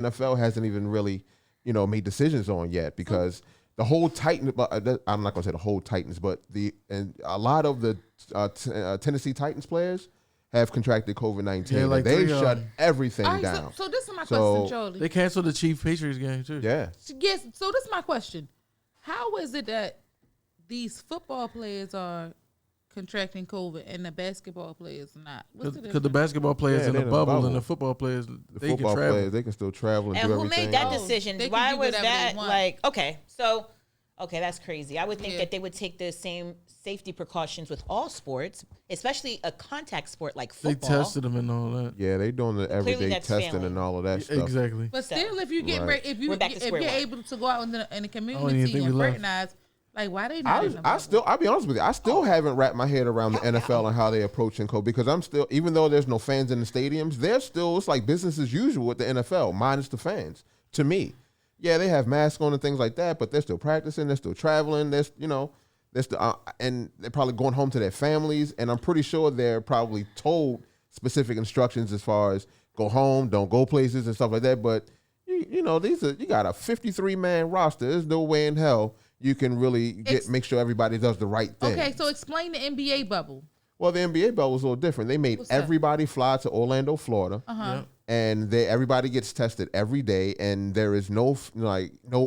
NFL hasn't even really, made decisions on yet because the whole Titans. I'm not gonna say the whole Titans, but a lot of the Tennessee Titans players have contracted COVID-19. Yeah, like they shut everything down. So this is my question, Charlie. They canceled the Chiefs Patriots game too. Yeah. Yes. So this is my question. How is it that these football players are contracting COVID and the basketball players not? Because the basketball players in the bubble and the football players, they can travel. Players, they can still travel and do everything. And who made that decision? Why was that like, okay, that's crazy. I would think that they would take the same safety precautions with all sports, especially a contact sport like football. They tested them and all that. Yeah, they doing the everyday testing and all of that stuff. Exactly. But still, if you get if you're able to go out in the community and recognize, like, why they not? I'll be honest with you. I still haven't wrapped my head around the NFL and how they approaching COVID because I'm still, even though there's no fans in the stadiums, it's like business as usual with the NFL minus the fans. To me, yeah, they have masks on and things like that, but they're still practicing, they're still traveling, and they're probably going home to their families. And I'm pretty sure they're probably told specific instructions as far as go home, don't go places and stuff like that. But you got a 53-man roster. There's no way in hell you can really make sure everybody does the right thing. Okay, so explain the NBA bubble. Well, the NBA bubble was a little different. They made everybody fly to Orlando, Florida, and everybody gets tested every day, and there is no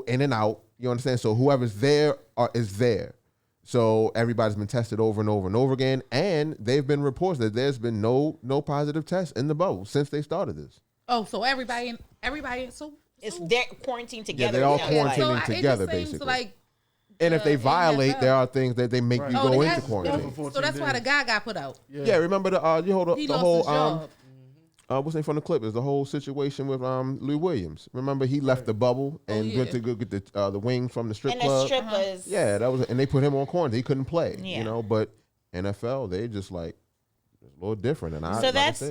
in and out. You understand? So whoever's there is there. So everybody's been tested over and over and over again, and they've been reports that there's been no positive tests in the bubble since they started this. Oh, so everybody, they're quarantined together. Yeah, they're all quarantining together, basically. Like, and if they violate, there are things that they make you go into quarantine. So that's why the guy got put out. Yeah, remember the whole his job. What's the name from the Clippers? The whole situation with Lou Williams. Remember he left the bubble and went to go get the wing from the strip club. And the strippers. Yeah, that was, and they put him on quarantine. He couldn't play. Yeah. But NFL, they just like it's a little different. And I said, that's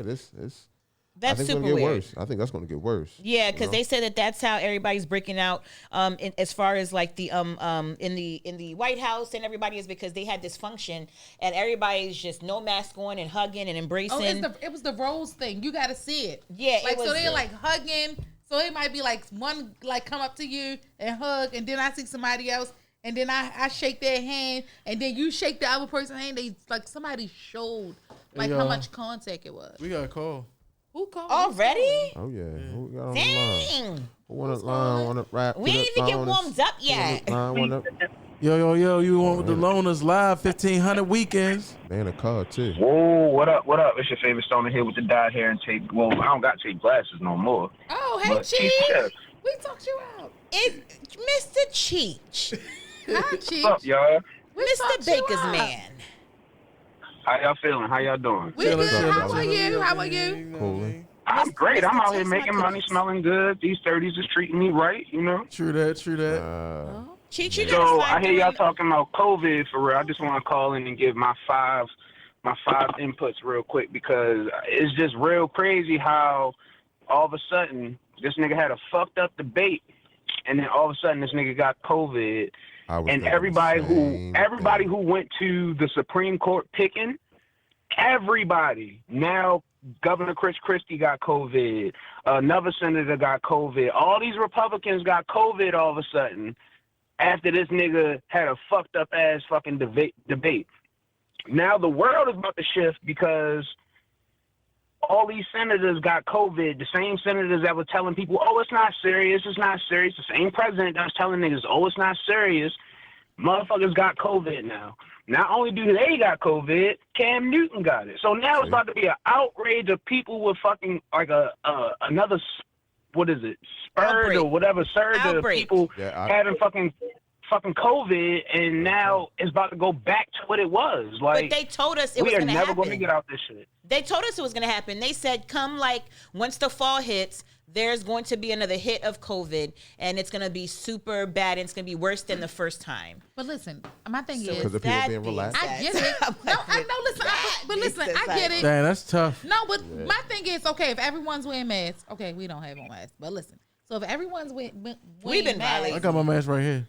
I think super it's gonna get weird. worse. I think that's going to get worse. Yeah, because they said that's how everybody's breaking out. As far as like the in the White House and everybody is because they had this function and everybody's just no mask on and hugging and embracing. Oh, it was the Rose thing. You got to see it. Yeah, so they're like hugging. So it might be like one like come up to you and hug, and then I see somebody else, and then I shake their hand, and then you shake the other person's hand. They like somebody showed like how much contact it was. We got a call. Who called? Already? Oh, yeah. Who got on Dang. the line? We didn't even get warmed up yet. Yo, you want the loners live 1500 weekends. They in a car, too. Whoa, what up? It's your favorite stoner here with the dyed hair and tape. Well, I don't got tape glasses no more. Oh, hey, Cheech. We talked you out. It's Mr. Cheech. Hi, Cheech. What's up, y'all? Mr. Baker's man. How y'all feeling? How y'all doing? We good. How are you? Cool. I'm great. I'm out here making money, smelling good. These 30s is treating me right, True that. Cheech, you so I hear y'all talking about COVID for real. I just want to call in and give my five inputs real quick because it's just real crazy how all of a sudden this nigga had a fucked up debate and then all of a sudden this nigga got COVID. And everybody who went to the Supreme Court picking, everybody. Now Governor Chris Christie got COVID. Another senator got COVID. All these Republicans got COVID all of a sudden after this nigga had a fucked up ass fucking debate. Now the world is about to shift because all these senators got COVID. The same senators that were telling people, oh, it's not serious. The same president that was telling niggas, oh, it's not serious. Motherfuckers got COVID now. Not only do they got COVID, Cam Newton got it. So now it's about to be an outrage of people with fucking like another, what is it, spurge or whatever surge of people having fucking COVID, and now it's about to go back to what it was. Like, but they told us it was going to happen. We are never going to get out this shit. They told us it was going to happen. They said, come like once the fall hits, there's going to be another hit of COVID, and it's going to be super bad, and it's going to be worse than the first time. But listen, my thing is because the people being relaxed. I get it. I get it. Damn, that's tough. No, but my thing is, okay, if everyone's wearing masks, okay, we don't have on masks, but listen. So if everyone's wearing masks, I got my mask right here.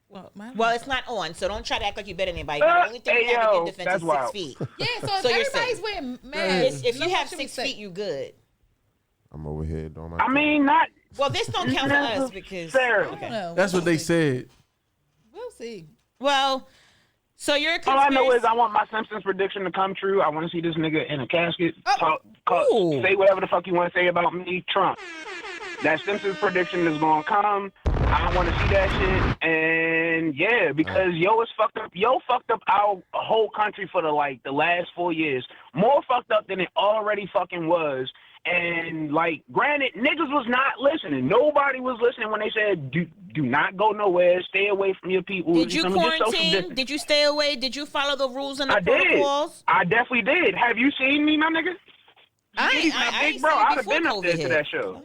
Well, it's not on, so don't try to act like you're better than anybody. The only thing you have in defense is 6 feet. Yeah, so if everybody's wearing masks, if you have 6 feet, you good. I'm over here doing my. I mean, not Well, this don't count for us because Sarah. I don't know. That's what they said. We'll see. well, so you're a All I know is conspiracy. I want my Simpsons prediction to come true. I want to see this nigga in a casket Oh. Ooh. say whatever the fuck you want to say about me, Trump. That Simpsons prediction is gonna come. I want to see that shit, and yeah, because yo is fucked up. Yo fucked up our whole country for the last 4 years. More fucked up than it already fucking was. And granted, niggas was not listening. Nobody was listening when they said, "Do not go nowhere. Stay away from your people." Did you feel me? Just social quarantine? distance. Did you stay away? Did you follow the rules and the I did. protocols? I definitely did. Have you seen me, my nigga? I He's ain't, my I big ain't bro. seen you I'd have before been up COVID there to hit. that show.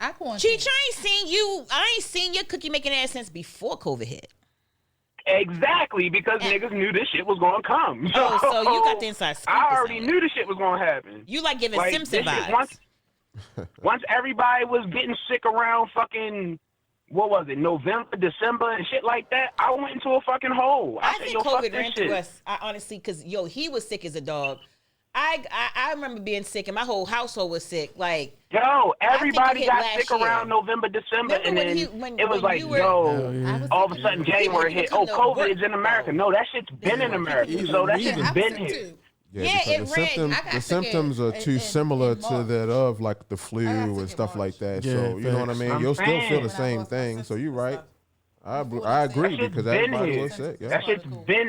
I quarantine. Cheech, I ain't seen you. I ain't seen your cookie making ass since before COVID hit. Exactly, because niggas knew this shit was gonna come. Oh, so you got the inside scoop. I or already something. knew this shit was gonna happen. You like giving Like, Simpson this shit, vibes. once everybody was getting sick around fucking, what was it, November, December, and shit like that, I went into a fucking hole. I said, think yo, fuck COVID this ran shit. through us. I honestly, because he was sick as a dog. I remember being sick, and my whole household was sick. Like, Yo, everybody hit got last sick year. around November, December, Remember and when then when it was when like, you were- Hell yo, I yeah. was all of a sick sudden too. January even hit. come Oh, to COVID work, is in America. No, that shit's been in America. Even So that shit's leaving. I was been sick here. too. Yeah, because it the ran. symptoms, I got the sick in- symptoms are too in similar to March. that of like the flu got sick and in stuff like March. that. Yeah, So you know what I facts. mean. I'm You'll still feel saying. the When I same lost my thing. So you're senses right. and I Before I they agree said- That shit's because been everybody here. was sick. That Yeah. shit's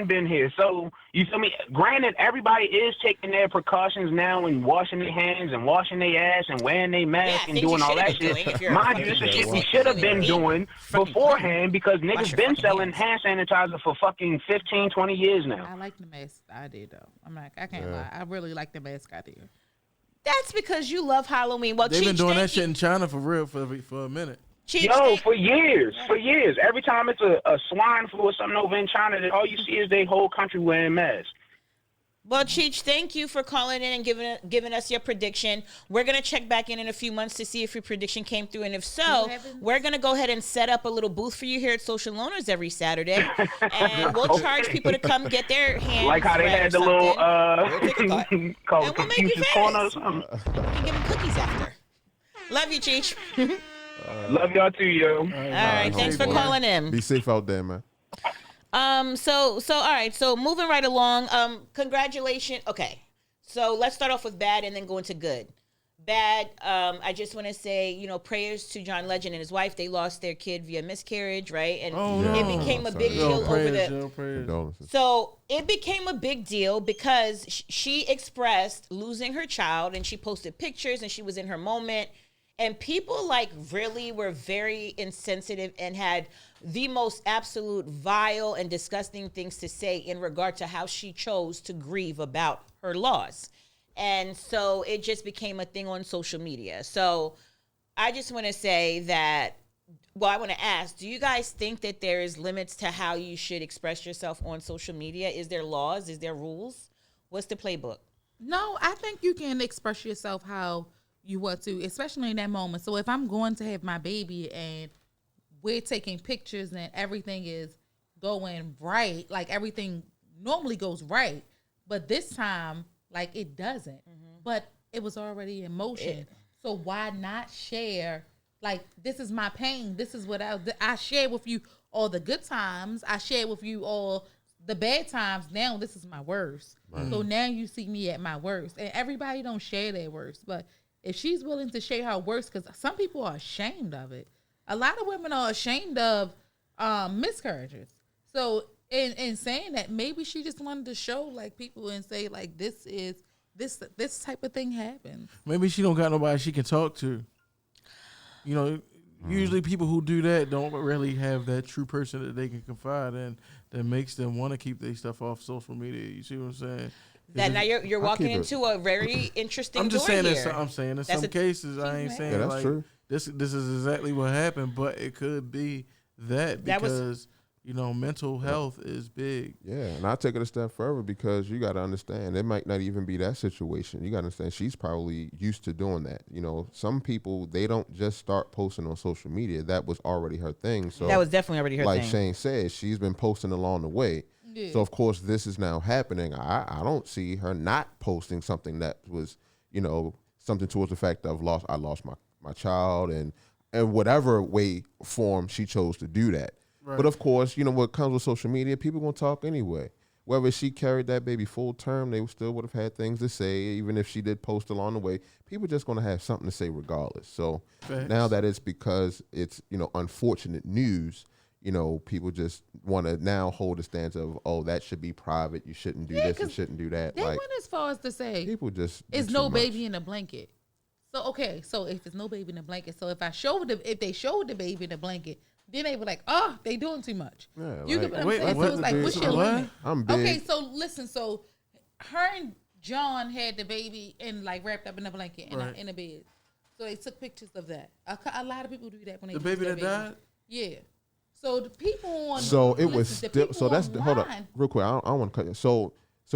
been here. So you feel me? Granted, everybody is taking their precautions now and washing their hands and washing their ass and wearing their mask and things you doing all should have that been doing if shit. you're a Mind you, this fucking is shit we person. should have been Yeah. doing Fucking beforehand because Wash niggas your been fucking selling hands. hand sanitizer for fucking 15, 20 years now. I like the mask I did though. I can't lie. I really like the mask I did. That's because you love Halloween. Well, They've been Cheech, doing that thank shit you. in China for real for a minute. Cheech, Yo, thank- for years. Every time it's a swine flu or something over in China, all you see is their whole country wearing masks. Well, Cheech, thank you for calling in and giving us your prediction. We're gonna check back in a few months to see if your prediction came through, and if so, heavens. we're gonna go ahead and set up a little booth for you here at Social Loners every Saturday, and we'll charge people to come get their hands Like how they wet or had the little something. We'll take a cut. called And we'll make you Confucius famous. Corner or something. We can give them cookies after. Love you, Cheech. Love y'all too, yo. All right, thanks for homeboy. calling in. Be safe out there, man. So all right, so moving right along. Congratulations. Okay, so let's start off with bad and then go into good. Bad. I just want to say, prayers to John Legend and his wife. They lost their kid via miscarriage, right? And Oh, it no. became a Sorry. big Yo, deal over prayers, the. yo, prayers. Condolences. So it became a big deal because she expressed losing her child, and she posted pictures, and she was in her moment. And people really were very insensitive and had the most absolute vile and disgusting things to say in regard to how she chose to grieve about her loss. And so it just became a thing on social media. So I just want to say that, I want to ask, do you guys think that there is limits to how you should express yourself on social media? Is there laws? Is there rules? What's the playbook? No, I think you can express yourself how you want to, especially in that moment. So if I'm going to have my baby and we're taking pictures and everything is going right, like everything normally goes right, but this time, it doesn't. But it was already in motion. So why not share? This is my pain. This is what I share with you all the good times. I share with you all the bad times. Now this is my worst. So now you see me at my worst. And everybody don't share their worst. But if she's willing to share her worst, because some people are ashamed of it. A lot of women are ashamed of miscarriages. So in saying that, maybe she just wanted to show people and say this type of thing happens. Maybe she don't got nobody she can talk to. Usually people who do that don't really have that true person that they can confide in that makes them want to keep their stuff off social media. You see what I'm saying? That now you're walking keep it. into a very interesting I'm just door saying here. that I'm saying in That's some a- cases I ain't saying Yeah, that's true. this is exactly what happened, but it could be that That was- because mental health is big. Yeah, and I take it a step further because you got to understand it might not even be that situation. You got to understand she's probably used to doing that. Some people they don't just start posting on social media. That was already her thing. So That was definitely already her like thing. Shane said, she's been posting along the way. Yeah. So of course this is now happening. I don't see her not posting something that was something towards the fact of I lost my child, and whatever way form she chose to do that. Right. But of course, you know what comes with social media, people gonna talk anyway. Whether she carried that baby full term, they still would have had things to say. Even if she did post along the way, people just gonna have something to say regardless. So Facts. now that it's because it's unfortunate news, people just want to now hold a stance of, oh, that should be private. You shouldn't do this. You 'cause shouldn't do that. They Like went as far as to say people just do it's too no much. baby in a blanket. So okay, so if it's no baby in a blanket, so if they showed the baby in a blanket, then they were like, oh, they doing too much. Yeah, You like, get what I'm wait, saying? what? So it's like, what's your What? limit? I'm big. Okay, so listen, so her and John had the baby and like wrapped up in a blanket Right. in a bed. So they took pictures of that. A lot of people do that when they The lose baby their that died? Yeah. So the people on So it was listen, the still. people So that's hold up, online- real quick. I don't want to cut you. So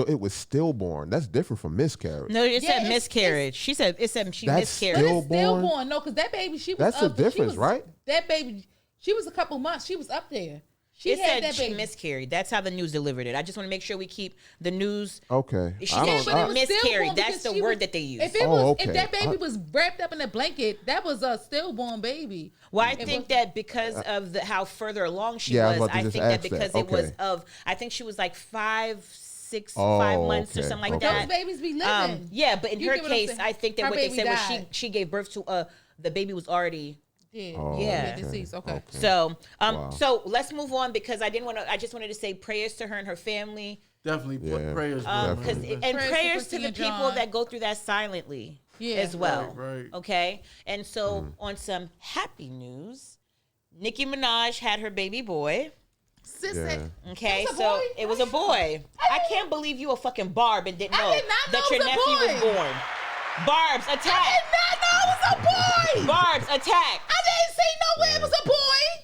it was stillborn. That's different from miscarriage. No, it Yeah, said it's- miscarriage. She said she That's But miscarried. still- it's stillborn. Stillborn? No, because that baby, she was. That's the up, she difference, was- right? That baby, she was a couple months. She was up there. She It had said that she baby. miscarried. That's how the news delivered it. I just want to make sure we keep the news. Okay. She I said don't- she I- was miscarried. stillborn That's because the she word was- that they use. If it Oh, was, okay. if that baby I- was wrapped up in a blanket, that was a stillborn baby. Well, I It think was- that because of how further along she Yeah, I was was, about to I just think that ask that. because it was Okay. I think she was like 5 Oh, months or okay, something like okay. Those that. babies be living. Yeah, but in You her get what I'm case, saying? I think that Her what they baby said was died. she gave birth to the baby was already. Yeah. Oh, Yeah. Deceased. Okay. So, Wow. so let's move on because I didn't want to. I just wanted to say prayers to her and her family, Definitely Yeah. prayers, bro. Definitely. man. and Prayers to prayers to Christina the people John. that go through that silently Yeah. as well. Right. Okay, and so on some happy news, Nicki Minaj had her baby boy. Sis Yeah. said- Okay, It was a so boy? it was a boy. I can't believe you a fucking Barb and didn't I know did not know that it your was a nephew boy. was born. Barb's I attack. did not know it was a boy. Barb's attack. I didn't see nowhere it was a boy.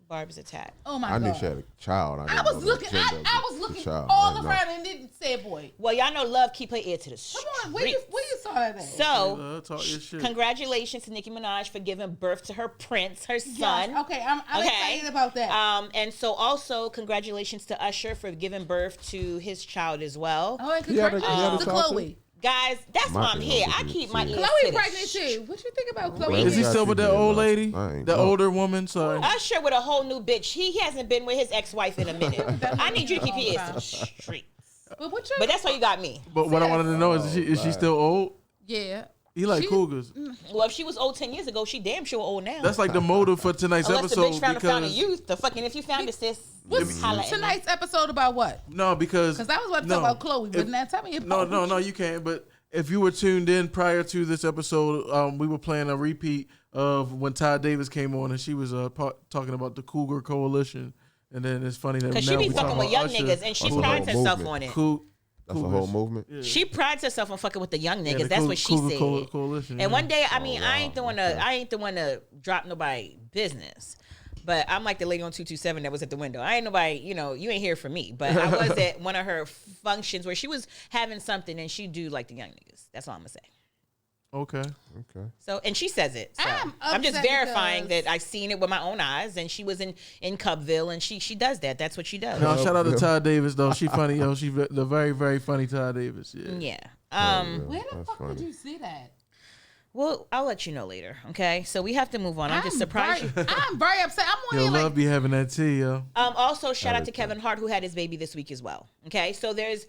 Barb's attack. Oh my I knew god. she had a child. I didn't was know the looking. gender of I was the looking child. all I didn't know. around and didn't say a boy. Well, y'all know love keep her ear to the Come street. on, where you saw that at? So, Talk your shit. congratulations to Nicki Minaj for giving birth to her prince, her Yes, son. okay, I'm excited about that. And so also congratulations to Usher for giving birth to his child as well. Oh, and He had a- congratulations to child too? Chloe. Guys, that's My why I'm thing here. was I looking keep to my see. ears Chloe to the pregnant street. too. What you think about Well, Chloe? Is he got still you with that there, old though. lady? I ain't The know. older woman? Sorry. Usher with a whole new bitch. He hasn't been with his ex-wife in a minute. I need you to keep your ears to the street. But what you? But that's why you got me. But what I wanted to know is she still old? yeah. He like She- cougars. Well, if she was old 10 years ago, she damn sure old now. That's like the motive for tonight's Unless the episode. bitch found a fountain of Because youth. The fucking if you found it, sis. What's holla at me. tonight's episode about? What? no, because Because I was about to no, talk about Chloe, but if- now tell me No, about you can't. But if you were tuned in prior to this episode, we were playing a repeat of when Ty Davis came on and she was talking about the Cougar Coalition. And then it's funny that Because now she be we fucking talking with about young Usher. niggas and she That's a prides whole herself movement. on it. That's a whole Cougars. movement. Yeah. She prides herself on fucking with the young Yeah, niggas. the That's Cougar- what she Cougar said. Coalition, And yeah. one day, I mean, I ain't the wow, one to drop nobody business. But I'm like the lady on 227 that was at the window. I ain't nobody, you ain't here for me. But I was at one of her functions where she was having something and she do like the young niggas. That's all I'm gonna say. Okay. Okay. So, and she says it. So I'm just upset verifying because- that I've seen it with my own eyes. And she was in Cubville, and she does that. That's what she does. No, shout out to Ty Davis though. She funny, yo. She the very, very funny Ty Davis. Yeah. Yeah. Where the That's fuck funny. did you see that? Well, I'll let you know later. Okay. So we have to move on. I'm just surprised. I'm very upset. I'm on Yo, here love like be having that tea, yo. Also, shout out to Kevin Hart who had his baby this week as well. Okay, so there's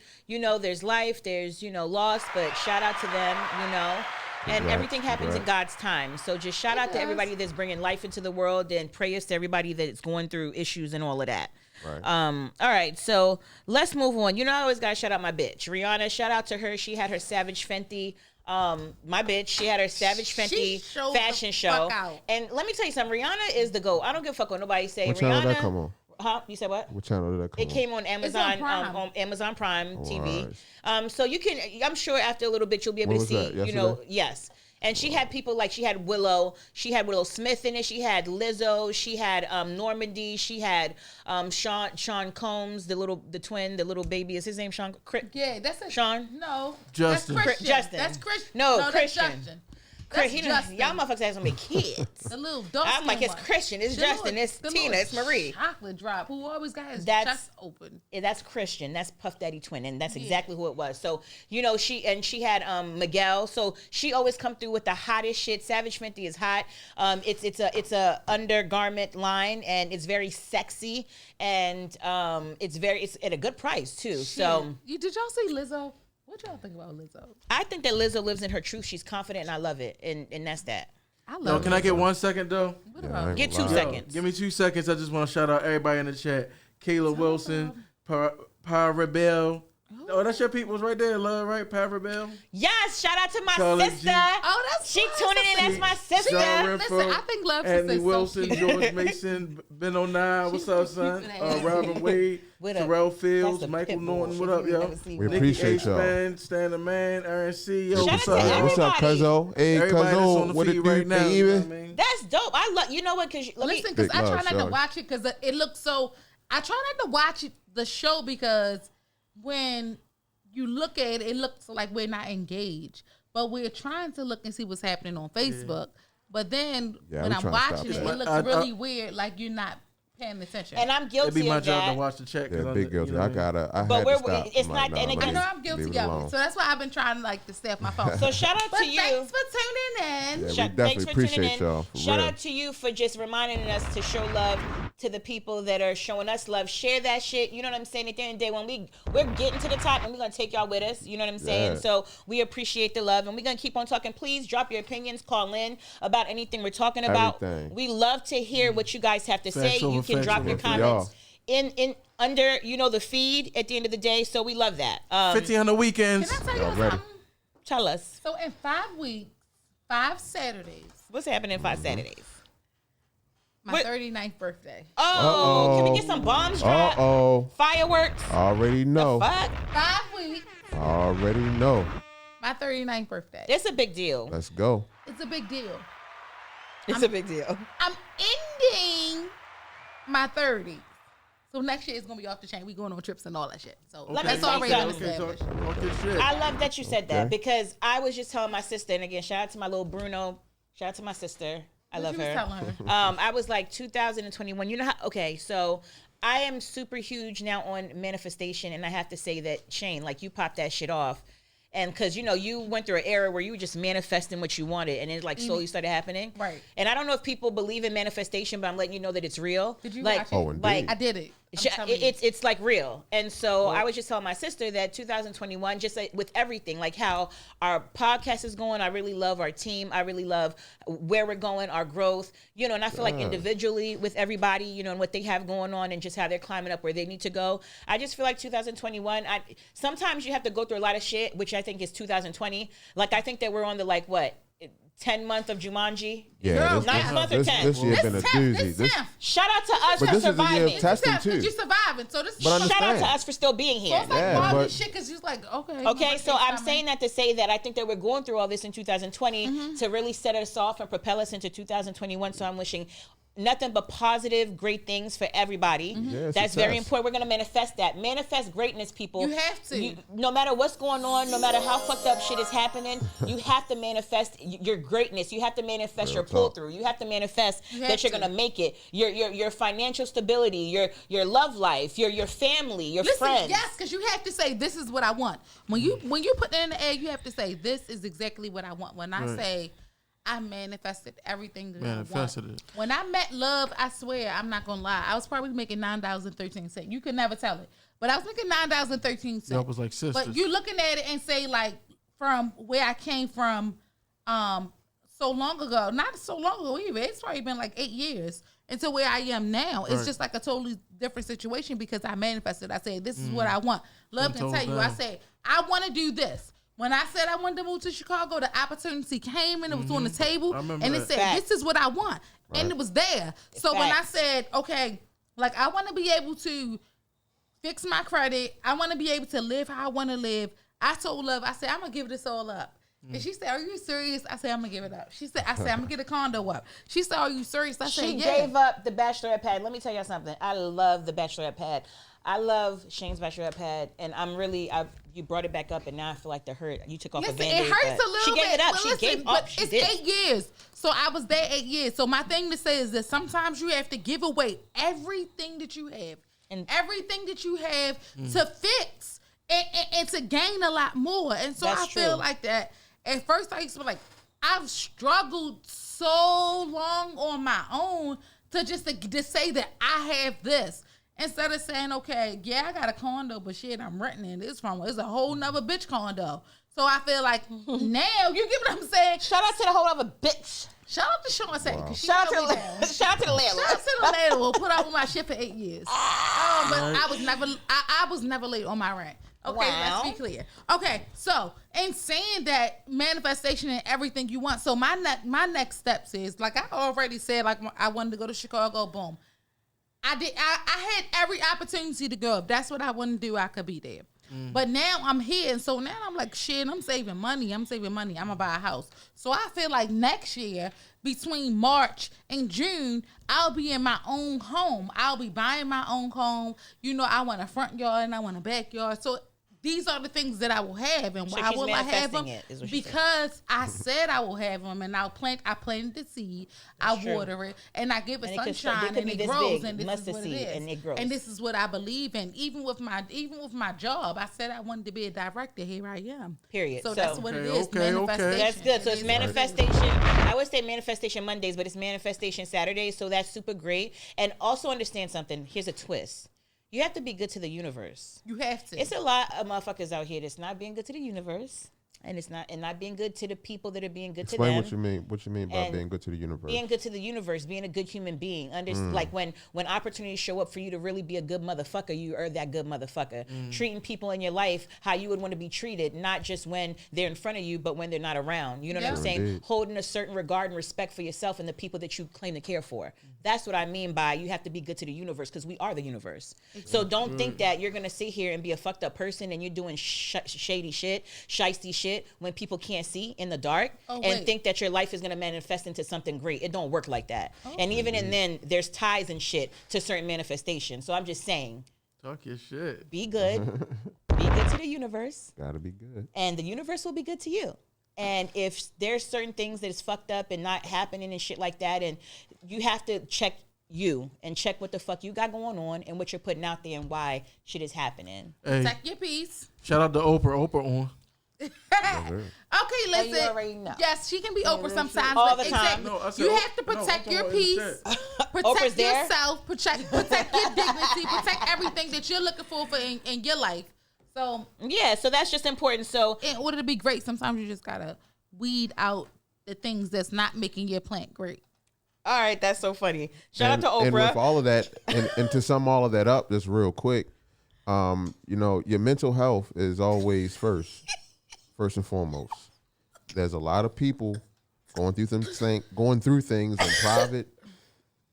life, there's loss, but shout out to them, and Congrats, everything happens in congrats. God's time. So just shout out to everybody that's bringing life into the world, and prayers to everybody that's going through issues and all of that. Right. All right, so let's move on. I always gotta shout out my bitch Rihanna. Shout out to her. She had her Savage Fenty. My bitch, she had her Savage Fenty showed fashion the show. fuck out. And let me tell you something. Rihanna is the GOAT. I don't give a fuck what nobody say. What Rihanna. channel did that come on? Huh? You said what? What channel did that come It came on Amazon, Prime. on Amazon Prime TV. Alright. So you can, I'm sure after a little bit you'll be able When to was see, that? Yesterday? yes. And she had people like she had Willow Smith in it. She had Lizzo. She had Normandy. She had Sean Combs, the twin, the little baby. Is his name Sean? yeah, that's a Sean? No, Justin. That's Christian. Justin. That's Christian. No, that's Christian. Justin. That's Y'all Justin. motherfuckers have so many kids. The little dark I'm like, it's one. Christian, it's The Justin, little- it's the Tina, little it's Marie. Chocolate drop who always got his That's- chest open. Yeah, that's Christian. That's Puff Daddy twin, and that's exactly who it was. So she had Miguel. So she always come through with the hottest shit. Savage Fenty is hot. It's a undergarment line, and it's very sexy, and it's at a good price too. So Did y'all see Lizzo? What y'all think about Lizzo? I think that Lizzo lives in her truth. She's confident, and I love it, and that's that. I Yo, love. can I get 1 second though? What Yeah, I about? ain't Get gonna 2 lie. seconds. Give me 2 seconds. I just want to shout out everybody in the chat. Kayla Wilson, Power Rebel. Oh, that's your people's right there, love, right? Power Rebel. Yes, shout out to my Charlotte sister. G. Oh, that's She fine. tuning in as my sister. John Listen, Renfro, I think Love Anthony Sister is Wilson, so cute. George Mason, Ben O'Nine. What's up, son? Robin Wade, What up? Terrell That's Fields, a Michael pit bull. Norton. What If up, you yo? never seen We one. Nikki appreciate H. y'all. Man, Stan the Man, Aaron C. Yo, Shout what's out to up? What's up, everybody. Cuzzo? Hey, Everybody that's on Cuzzo, the what it feed do, right now. You know what I baby? mean? That's dope. I love. You know what? Because Listen, because Big I try love, not to Shorty. watch it because it looks so. I try not to watch the show because when you look at it, it looks like we're not engaged, but we're trying to look and see what's happening on Facebook. But then Yeah, when we I'm trying to stop watching it, that. it looks I- really weird, like you're not paying attention. and I'm It'd guilty be my of job that. to watch the check. 'cause Yeah, I'm big the- guilty. you know I what mean? gotta. I But had we're- to stop. it's I'm not- like, and nah, it- I know leave- I'm guilty leave it of alone. it, so that's why I've been trying like to stay off my phone. So shout out But to you. thanks for tuning in. Yeah, we Thanks definitely for tuning appreciate in. y'all. For Shout real. out to you for just reminding us to show love to the people that are showing us love. Share that shit. You know what I'm saying? At the end of the day, when we're getting to the top, and we're gonna take y'all with us. You know what I'm saying? Yeah. So we appreciate the love, and we're gonna keep on talking. Please drop your opinions. Call in about anything we're talking about. Everything. We love to hear what you guys have to say. Facts over You can facts drop over your facts. comments in under the feed at the end of the day. So we love that. 50 on the weekends. Can I tell Y'all you ready? something? Tell us So in 5 weeks, 5 Saturdays, what's happening Mm-hmm. 5 Saturdays. my What? 39th birthday. Oh, can we Uh-oh. get some bombs Uh dropped? oh. Fireworks. Already know. Fuck. 5 weeks, Already know. my 39th birthday. It's a big deal. Let's go. It's a big deal. It's a big deal. I'm ending my 30s. So next year it's gonna be off the chain. We going on trips and all that shit. So Let me that's say already something. established. Okay, shit. I love that you said that Okay. because I was just telling my sister, and again, shout out to my little Bruno. Shout out to my sister. I What love you was her. telling her? I was like 2021. You know how? Okay, so I am super huge now on manifestation, and I have to say that Shane, like you popped that shit off, and because you went through an era where you were just manifesting what you wanted, and it like slowly started happening. Right. And I don't know if people believe in manifestation, but I'm letting you know that it's real. Did you like, watch it? Oh, indeed. like I did it. I'm telling you. it's like real. And so I was just telling my sister that 2021, just like with everything, like how our podcast is going, I really love our team. I really love where we're going, our growth, and I feel like individually with everybody, and what they have going on and just how they're climbing up where they need to go. I just feel like 2021, sometimes you have to go through a lot of shit, which I think is 2020. Like, I think that we're on the 10 month of Jumanji. Yeah, Girl, this, ninth month or this, 10th? this year This been a 10th, doozy. this 10th. Shout out to us But for this is the year of surviving. testing Because too. you're surviving. So this is But Shout out to understand. us for still being So here. it's like Yeah, all but- this shit because you're like, okay. Okay, so I'm coming. saying that to say that I think that we're going through all this in 2020 to really set us off and propel us into 2021. So I'm wishing nothing but positive, great things for everybody. Yeah, That's very success. important. We're going to manifest that. Manifest greatness, people. You have to. No matter what's going on, no matter how fucked up shit is happening, you have to manifest your greatness. You have to manifest your talk. pull through. You have to manifest You that have you're to. going to make it. Your financial stability, your love life, your family, your Listen, friends. yes, because you have to say this is what I want. When you put that in the air, you have to say this is exactly what I want. When I say I manifested everything that Manifested I want. it. When I met Love, I swear I'm not gonna lie. I was probably making $9.13. You could never tell it, but I was making $9.13. Y'all was like sisters. But you looking at it and say like from where I came from, so long ago, not so long ago either. It's probably been like 8 years into where I am now. It's Right. just like a totally different situation because I manifested. I said, this is what I want. Love can tell you. I said, I want to do this. When I said I wanted to move to Chicago, the opportunity came and it was on the table. I remember And it that. said, Facts. this is what I want. And it was there. So when I Facts. said, okay, like I want to be able to fix my credit. I want to be able to live how I want to live. I told Love, I said, I'm going to give this all up. And she said, are you serious? I said, I'm going to give it up. I said, I'm going to get a condo up. She said, are you serious? I said, She yeah. gave up the bachelorette pad. Let me tell y'all something. I love the bachelorette pad. I love Shane's Bachelorette pad, and you brought it back up, and now I feel like the hurt. You took off Listen, a Band-Aid. it hurts but a little she bit. gave it up. But She listen, gave but up. She it's did. 8 years. So I was there 8 years. So my thing to say is that sometimes you have to give away everything that you have. And everything that you have to fix and to gain a lot more. And so That's I feel true. like that. At first I used to be like, I've struggled so long on my own to say that I have this. Instead of saying, okay, yeah, I got a condo, but shit, I'm renting it. It's a whole nother bitch condo. So I feel like now, you get what I'm saying? Shout out to the whole other bitch. Shout out to Sean Say, because Shout out to the landlord. shout out to the landlord. Shout out to the landlord. Put up with my shit for 8 years. But I was never late on my rent. Okay, Wow. let's be clear. Okay, so in saying that manifestation and everything you want, so my next steps is, like I already said, like I wanted to go to Chicago, boom. I had every opportunity to go. If that's what I wanted to do, I could be there. But now I'm here, and so now I'm like, shit, I'm saving money. I'm gonna buy a house. So I feel like next year, between March and June, I'll be in my own home. I'll be buying my own home. You know, I want a front yard and I want a backyard. So these are the things that I will have, and So why she's will I have them? manifesting it, is what she said. Because I said I will have them, and I planted the seed, I true. water it, and I give it And it could sunshine, be and it this grows, big, and this is mustard what seed, it is, and it grows. And this is what I believe in. Even with my job, I said I wanted to be a director. Here I am. Period. So So- that's what it Okay, is. okay. Manifestation. That's good. So It it's is what it is. manifestation. I would say manifestation Mondays, but it's manifestation Saturdays. So that's super great. And also understand something. Here's a twist. You have to be good to the universe. You have to. It's a lot of motherfuckers out here that's not being good to the universe, and not being good to the people that are being good Explain to them. what you mean. What you mean by And being good to the universe? Being good to the universe, being a good human being. Like when opportunities show up for you to really be a good motherfucker, you are that good motherfucker. Treating people in your life how you would want to be treated, not just when they're in front of you, but when they're not around. You know what I'm Yeah. saying? Indeed. Holding a certain regard and respect for yourself and the people that you claim to care for. That's what I mean by you have to be good to the universe, because we are the universe. So don't think that you're gonna sit here and be a fucked up person and you're doing shady shit, shiesty shit when people can't see in the dark, and wait. think that your life is gonna manifest into something great. It don't work like that. And even in then, there's ties and shit to certain manifestations. So I'm just saying, Talk your shit. be good, be good to the universe, Gotta be good. and the universe will be good to you. And if there's certain things that is fucked up and not happening and shit like that, and you have to check you and check what the fuck you got going on and what you're putting out there and why shit is happening. Hey, Protect your peace. shout out to Oprah. Oprah on. Okay, listen. you already know. Yes, she can be Oprah sometimes. All but the time. No, I said you Oprah- have to no, protect Oprah your in the peace, chat. Oprah's protect there? yourself, protect your dignity, protect everything that you're looking for in your life. So, Yeah, so that's just important. So in order to be great, sometimes you just gotta weed out the things that's not making your plant great. all right, that's so funny. Shout out to And with Oprah. all of that, and to sum all of that up, just real quick, you know, your mental health is always first and foremost. There's a lot of people going through things in private,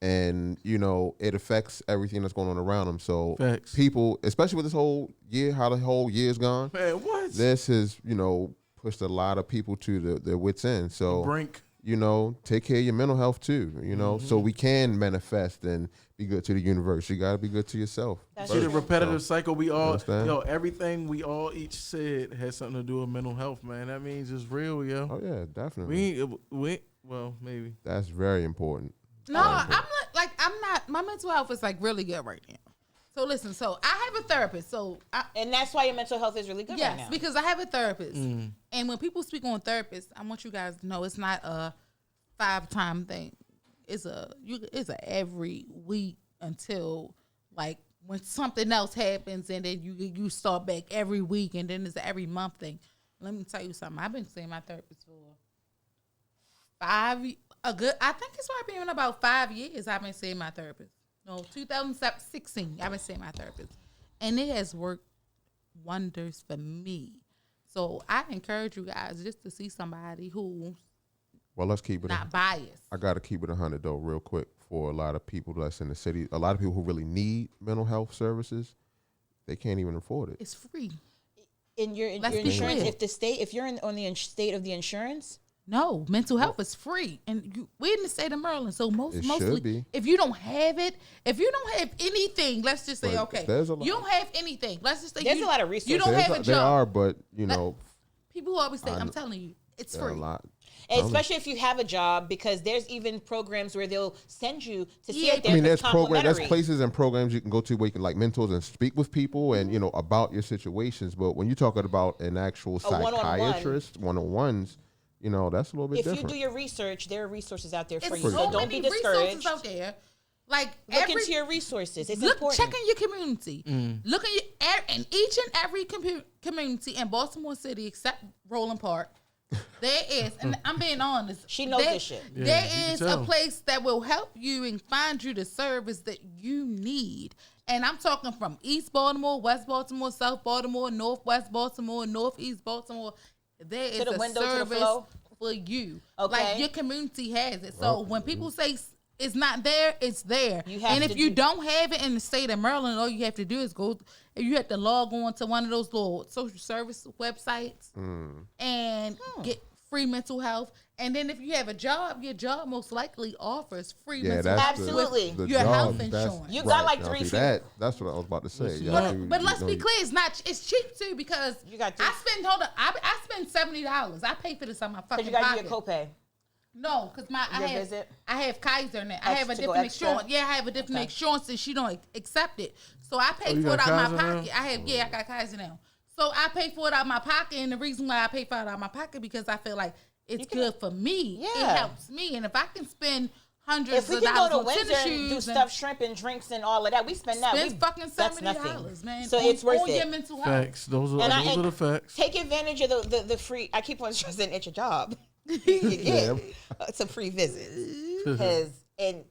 and you know it affects everything that's going on around them. So Facts. people, especially with this whole year, how the whole year's gone, Man, what? this has pushed a lot of people to their wits end. So Brink. take care of your mental health too, so we can manifest and be good to the universe. You got to be good to yourself. That's See the true. repetitive cycle we all, understand? everything we all each said has something to do with mental health, man. That means it's real, yo. Oh yeah, definitely. Well, maybe. That's very important. No, I'm not. My mental health is like really good right now. So listen, so I have a therapist. So And that's why your mental health is really good right now. yes, because I have a therapist. And when people speak on therapists, I want you guys to know it's not a 5-time thing. It's a every week until like when something else happens, and then you start back every week, and then it's an every month thing. Let me tell you something. I've been seeing my therapist for I think it's probably been about 5 years. I've been seeing my therapist. No, 2016. I've been seeing my therapist, and it has worked wonders for me. So I encourage you guys just to see somebody who's Well, let's keep it. not biased. I got to keep it 100 though, real quick, for a lot of people that's in the city. A lot of people who really need mental health services, they can't even afford it. It's free. In your Let's be insurance, clear. if you're on the state of the insurance, No, mental health is free, and we're in the state of Maryland, so It mostly, should be. if you don't have it, if you don't have anything, let's just say, But okay, there's a lot- you don't have anything. Let's just say There's you, a lot of You resources. don't have a There job. are, but you know, People who always say, I'm telling you, it's there are a free. lot. Especially if you have a job, because there's even programs where they'll send you to see Yeah. a therapist I mean, there's complimentary. places and programs you can go to where you can like mentors and speak with people and you know about your situations. But when you're talking about an actual one-on-one. psychiatrist, one-on-ones, you know, that's a little bit If different. you do your research, there are resources out there for It's you. so So don't many be discouraged. resources out there. Like Look into your resources. It's look, important. check in your community. Look in in each and every community in Baltimore City, except Roland Park. There is, and I'm being honest. She knows this shit. Yeah, There you can is tell. a place that will help you and find you the service that you need. And I'm talking from East Baltimore, West Baltimore, South Baltimore, Northwest Baltimore, Northeast Baltimore. There is the a window, to the service flow. for you. Okay. Like your community has it. So when people say it's not there, it's there. You have And if to you do- don't have it in the state of Maryland, all you have to do is go. You have to log on to one of those little social service websites and get free mental health. And then if you have a job, your job most likely offers free yeah, mental that's health. Absolutely. the Your health job, that's- insurance. You got like now, three see, free- That's what I was about to say. Listen, You but- have to, But let's you be know, clear, it's cheap too because You got I spend I spend $70. I pay for this on my Because fucking you got to pocket. do your copay. No, because Your visit? I have Kaiser now. I have a To go different extra? insurance. Yeah, I have a different Okay. insurance and she don't accept it. So I pay you for it got out of my Kaiser now? pocket. I got Kaiser now. So I pay for it out of my pocket, and the reason why I pay for it out of my pocket because I feel like it's good for me. It Yeah. helps me, and if I can spend hundreds If we of can go dollars to on Windsor tennis and do shoes and stuffed shrimp and drinks and all of that, we spend that. spend fucking that's $70, nothing. man. So on, it's worth on your it. mental health. Facts. Those are And the facts. Take advantage of the free. I keep on stressing it's your job. It's a free visit. Because and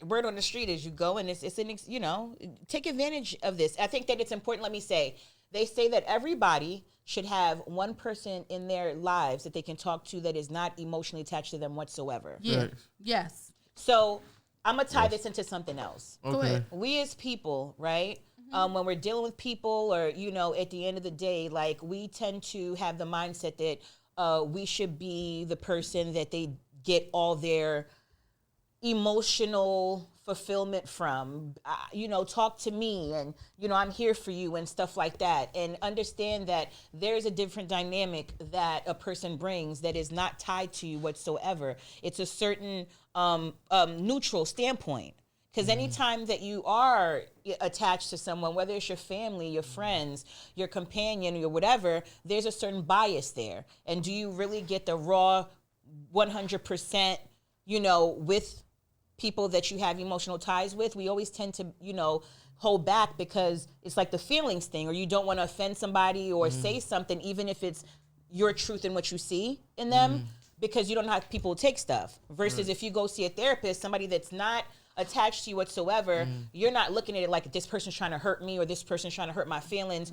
word on the street is you go and it's an you know, take advantage of this. I think that it's important. Let me say, they say that everybody should have one person in their lives that they can talk to that is not emotionally attached to them whatsoever. Yeah. Facts. Yes. So I'm gonna tie this into something else. Go Okay. ahead. We as people, right? When we're dealing with people, or you know, at the end of the day, like we tend to have the mindset that we should be the person that they get all their emotional fulfillment from. You know, talk to me, and you know, I'm here for you, and stuff like that. And understand that there's a different dynamic that a person brings that is not tied to you whatsoever. It's a certain neutral standpoint. Because anytime that you are attached to someone, whether it's your family, your friends, your companion, or whatever, there's a certain bias there. And do you really get the raw 100%, you know, with people that you have emotional ties with? We always tend to, you know, hold back because it's like the feelings thing, or you don't want to offend somebody or say something, even if it's your truth and what you see in them, because you don't know how people take stuff. Versus if you go see a therapist, somebody that's not attached to you whatsoever, you're not looking at it like this person's trying to hurt me or this person's trying to hurt my feelings.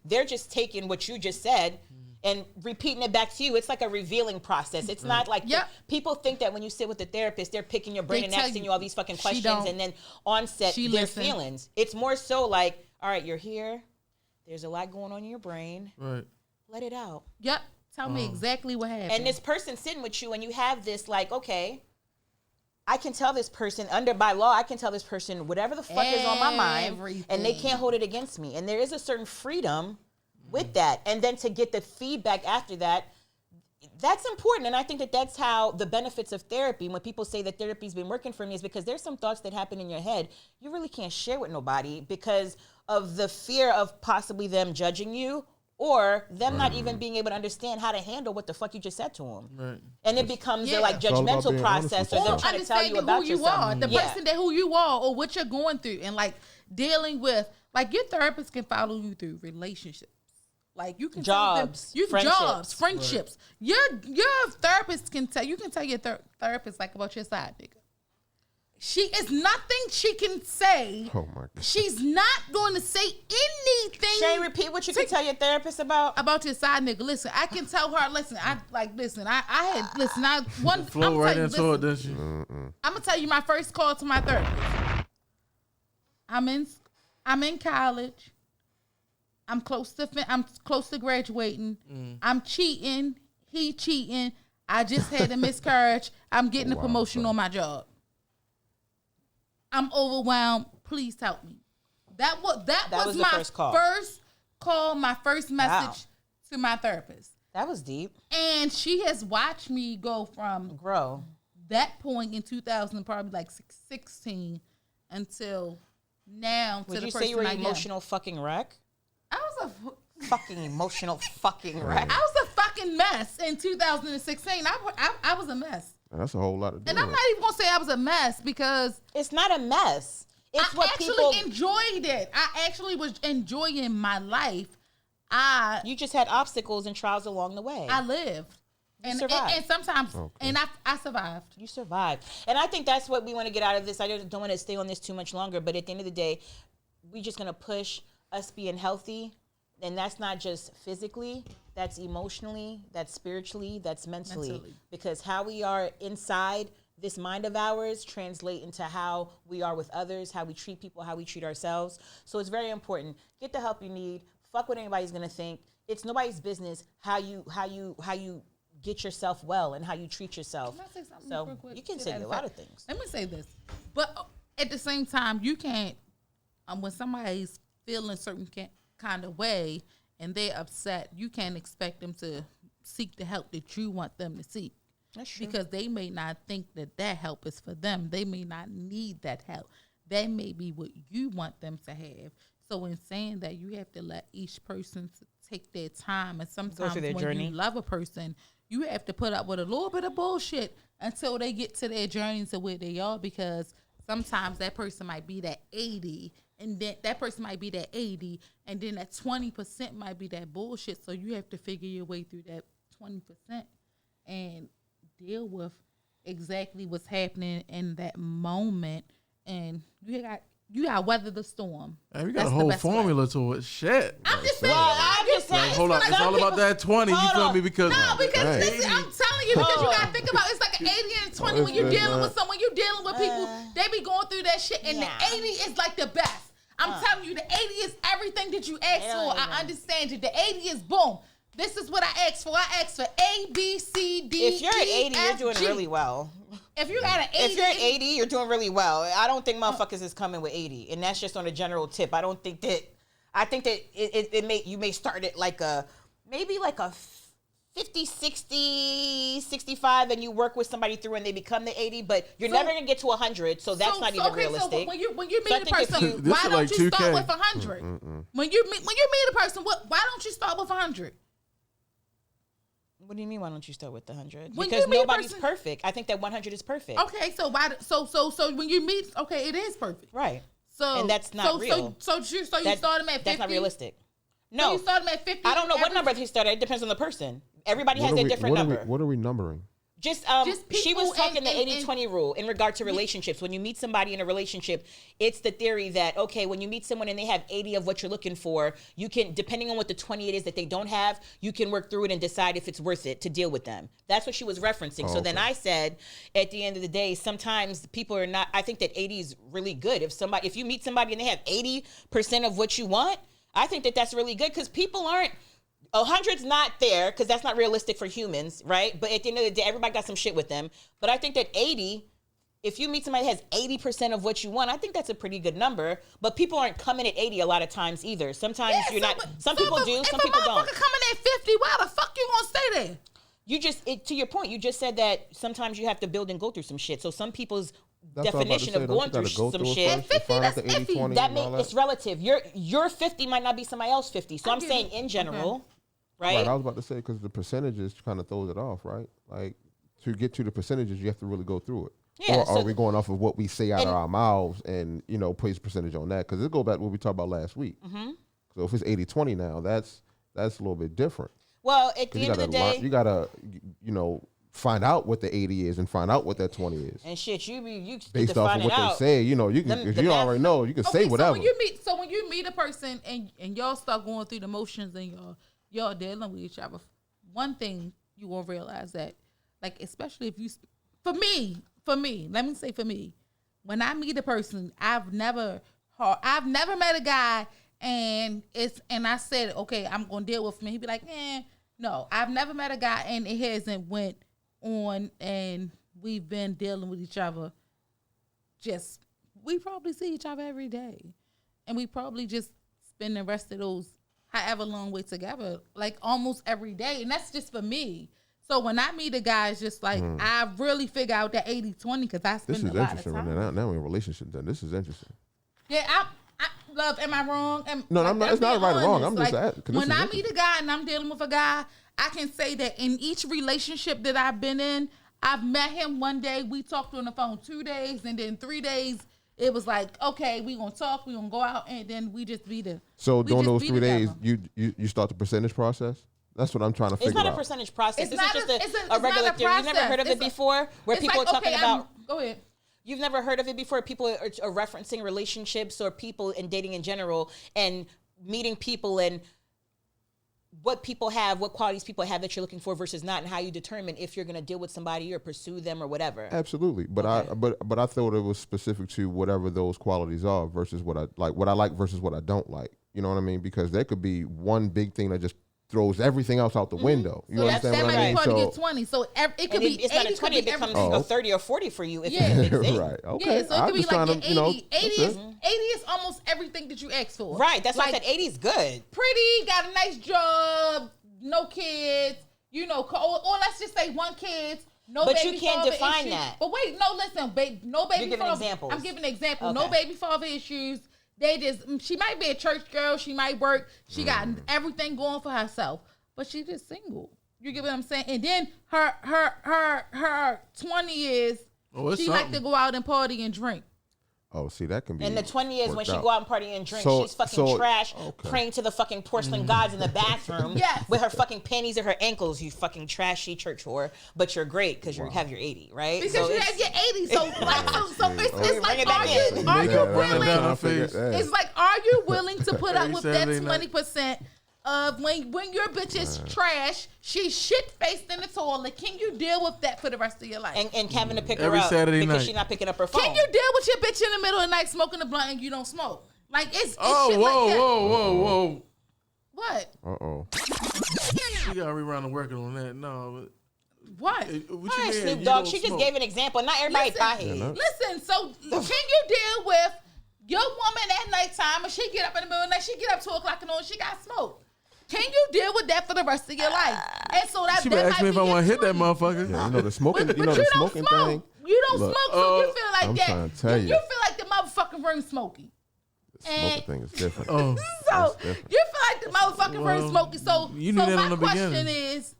They're just taking what you just said and repeating it back to you. It's like a revealing process. It's not like people think that when you sit with a therapist, they're picking your brain They and tell asking you, you all these fucking she questions don't. and then onset She their listen. feelings. It's more so like, all right, you're here. There's a lot going on in your brain. Right. Let it out. Yep. Tell me exactly what happened. And this person sitting with you and you have this like, okay, I can tell this person by law, I can tell this person whatever the fuck is on my mind and they Everything. can't hold it against me. And there is a certain freedom with that. And then to get the feedback after that, that's important. And I think that that's how the benefits of therapy, when people say that therapy's been working for me, is because there's some thoughts that happen in your head you really can't share with nobody because of the fear of possibly them judging you or them not even being able to understand how to handle what the fuck you just said to them. Right. And it becomes Yeah. a like It's all about judgmental being honest process with or them yourself. trying to tell you Understanding about who you yourself. are, the Yeah. person that who you are, or what you're going through, and like dealing with, like your therapist can follow you through relationships. Like you can tell them- Jobs, you friendships. jobs, friendships. Your therapist can tell you can tell your therapist like about your side nigga. She is nothing she can say. Oh my God. She's not going to say anything. Shay, repeat what you can tell your therapist about. About your side nigga. Listen, I can tell her. Listen, I had listen. I one Flow I'ma right tell you, into it, listen, didn't you? I'm gonna tell you my first call to my therapist. I'm in college. I'm close to graduating. I'm cheating. He cheating. I just had a miscarriage. I'm getting a Wow, promotion son. on my job. I'm overwhelmed. Please help me. That was was the my first call. first call, my first message Wow. to my therapist. That was deep. And she has watched me go from Grow. that point in 2000, probably like 16, until now to Would the you person say you were I an am. emotional fucking wreck? I was Fucking emotional fucking wreck. a fucking mess in 2016. I was a mess. That's a whole lot of. And I'm not even gonna say I was a mess because It's not a mess. It's I what actually people. enjoyed it. I actually was enjoying my life. You just had obstacles and trials along the way. I lived. survived. And sometimes and I survived. You survived. And I think that's what we want to get out of this. I just don't want to stay on this too much longer. But at the end of the day, we're just going to push us being healthy. And that's not just physically, that's emotionally, that's spiritually, that's mentally. Because how we are inside this mind of ours translate into how we are with others, how we treat people, how we treat ourselves. So it's very important. Get the help you need. Fuck what anybody's going to think. It's nobody's business how you get yourself well and how you treat yourself. Can I say something So real quick you can to say that a lot of effect? things. Let me say this. But at the same time, you can't, when somebody's feeling a certain kind of way and they're upset, you can't expect them to seek the help that you want them to seek. That's true. Because they may not think that help is for them. They may not need that help. That may be what you want them to have. So in saying that, you have to let each person take their time. And sometimes through their when journey. you love a person, you have to put up with a little bit of bullshit until they get to their journey to where they are, because sometimes that person might be that 80 and then that person might be that 80 and then that 20% might be that bullshit. So you have to figure your way through that 20% and deal with exactly what's happening in that moment. And you got weather the storm. Hey, we got That's a the whole best way. formula to it. Shit. I'm just saying. Well, I'm just saying. Hold on. It's all about that 20. You Hold feel on. me? Because No, because Dang. listen, I'm telling you, because you gotta think about it's like an 80 and a 20 when you're it's dealing not. with someone, you're dealing with people, they be going through that shit, and Yeah. the 80 is like the best. I'm telling you, the 80 is everything that you asked Hell for. yeah. I understand you. The 80 is boom. This is what I asked for. I asked for A, B, C, D, If you're at E, 80, you're F, doing G. really well. If you got an 80, If you're at 80, you're doing really well. I don't think motherfuckers is coming with 80, and that's just on a general tip. I don't think that. I think that you may start at like maybe like a 50, 60, 65, and you work with somebody through and they become the 80, but you're never gonna get to 100, so that's not even realistic. So when you So I meet a think if person, you- This why is don't like you start 2K. with 100? When you meet a person, why don't you start with 100? What do you mean? Why don't you start with the 100? When Because you meet a nobody's person- perfect. I think that 100 is perfect. Okay, so so when you meet, okay, it is perfect. Right. So And that's not real. So you start them at 50. That's not realistic. So No, you start them at 50. I don't know what every- number he started. It depends on the person. Everybody has What a are we- different what are number. What are we numbering? Just Just she was people talking and- the and- 80-20 rule in regard to relationships. When you meet somebody in a relationship, it's the theory that, okay, when you meet someone and they have 80 of what you're looking for, you can, depending on what the 20 it is that they don't have, you can work through it and decide if it's worth it to deal with them. That's what she was referencing. So then I said, at the end of the day, sometimes people are not, I think that 80 is really good. If you meet somebody and they have 80% of what you want, I think that that's really good, because people aren't, 100's not there because that's not realistic for humans, right? But at the end of the day, everybody got some shit with them. But I think that 80, if you meet somebody that has 80% of what you want, I think that's a pretty good number. But people aren't coming at 80 a lot of times either. Sometimes you're not. Some people do, some people don't. If a motherfucker coming at 50, why the fuck you gonna stay there? You just, to your point, you just said that sometimes you have to build and go through some shit. So some people's That's what I was about to definition say. of Don't going you through gotta go some through it shit. first to find out the That's 80, 20 That and all it's relative. Your 50 might not be somebody else 50. So I'm get saying it. in general, Right, right? I was about to say, because the percentages kind of throws it off, right? Like, to get to the percentages, you have to really go through it. Yeah, Or so- are we going off of what we say out of And- our mouths and, place percentage on that? Because it go back to what we talked about last week. Mm-hmm. So if it's 80-20 now, that's a little bit different. Well, at the Because end of the day, you gotta, find out what the 80 is and find out what that 20 is. and shit, you get Based to off find of it what out. they say, you can, Them- if the you math- already know, you can say whatever. So when you meet a person and y'all start going through the motions and y'all dealing with each other, one thing you will realize that, like, especially if you, for me, let me say for me, when I meet a person, I've never met a guy and I said, okay, I'm gonna deal with him. He'd be like, no, I've never met a guy and it hasn't went on and we've been dealing with each other, we probably see each other every day. And we probably just spend the rest of those however long we're together, like almost every day. And that's just for me. So when I meet a guy, it's just like, I really figure out that 80-20 because I spend a lot of time. Now we're in a relationship then. This is interesting. Yeah, I love, am I wrong? No, I'm not. It's not right or wrong. I'm just asking. When I meet a guy and I'm dealing with a guy, I can say that in each relationship that I've been in, I've met him one day, we talked on the phone 2 days, and then 3 days, it was like, okay, we gonna talk, we gonna go out, and then we just be there. So during those 3 days, you start the percentage process? That's what I'm trying to figure out. It's not a percentage process. It's This not is just it's a regular not a theory. You've never heard of it process. before? Where It's people like, are talking okay, about... Go ahead. You've never heard of it before? People are referencing relationships or people and dating in general and meeting people and what people have, what qualities people have that you're looking for versus not, and how you determine if you're going to deal with somebody or pursue them or whatever. Absolutely, but I thought it was specific to whatever those qualities are versus what I like versus what I don't like. You know what I mean? Because there could be one big thing that just throws everything else out the window. You So understand that what I might mean? be So 20. So it could be It's not 80, a 20, it becomes Oh. a 30 or 40 for you if Yeah. it's a big thing. right. Okay. Yeah, so it I'm could be just like trying an 80. to, 80 that's is it. 80 is almost everything that you ask for. Right, that's why I Like, said 80 is good. pretty, got a nice job, no kids, or let's just say one kid, no But baby you can't father define issues. that. But wait, no, listen, no baby You're giving father. examples. I'm giving an example. No Okay. baby father issues. She might be a church girl. She might work. She got everything going for herself, but she's just single. You get what I'm saying? And then her 20 is it's she like something. to go out and party and drink. Oh, see, that can be. And the 20 years when worked she out. go out and party and drink, So- she's fucking so- trash, okay. praying to the fucking porcelain gods in the bathroom Yes. with her fucking panties at her ankles, you fucking trashy church whore. But you're great because you have your 80, right? Because So you it's- have your 80. So it's Bring like, it back are in. you Make it run it willing? down her figure face. that. It's like, are you willing to put up Every with that Saturday night. 20% of when your bitch is trash, she's shit faced in the toilet? Can you deal with that for the rest of your life? and Kevin to pick her Every up Saturday because night. she's not picking up her phone. Can you deal with your bitch in the middle of the night smoking a blunt and you don't smoke? Like it's Oh, shit whoa, like that. whoa. What? Uh-oh. You got to reround and working on that. No. What? What All you right, mean? Snoop You Dogg, don't she just smoke? gave an example. Not everybody Listen, pothead. listen, so can you deal with your woman at nighttime and she get up in the middle of the night, she get up 2 o'clock in the morning, she got smoke? Can you deal with that for the rest of your life? And so that She that better ask might me if be I your want to hit that 20. motherfucker. Yeah, you know the smoking. But you know you the don't smoking smoke. thing. You don't Look, smoke, so you feel like I'm that. trying to tell you. You feel like the motherfucking room smoky. The smoking thing is different. Oh. So That's different. you feel like the motherfucking room Well, smoky. So, you knew so that my in the question beginning. is,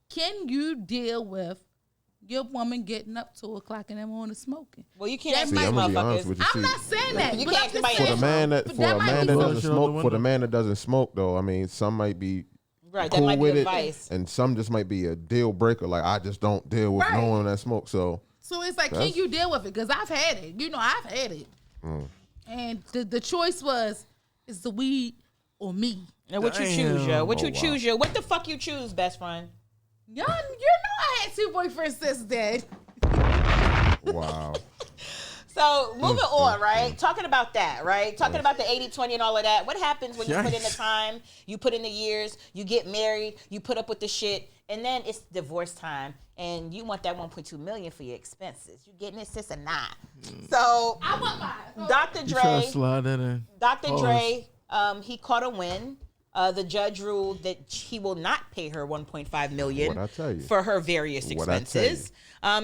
can you deal with your woman getting up 2 o'clock in the morning smoking? Well, you can't That ask See, might these I'm gonna be honest motherfuckers. with you. I'm See, not saying that. You but can't I'm just ask for saying- the man that but for a might man be that some- doesn't Shit out the smoke, for the window. man that doesn't smoke though, I mean, some might be Right, that cool might be with it, advice. and some just might be a deal breaker. Like I just don't deal with Right. no one that smokes. So So it's like, That's- can you deal with it? Because I've had it. You know, I've had it. And the choice was, is the weed or me? And what you Damn. choose, yo? What Oh, you wow. choose, yo? What the fuck you choose, best friend? Y'all, you know I had 2 boyfriends since then. wow, So moving on, right? Talking about that, right? Talking about the 80-20 and all of that. What happens when you put in the Yikes. time, you put in the years, you get married, you put up with the shit, and then it's divorce time, and you want that 1.2 million for your expenses. You getting it, sis, or not? So I want mine. Dr. You try to Dre, slide that in. Dr. Pause. Dre, he caught a win. The judge ruled that he will not pay her 1.5 million What'd I tell you? for her various What'd I tell expenses.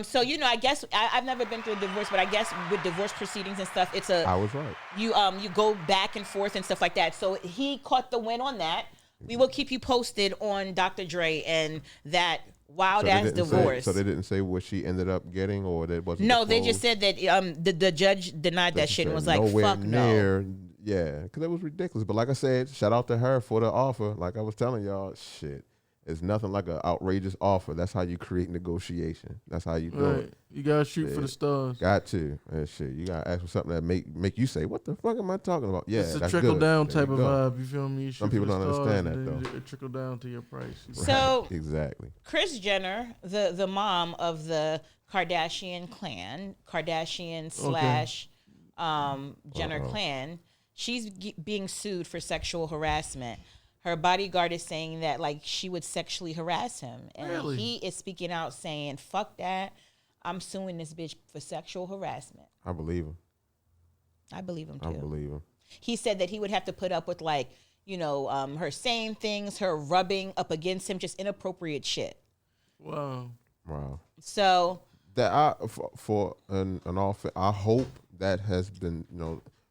So I guess I've never been through a divorce, but I guess with divorce proceedings and stuff, it's I was right. you go back and forth and stuff like that. So he caught the win on that. We will keep you posted on Dr. Dre and that wild they ass didn't say- divorce. so they didn't say what she ended up getting, or that wasn't. No, they just disclosed? said that the judge denied They that just shit and said was like, nowhere fuck no. near. Yeah, because it was ridiculous. But like I said, shout out to her for the offer. Like I was telling y'all, shit, it's nothing like an outrageous offer. That's how you create negotiation. That's how you do Right. it. You got to shoot for Yeah. the stars. Got to. And shit, you got to ask for something that make you say, what the fuck am I talking about? Yeah, It's a that's trickle good. down There type you of go. vibe. You feel me? You Some shoot people for the don't stars, understand and that, then it trickle down to your price. So Exactly. Kris Jenner, the mom of the Kardashian clan, Kardashian slash Jenner clan, she's being sued for sexual harassment. her bodyguard is saying that like she would sexually harass him, and Really? he is speaking out saying, "Fuck that, I'm suing this bitch for sexual harassment." I believe him. I believe him too. I believe him. He said that he would have to put up with like, her saying things, her rubbing up against him, just inappropriate shit. Wow. Wow. So That for an offer, I hope that has been,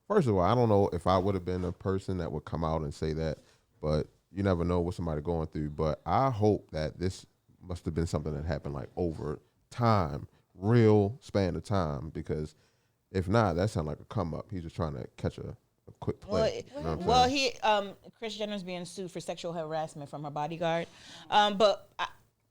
first of all, I don't know if I would have been a person that would come out and say that, but you never know what somebody going through. But I hope that this must have been something that happened like over time, real span of time, because if not, that sounds like a come up. He's just trying to catch a quick play. Kris Jenner's being sued for sexual harassment from her bodyguard. But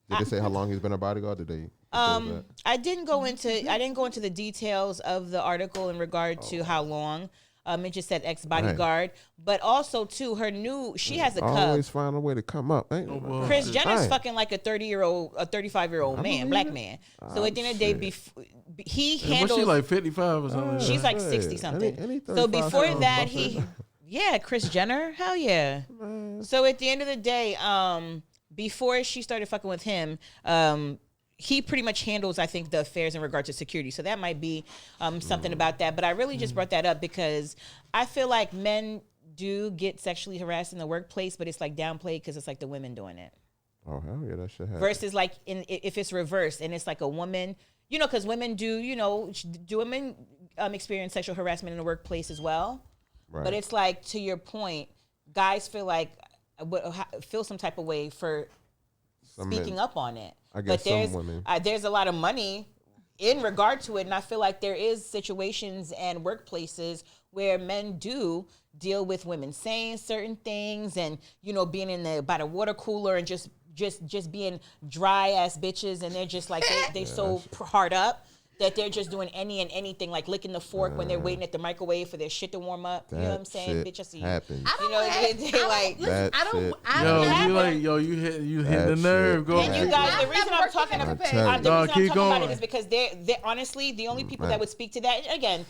Did they say how long he's been a bodyguard? Did they? disclose that? I didn't go into the details of the article in regard to how long. It just said ex-bodyguard, but also too she has a cub. Always find a way to come up. Ain't it? well. Kris Jenner's Dang. fucking like a 35-year-old man, black man. So at the end of the day, he Was handles. she like 55 or something? She's like Hey, 60 something. any So 35 before sounds that, buffet. Kris Jenner, hell yeah. So at the end of the day, before she started fucking with him, he pretty much handles, I think, the affairs in regard to security. So that might be something about that. But I really just brought that up because I feel like men do get sexually harassed in the workplace, but it's like downplayed because it's like the women doing it. Oh hell yeah, that shit happen. Versus like if it's reversed and it's like a woman, because women do, do women experience sexual harassment in the workplace as well. Right. But it's like, to your point, guys feel like feel some type of way for Some speaking men- up on it. I guess but there's some women. there's a lot of money in regard to it, and I feel like there is situations and workplaces where men do deal with women saying certain things, and being by the water cooler and just being dry ass bitches, and they're just like they so hard up that they're just doing any and anything, like licking the fork when they're waiting at the microwave for their shit to warm up. You know what I'm saying? Bitch, I see you. happens. Listen, I don't. You hitting the That nerve. shit Go. And you guys, the reason I'm talking I tell you. the reason I'm No, talking keep about it going. is because they're honestly the only people that would speak to that. Again,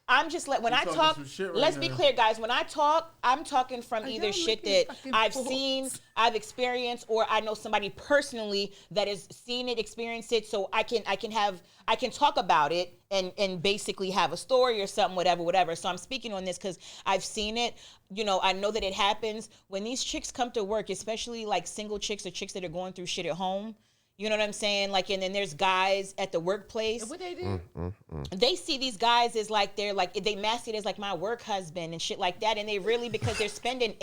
I'm just when I talking talk. some shit right Let's be now. clear, guys. When I talk, I'm talking from either y'all shit looking that fucking I've fools? seen, I've experienced, or I know somebody personally that has seen it, experienced it, so I can talk about it and basically have a story or something, whatever. So I'm speaking on this because I've seen it. I know that it happens when these chicks come to work, especially like single chicks or chicks that are going through shit at home. You know what I'm saying? Like, and then there's guys at the workplace. What they do? They see these guys as like they mask it as like my work husband and shit like that, and they really, because they're spending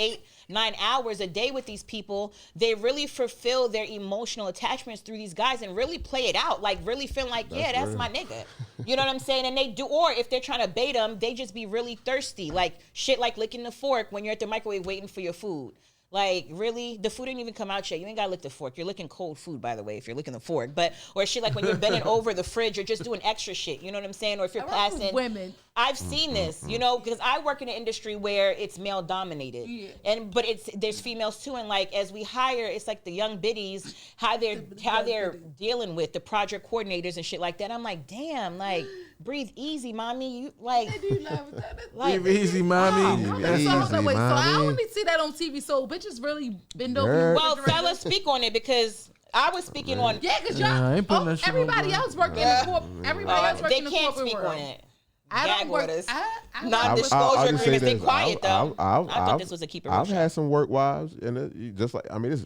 8-9 hours a day with these people, they really fulfill their emotional attachments through these guys and really play it out, like really feeling like that's my nigga. You know what I'm saying? And they do, or if they're trying to bait them, they just be really thirsty, like shit, like licking the fork when you're at the microwave waiting for your food. Like, really? The food didn't even come out yet. You ain't gotta lick the fork. You're licking cold food, by the way, if you're licking the fork. Or shit like when you're bending over the fridge, you're just doing extra shit. You know what I'm saying? Or if you're passing. Women. I've seen this, because I work in an industry where it's male dominated. Yeah. But there's females too, and like as we hire, it's like the young biddies, how they're dealing with the project coordinators and shit like that. I'm like, damn, like breathe easy, mommy. You like They do love that. like Breathe easy, mommy. Okay, so hold on, wait. So I mommy. only see that on TV. So bitches really bend over. Girl. well, fellas, speak on it because I was speaking on. Yeah, because Yeah, I ain't putting y'all, that shit on, everybody bro. else working in the corporate. Everybody else They working in the can't corporate speak world. on it. I don't Gag work. orders. I Non-disclosure I'll just say agreements. Be this. quiet though. I thought I've- this was a keeper. I've had some work wives, and just like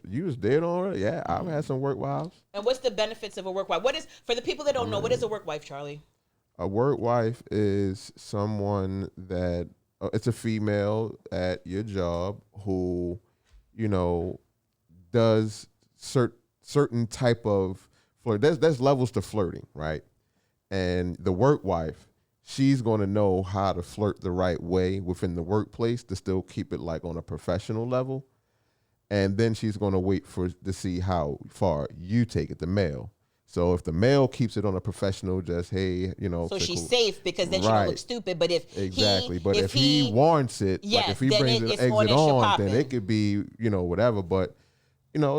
you was dead on it. Yeah, I've had some work wives. And what's the benefits of a work wife? What is, for the people that don't know, what is a work wife, Charlie? A work wife is someone that it's a female at your job who, does certain type of flirt. There's levels to flirting, right? And the work wife, she's going to know how to flirt the right way within the workplace to still keep it like on a professional level. And then she's going to wait to see how far you take it, the male. So if the male keeps it on a professional, just, hey, So she's safe because then she Right. don't look stupid. But if Exactly. he, but if he warrants it, Yes, like if he then brings it's an on exit and she'll on, pop then in. it could be, whatever. But,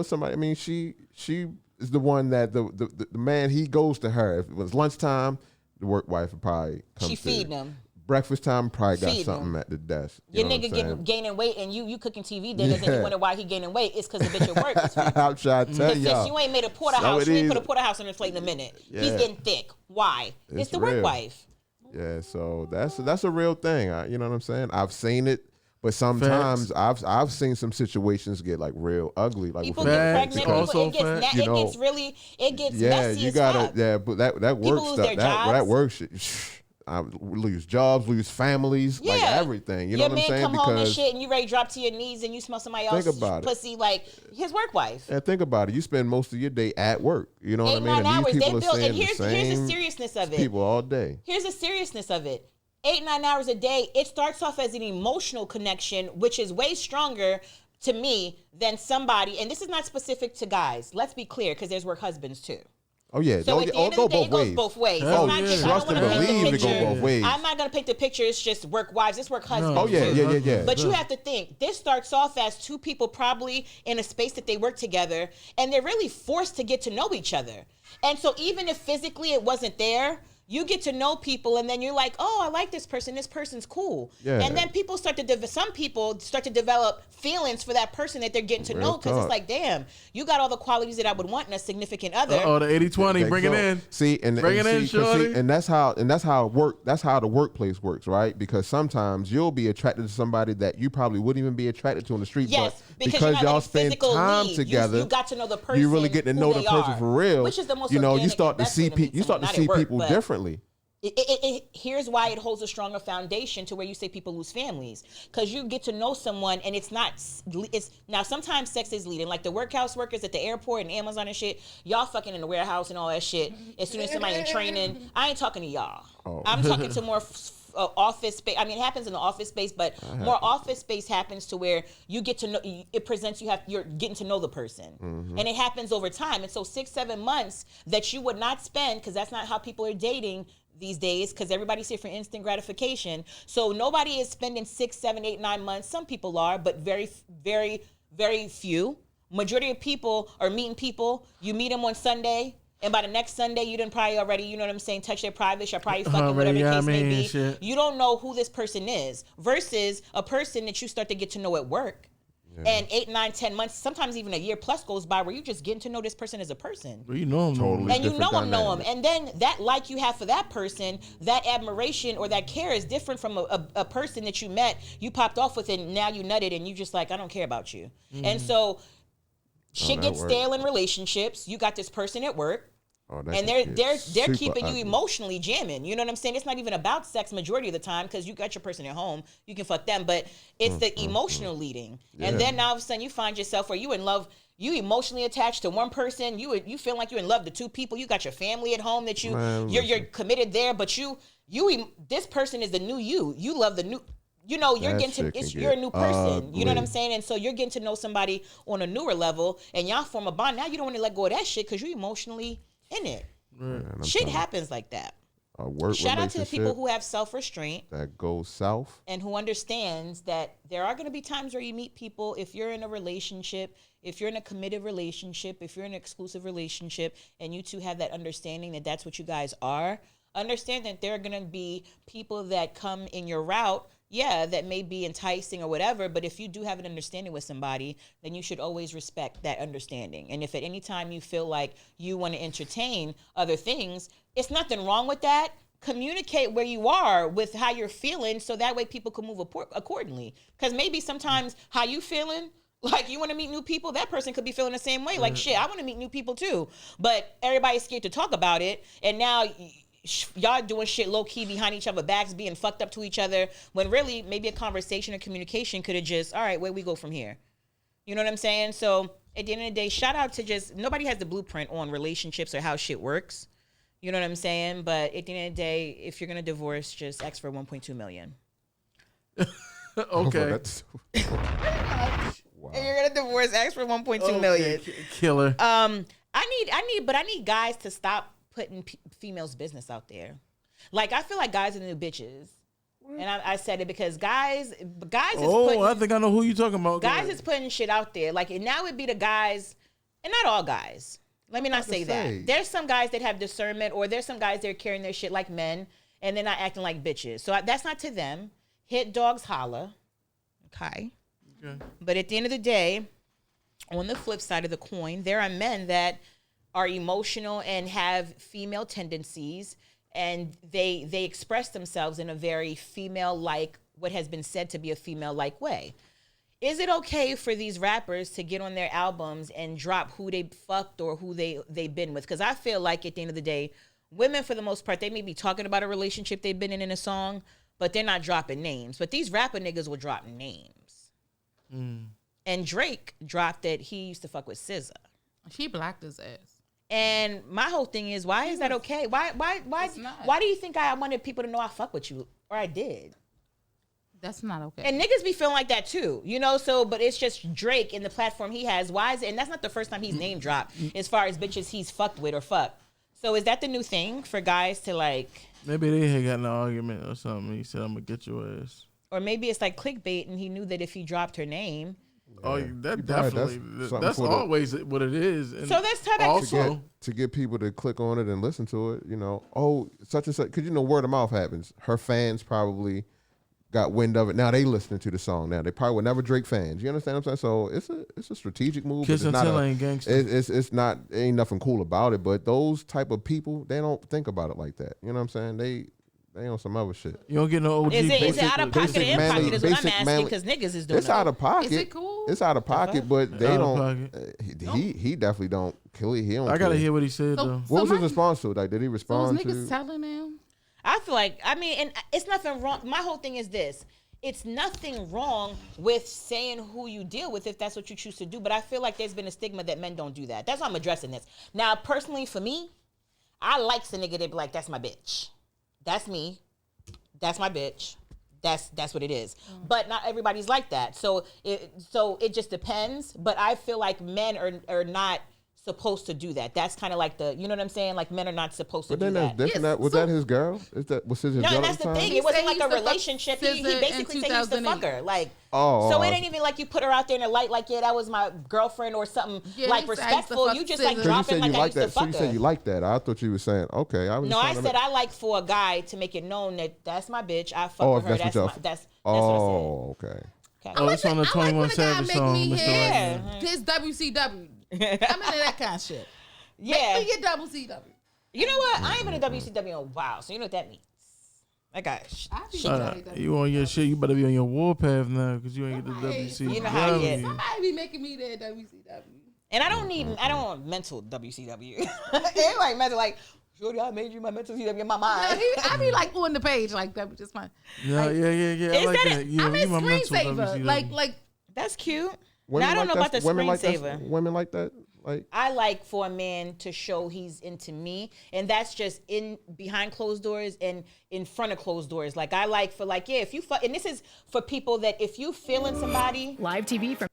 somebody, I mean, she is the one that the man, he goes to her. If it was lunchtime, the work wife would probably come she to feeding him. breakfast time, probably got Feeding something him. at the desk. Your know what nigga I'm gaining weight and you cooking TV dinners and you Yeah. wonder why he gaining weight. It's because the bitch at work is feeding. I'm trying to tell Since y'all. you ain't made a Some porterhouse, of you ain't put a these- porterhouse on his plate in a minute. He's Yeah. getting thick. Why? It's the work real. wife. Yeah, so that's a real thing. You know what I'm saying? I've seen it, but sometimes I've seen some situations get like real ugly. Like People with Facts. get romantic pregnant. Also People, it facts. gets, You it know, gets really, it gets yeah, messy you as gotta, fuck. yeah, but that work People lose stuff, their that jobs. work shit, lose jobs, lose families, like Yeah. everything. You know Your what I'm man saying? come home and Because shit, and you ready to drop to your knees, and you smell somebody Think else's about it. pussy, like his work wife. and think about it, you spend most of your day at work. You know what I 8, mean? 9 And hours. these They people are build, saying and here's the the same seriousness of it. people all day. Here's the seriousness of it. 8, 9 hours a day. It starts off as an emotional connection, which is way stronger to me than somebody. And this is not specific to guys. Let's be clear, because there's work husbands too. Oh yeah, So at the end go of the day, both it goes ways. both ways. Hell It's not yeah. just, Trust I and don't want to paint believe the it go picture. both ways. I'm not going to paint the picture. It's just work wives. It's work husbands. Oh yeah, too. yeah. But you have to think, this starts off as two people probably in a space that they work together, and they're really forced to get to know each other. And so even if physically it wasn't there, you get to know people, and then you're like, oh, I like this person. This person's cool. Yeah. And then people start to some people start to develop feelings for that person that they're getting to Real know, because talk. it's like, damn, you got all the qualities that I would want in a significant other. Oh, the 80-20, bring it in. See, and Bring it in, see, 'cause shorty. and that's how the workplace works, right? Because sometimes you'll be attracted to somebody that you probably wouldn't even be attracted to on the street, Yes, but because, because you're not y'all letting spend physical time lead. together, You got to know the person. you really get to who know the they person are, for real. which is the most you know, you organic start and to best way see to people, meet you start to someone, see not at work, people but differently. Here's why it holds a stronger foundation to where you say people lose families, because you get to know someone, and it's now sometimes sex is leading, like the workhouse workers at the airport and Amazon and shit. Y'all fucking in the warehouse and all that shit. As soon as somebody in training, I ain't talking to y'all. Oh. I'm talking to more office space. I mean, it happens in the office space, but more office space happens to where you get to know. It presents you're getting to know the person, and it happens over time. And so 6-7 months that you would not spend, because that's not how people are dating these days, because everybody's here for instant gratification. So nobody is spending 6, 7, 8, 9 months. Some people are, but very, very, very few. Majority of people are meeting people. You meet them on Sunday, and by the next Sunday, you done probably already, you know what I'm saying, touch their privates, or probably fucking, whatever the case may be. Shit. You don't know who this person is, versus a person that you start to get to know at work. And 8, 9, 10 months, sometimes even a year plus goes by where you just getting to know this person as a person. Well, you know him. Totally. And you know different him, know him. dynamic. And then that like you have for that person, that admiration or that care is different from a person that you met, you popped off with, and now you nutted, and you just like, I don't care about you. And so shit that gets works. stale in relationships. You got this person at work, Oh, that and can they're get super keeping you ugly. emotionally jamming. You know what I'm saying? It's not even about sex majority of the time, because you got your person at home. You can fuck them, but it's the emotional leading. And then now all of a sudden you find yourself where you in love. You emotionally attached to one person. You feel like you in love to two people. You got your family at home that Man, you're committed there, but this person is the new you. You love the new. You know, you're That getting shit to, can you're a get new person. You know what I'm ugly. saying? And so you're getting to know somebody on a newer level, and y'all form a bond. Now you don't want to let go of that shit because you're emotionally in it. Man, I'm Shit telling you, happens like that. a work Shout out to the people relationship who have self-restraint that goes south. and who understands that there are going to be times where you meet people. If you're in a relationship, if you're in a committed relationship, if you're in an exclusive relationship, and you two have that understanding that that's what you guys are, understand that there are going to be people that come in your route, that may be enticing or whatever, but if you do have an understanding with somebody, then you should always respect that understanding. And if at any time you feel like you want to entertain other things, it's nothing wrong with that. Communicate where you are with how you're feeling, so that way people can move accordingly. Because maybe sometimes how you feeling, like you want to meet new people, that person could be feeling the same way. Like, shit, I want to meet new people too. But everybody's scared to talk about it. And now y'all doing shit low-key behind each other backs, being fucked up to each other, when really maybe a conversation or communication could have just, all right, where we go from here? You know what I'm saying? So at the end of the day, shout out to nobody has the blueprint on relationships or how shit works. You know what I'm saying? But at the end of the day, if you're going to divorce, just ask for $1.2 million. Okay. That's, If you're going to divorce, ask for $1.2 million. Killer. I need guys to stop putting females' business out there. Like, I feel like guys are the new bitches. And I said it because guys is putting, I think I know who you talking about. guys is putting shit out there. Like, and now it'd be the guys, and not all guys. Let me not say that. There's some guys that have discernment, or there's some guys that are carrying their shit like men, and they're not acting like bitches. So that's not to them. Hit dogs holla. Okay. But at the end of the day, on the flip side of the coin, there are men that are emotional and have female tendencies, and they express themselves in a very female-like, what has been said to be a female-like way. Is it okay for these rappers to get on their albums and drop who they fucked or who they've been with? Because I feel like at the end of the day, women, for the most part, they may be talking about a relationship they've been in a song, but they're not dropping names. But these rapper niggas will drop names. And Drake dropped that he used to fuck with SZA. She blocked his ass. And my whole thing is, why is that okay? Why do you think I wanted people to know I fuck with you? Or I did? That's not okay. And niggas be feeling like that too, you know. So, but it's just Drake and the platform he has. Why is it? And that's not the first time he's name dropped as far as bitches he's fucked with or fucked. So, is that the new thing for guys to like? Maybe they had got in an argument or something. He said, "I'm gonna get your ass." Or maybe it's like clickbait, and he knew that if he dropped her name. Oh, that definitely. That's That's always what it is. And So that's how that also to get people to click on it and listen to it, you know, oh, such and such, because you know, word of mouth happens. Her fans probably got wind of it. Now they listening to the song. Now they probably were never Drake fans. You understand what I'm saying? So it's a strategic move. Kiss but it's until not ain't gangster. it's not, ain't nothing cool about it. But those type of people, they don't think about it like that. You know what I'm saying? They on some other shit. You don't get no OG. Is it out of pocket or in manly- pocket? Is what I'm basic asking manly- because niggas is doing It's out of pocket. Is it cool? It's out of pocket, but they Out of don't. pocket. He definitely don't. He don't. I gotta care. hear what he said So- though. What was his Somebody- response to it? Like, did he Those respond niggas to? telling them. I feel like, I mean, and it's nothing wrong. My whole thing is this. It's nothing wrong with saying who you deal with if that's what you choose to do. But I feel like there's been a stigma that men don't do that. That's why I'm addressing this. Now, personally, for me, I like the nigga that be like, that's my bitch. That's me. That's my bitch. That's what it is. But not everybody's like that. So it just depends. But I feel like men are not supposed to do that. That's kind of like you know what I'm saying? Like men are not supposed to But then do that's that. different. Yes, Was so- that his girl? Was his No, girl and at that's the time? thing. He It wasn't said like he a used to fuck relationship. He SZA basically in said he used to 2008. fuck her. Like, Oh, so it ain't even like you put her out there in the light like, yeah, that was my girlfriend or something Yeah, like he said I used to respectful. fuck You just SZA. like So So you dropping said like you I like used to that. So fuck you her. said you like that. I thought you were saying okay. I was No, just I trying said to I like for a guy to make it known that that's my bitch. I fuck Oh, with if her. that's That's what y'all- that's what I said. Oh, okay. Okay. Oh, it's on the I like 21 when a guy Savage make song, me Mr. hear Yeah. this WCW. I'm into that kind of shit. Yeah. Make me get WCW. You know what? I ain't been to WCW in a while, so you know what that means. That guy. I be You on your shit? You better be on your warpath now because you ain't get the Somebody- WC. You know how he is. Somebody be making me that WCW. And I don't want mental WCW. It like mental like, Shorty, I made you my mental WCW in my mind. I be like on the page like that, just my. Yeah. I Is like that that. it? Yeah, I'm you in my mental screensaver. WCW. Like That's cute. Women Now, I don't know about the women like that. screensaver. Women like that. Like I like for a man to show he's into me, and that's just in behind closed doors and in front of closed doors. Like I like for like, yeah, if you and this is for people that if you feeling somebody Live TV from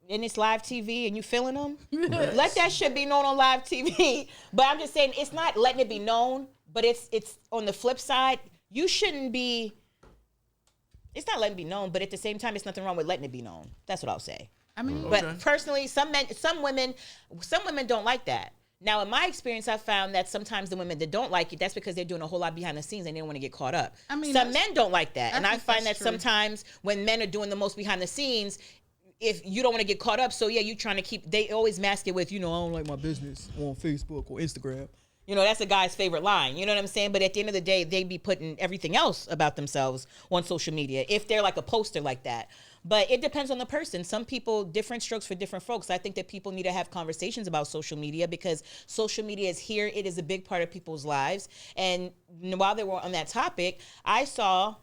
and it's live TV and you feeling them, let that shit be known on live TV. But I'm just saying it's not letting it be known, but it's on the flip side, you shouldn't be. It's not letting it be known, but at the same time, it's nothing wrong with letting it be known. That's what I'll say. I mean, But personally, some women don't like that. Now, in my experience, I found that sometimes the women that don't like it, that's because they're doing a whole lot behind the scenes and they don't want to get caught up. I mean, some that's- men don't like that, and I think find that that's true. sometimes when men are doing the most behind the scenes, if you don't want to get caught up, so yeah, you trying to keep. They always mask it with, I don't like my business on Facebook or Instagram. That's a guy's favorite line. You know what I'm saying? But at the end of the day, they be putting everything else about themselves on social media if they're like a poster like that. But it depends on the person. Some people, different strokes for different folks. I think that people need to have conversations about social media because social media is here. It is a big part of people's lives. And while they were on that topic, I saw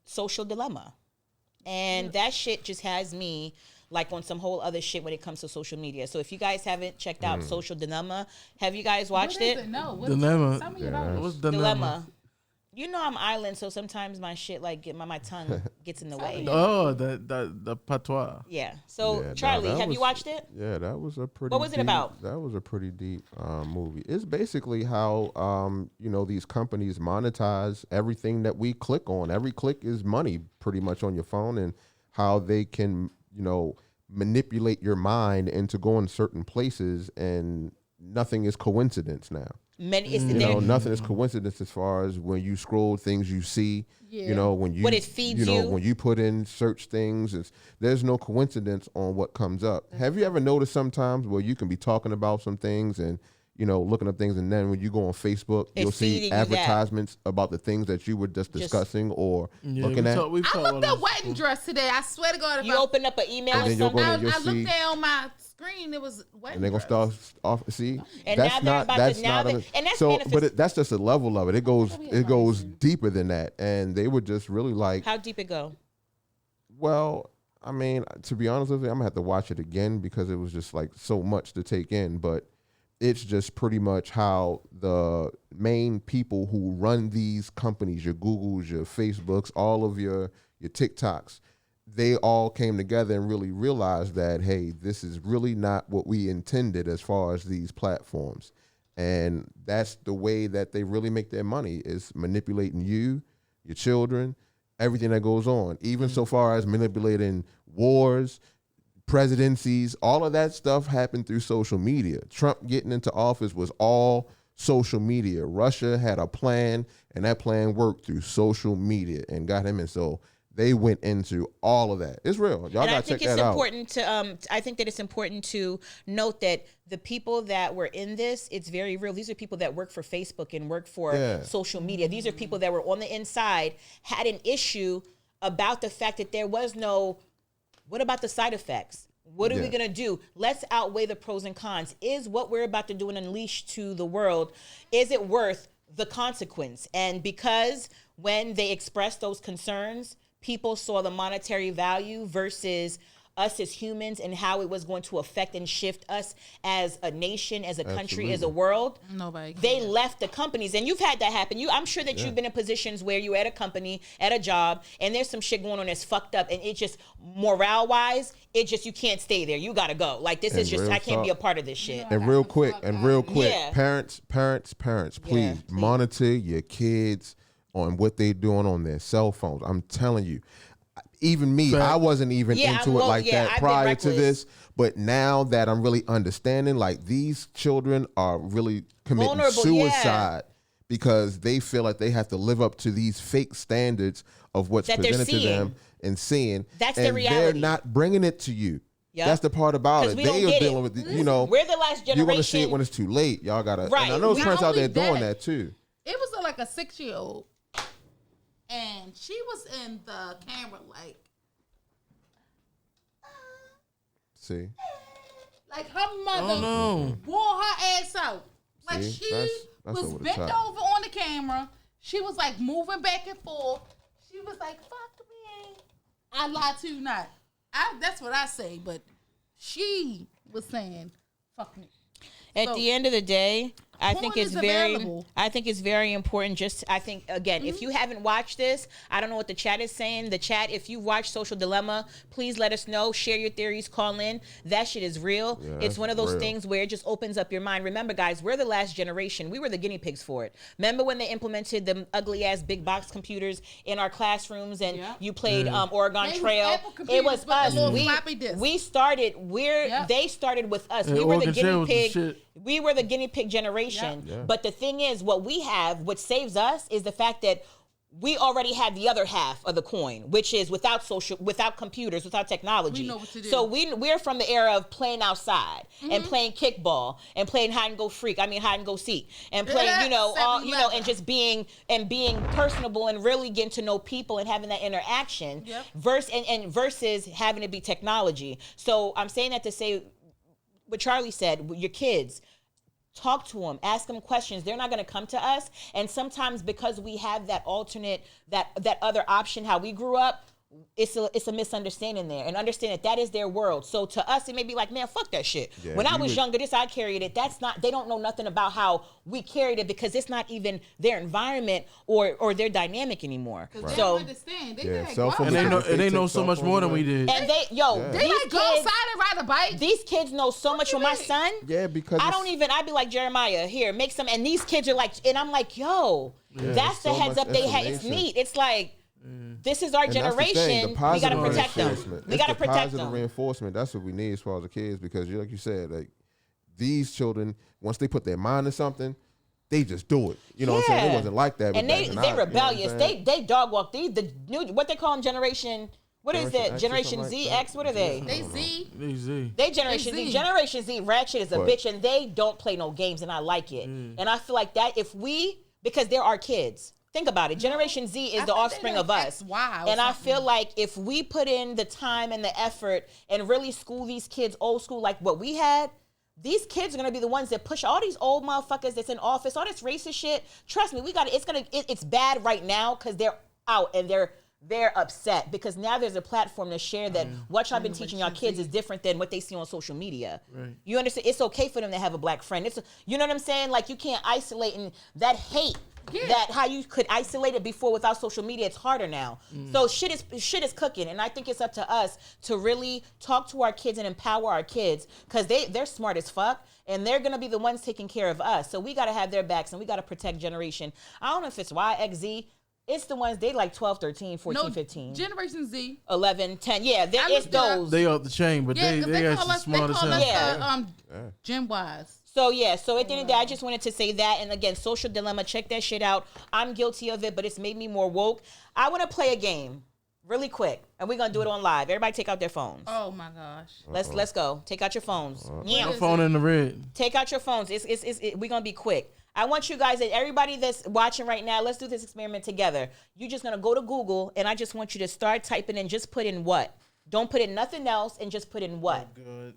Social Dilemma. And that shit just has me like on some whole other shit when it comes to social media. So if you guys haven't checked out Social Dilemma, have you guys watched what is it? No, what Dilemma. Tell me about it. What's Dilemma. I'm island, so sometimes my shit like my tongue gets in the way. Oh, the patois. Yeah. So Yeah, no, Charlie, that have was- you watched it? Yeah, that was a pretty. What was it deep- about? That was a pretty deep movie. It's basically how these companies monetize everything that we click on. Every click is money, pretty much on your phone, and how they can manipulate your mind into going certain places, and nothing is coincidence now. Many, it's, You there- know, nothing is coincidence as far as when you scroll things you see. Yeah. You know, when you What it feeds you know, you. when you put in search things, there's no coincidence on what comes up. Have you ever noticed sometimes where you can be talking about some things and looking up things, and then when you go on Facebook, It's you'll feeding see you that. advertisements about the things that you were just discussing or Yeah, looking at. we've I talked looked about at this wedding dress today. I swear to God, if you open up an email And or then you'll go something, in and I you'll looked see- down on my screen, it was wedding And they're gonna dress. start off. See, And now that's they're not about that's to- now not. they- and that's so, manifest- but that's just a level of it. It goes we it goes advising? deeper than that, and they were just really like, how deep it go? well, I mean, to be honest with you, I'm gonna have to watch it again because it was just like so much to take in. But it's just pretty much how the main people who run these companies, your Googles, your Facebooks, all of your TikToks, they all came together and really realized that, hey, this is really not what we intended as far as these platforms. And that's the way that they really make their money, is manipulating you, your children, everything that goes on, even so far as manipulating wars, presidencies, all of that stuff happened through social media. Trump getting into office was all social media. Russia had a plan, and that plan worked through social media and got him in. So they went into all of that. It's real. Y'all And I gotta check think it's that out. important to I think that it's important to note that the people that were in this, it's very real. These are people that work for Facebook and work for Yeah. social media. These are people that were on the inside, had an issue about the fact that there was no, what about the side effects? What are we Yeah. going to do? Let's outweigh the pros and cons. Is what we're about to do and unleash to the world, is it worth the consequence? And because when they expressed those concerns, people saw the monetary value versus us as humans and how it was going to affect and shift us as a nation, as a country, as a Absolutely. world. Nobody They cares. left the companies, and you've had that happen. I'm sure that you've been in positions where you're at a company, at a job, and there's some shit going on that's fucked up, and it just morale-wise, it just, you can't stay there. You gotta go. Like, this And is just, real I can't be a talk. part of this shit. And real quick, Yeah. parents, please please. monitor your kids on what they're doing on their cell phones. I'm telling you, even me, Fact. I wasn't even Yeah, into I'm it woke. like Yeah, that I've been prior to reckless. this. But now that I'm really understanding, like, these children are really committing Vulnerable, yeah. suicide because they feel like they have to live up to these fake standards of what's That they're presented to them seeing. and seeing. That's the and reality. they're not bringing it to you. Yep. That's the part about 'Cause it. we don't They are get it. dealing with, We're the last you're gonna see it generation. when it's too late. Y'all gotta. Right. And I know there's Not parents out there only doing that, that too. It was like a 6-year-old, and she was in the camera See, like her mother Oh no. wore her ass out. Like See? she That's was over the bent top. over on the camera. She was like moving back and forth. She was like, "Fuck me." I lie to you not. That's what I say, but she was saying, "Fuck me." At So, the end of the day, I porn think it's is very, available. I think it's very important. Just, I think again, Mm-hmm. if you haven't watched this, I don't know what the chat is saying. The chat, if you've watched Social Dilemma, please let us know. Share your theories. Call in. That shit is real. Yeah, It's that's one of those real. things where it just opens up your mind. Remember, guys, we're the last generation. We were the guinea pigs for it. Remember when they implemented the ugly ass big box computers in our classrooms and Yeah. you played Oregon They was Trail? Apple It was computers with the us. little floppy disk. We started. Yep. They started with us. Yeah, We were the Oregon Trail guinea was the pig. shit. We were the guinea pig generation. Yeah. But the thing is, what we have, what saves us, is the fact that we already have the other half of the coin, which is without computers, without technology. We know what to do. So we're from the era of playing outside and playing kickball and playing hide and go seek and playing, Yeah, all, 7-Eleven. and just being personable and really getting to know people and having that interaction. Yep. Versus having to be technology. So I'm saying that to say what Charlie said, your kids, talk to them, ask them questions. They're not going to come to us. And sometimes because we have that alternate, that other option, how we grew up, it's a misunderstanding there. And understand that is their world. So to us, it may be like, man, fuck that shit. Yeah, when I you was would- younger, I carried it. That's not, they don't know nothing about how we carried it because it's not even their environment or their dynamic anymore. Because they So, don't understand. They Yeah, like, cell go phone And they outside. know If they and they know take so cell much phones more than we away. did. and they Yeah. They these like go kids, outside and ride a bike. these kids know so much from my mean? son. yeah, because I'd be like, Jeremiah, here, make some. And these kids are like, and I'm like, yo, that's the so heads much up they had. It's information. neat. It's like, this is our And that's the thing, generation. the We got to positive protect them. reinforcement. We It's got to the protect positive them. reinforcement. That's what we need as far as the kids, because like you said, like these children, once they put their mind to something, they just do it. You know what I'm saying? It Yeah. wasn't like that. And back they then. they You know what I'm rebellious. saying? They dog walk. The new what they call them generation. What is Generation that? X or Generation something Z, like that? X. What are they? They Z. Easy. They Generation They Z. Z. Generation Z ratchet is a But- bitch, and they don't play no games, and I like it. And I feel like that because they're our kids. Think about it. Generation Z is I the thought offspring they of like us. XY or And I something. feel like if we put in the time and the effort and really school these kids old school like what we had, these kids are gonna be the ones that push all these old motherfuckers that's in office, all this racist shit. Trust me, it's bad right now because they're out and they're upset because now there's a platform to share that what y'all been teaching y'all kids is different than what they see on social media. Right. You understand? It's okay for them to have a black friend. You know what I'm saying? Like you can't isolate and that hate. Yeah. That how you could isolate it before without social media, it's harder now. So shit is cooking, and I think it's up to us to really talk to our kids and empower our kids because they're smart as fuck, and they're gonna be the ones taking care of us. So we gotta have their backs, and we gotta protect generation. I don't know if it's Y, X, Z. It's the ones they like 12, 13, 14, No, 15, Generation Z. 11, 10. Yeah, I it's looked it up. those. They off the chain, but Yeah, 'cause they call actually us. They smart as call hell. us Yeah. Gen Ys. So yeah, so at the end of the day, I just wanted to say that. And again, Social Dilemma, check that shit out. I'm guilty of it, but it's made me more woke. I want to play a game really quick, and we're gonna do it on live. Everybody take out their phones. Oh my gosh. Let's go. Take out your phones. Yeah. My phone in the red. Take out your phones. We're gonna be quick. I want you guys and everybody that's watching right now, let's do this experiment together. You're just gonna go to Google, and I just want you to start typing in. Just put in what. Don't put in nothing else, and just put in what. Good.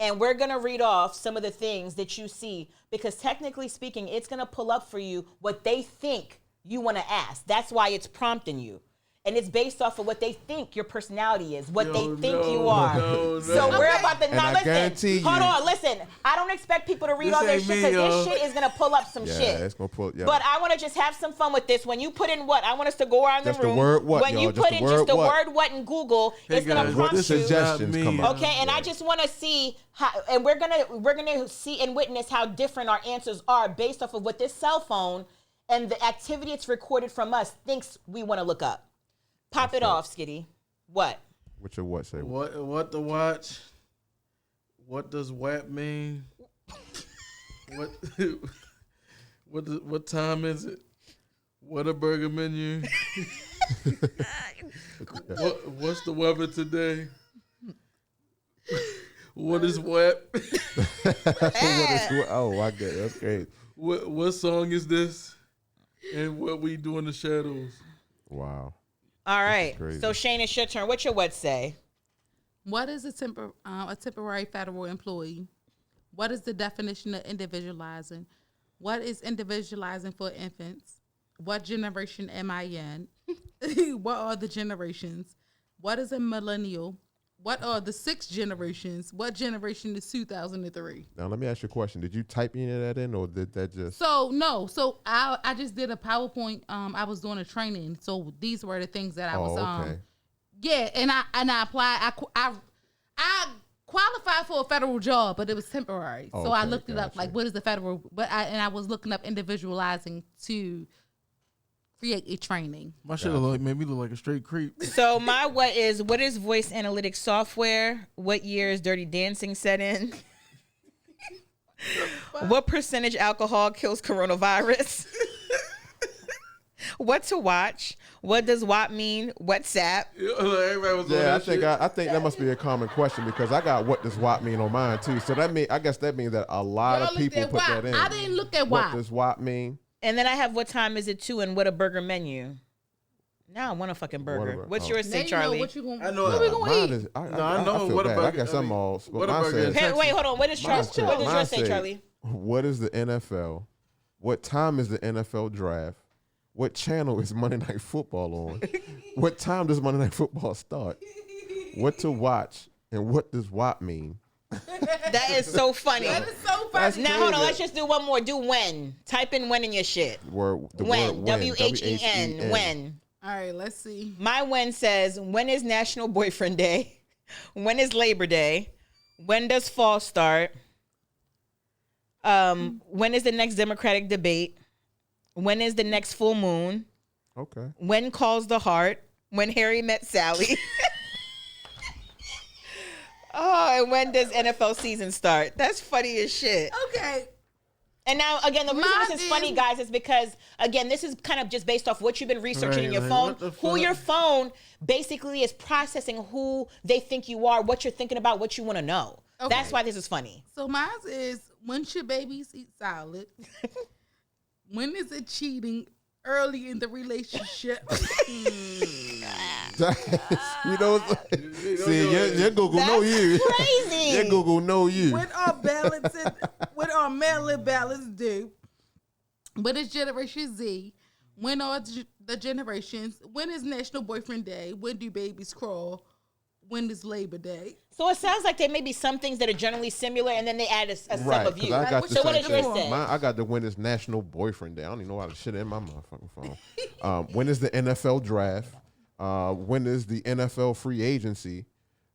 And we're going to read off some of the things that you see because technically speaking, it's going to pull up for you what they think you want to ask. That's why it's prompting you. And it's based off of what they think your personality is, what they think you are. So we're about to And now I listen. guarantee Hold you- on, listen. I don't expect people to read This all their ain't shit me, because this yo. shit is gonna pull up some Yeah, shit. it's gonna pull. Yeah. But I want to just have some fun with this. When you put in what, I want us to go around Just the the room. word what, when y'all, you just put the in word just the what. word what in Google, Hey, it's gonna guys, prompt what you. suggestions Not come me. up? Okay, and I just want to see how, and we're gonna see and witness how different our answers are based off of what this cell phone and the activity it's recorded from us thinks we want to look up. Pop it off, Skitty. What? What your what say? What to watch? What does WAP mean? What what time is it? What a burger menu? What's the weather today? What is WAP? Oh, I get it. That's great. What song is this? And what we do in the shadows? Wow. All right. crazy. So Shane, it's your turn. What's your what say? What is a temporary federal employee? What is the definition of individualizing? What is individualizing for infants? What generation am I in? What are the generations? What is a millennial? What are the 6 generations? What generation is 2003? Now let me ask you a question. Did you type any of that in, or did that just? So no, so I just did a PowerPoint. I was doing a training, so these were the things that I was. okay. Yeah, and I applied. I qualified for a federal job, but it was temporary. So I Okay, looked it up, gotcha. like what is the federal? I was looking up individualizing to create a training. My shit made me look like a straight creep. So my what is voice analytics software? What year is Dirty Dancing set in? What percentage alcohol kills coronavirus? What to watch? What does WAP mean? WhatsApp? Everybody was on Yeah, that shit. I think that must be a common question because I got what does WAP mean on mine too. So I guess that means that a lot Y'all of people looked put at that in. WAP. I didn't look at What WAP. does WAP mean? And then I have what time is it too and what a burger menu. Now I want a fucking burger. What's yours Now say, you Charlie? know what you gonna. I know What it. we gonna Mine eat? is, No, I know feel what bad. about- I guess I'm all. what mine about says- Hey, wait, hold on. What does mine yours said- say, Charlie? What is the NFL? What time is the NFL draft? What channel is Monday Night Football on? What time does Monday Night Football start? What to watch? And what does WAP mean? That is so funny. That is so funny. Now hold on, let's just do one more. Do when. Type in when in your shit. The When. word when. WHEN. When. All right, let's see. My when says, when is National Boyfriend Day? When is Labor Day? When does fall start? When is the next Democratic debate? When is the next full moon? Okay. When calls the heart? When Harry met Sally? Oh, and when does NFL season start? That's funny as shit. Okay. And now, again, the reason Mine this is funny, guys, is because, again, this is kind of just based off what you've been researching in your Right, phone, like, what the who fuck? your phone basically is processing who they think you are, what you're thinking about, what you want to know. Okay. That's why this is funny. So mine is, when should babies eat salad? When is it cheating early in the relationship? You know, see, your Google know you. Crazy. Your Google know you. When are balancing? When are male balance due? When is Generation Z? When are the generations? When is National Boyfriend Day? When do babies crawl? When is Labor Day? So it sounds like there may be some things that are generally similar, and then they add a sub Right, of 'cause you. I got Right, the so what same does yours thing. say? I got the when is National Boyfriend Day. I don't even know how to shit in my motherfucking phone. When is the NFL draft? When is the NFL free agency?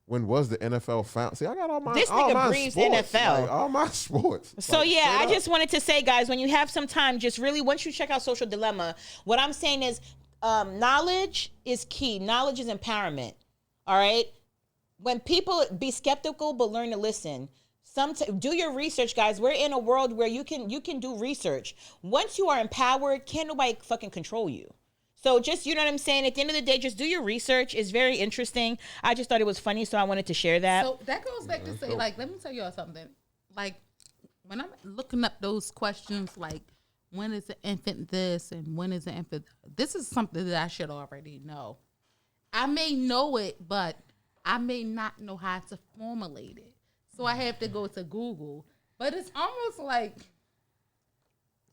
When was the NFL found? See, I got all my This all nigga my breathes sports, NFL. like, all my sports. So Like, yeah, straight I up. just wanted to say, guys, when you have some time, just really once you check out Social Dilemma, what I'm saying is, knowledge is key. Knowledge is empowerment. All right. When people be skeptical but learn to listen. Do your research, guys. We're in a world where you can do research. Once you are empowered, can't nobody fucking control you. So just, you know what I'm saying? At the end of the day, just do your research. It's very interesting. I just thought it was funny, so I wanted to share that. So that goes back to say, like, let me tell y'all something. Like, when I'm looking up those questions, like, when is the infant this and when is the infant, this is something that I should already know. I may know it, but I may not know how to formulate it. So I have to go to Google. But it's almost like,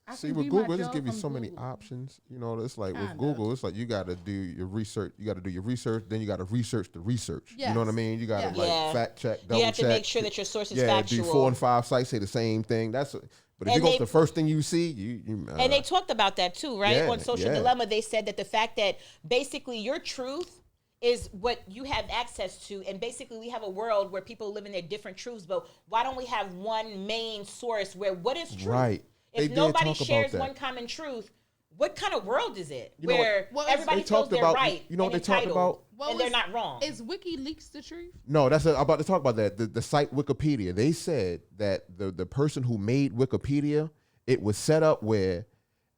I See, can with do my Google, it just job give you from so many Google. options. You know, it's like with Kinda. Google, it's like you got to do your research. You got to do your research, then you got to research the research. You know what I Yes. mean? You got to Yes. like Yeah. fact check, double You have to check. make sure that your source is yeah, factual. do 4 and 5 sites say the same thing. But if And you go they- to the first thing you see, you And they talked about that too, right? Yeah, On Social yeah. Dilemma, they said that the fact that basically your truth is what you have access to, and basically we have a world where people live in their different truths, but why don't we have one main source where what is truth? Right. They If did nobody talk about shares that. one common truth, what kind of world is it? You know what- where Well, everybody they feels talked they're about- right you know what and they talked entitled, about? Well, and they're is- not wrong. Is WikiLeaks the truth? No, I'm about to talk about that. The site Wikipedia, they said that the person who made Wikipedia, it was set up where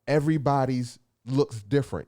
everybody's looks different.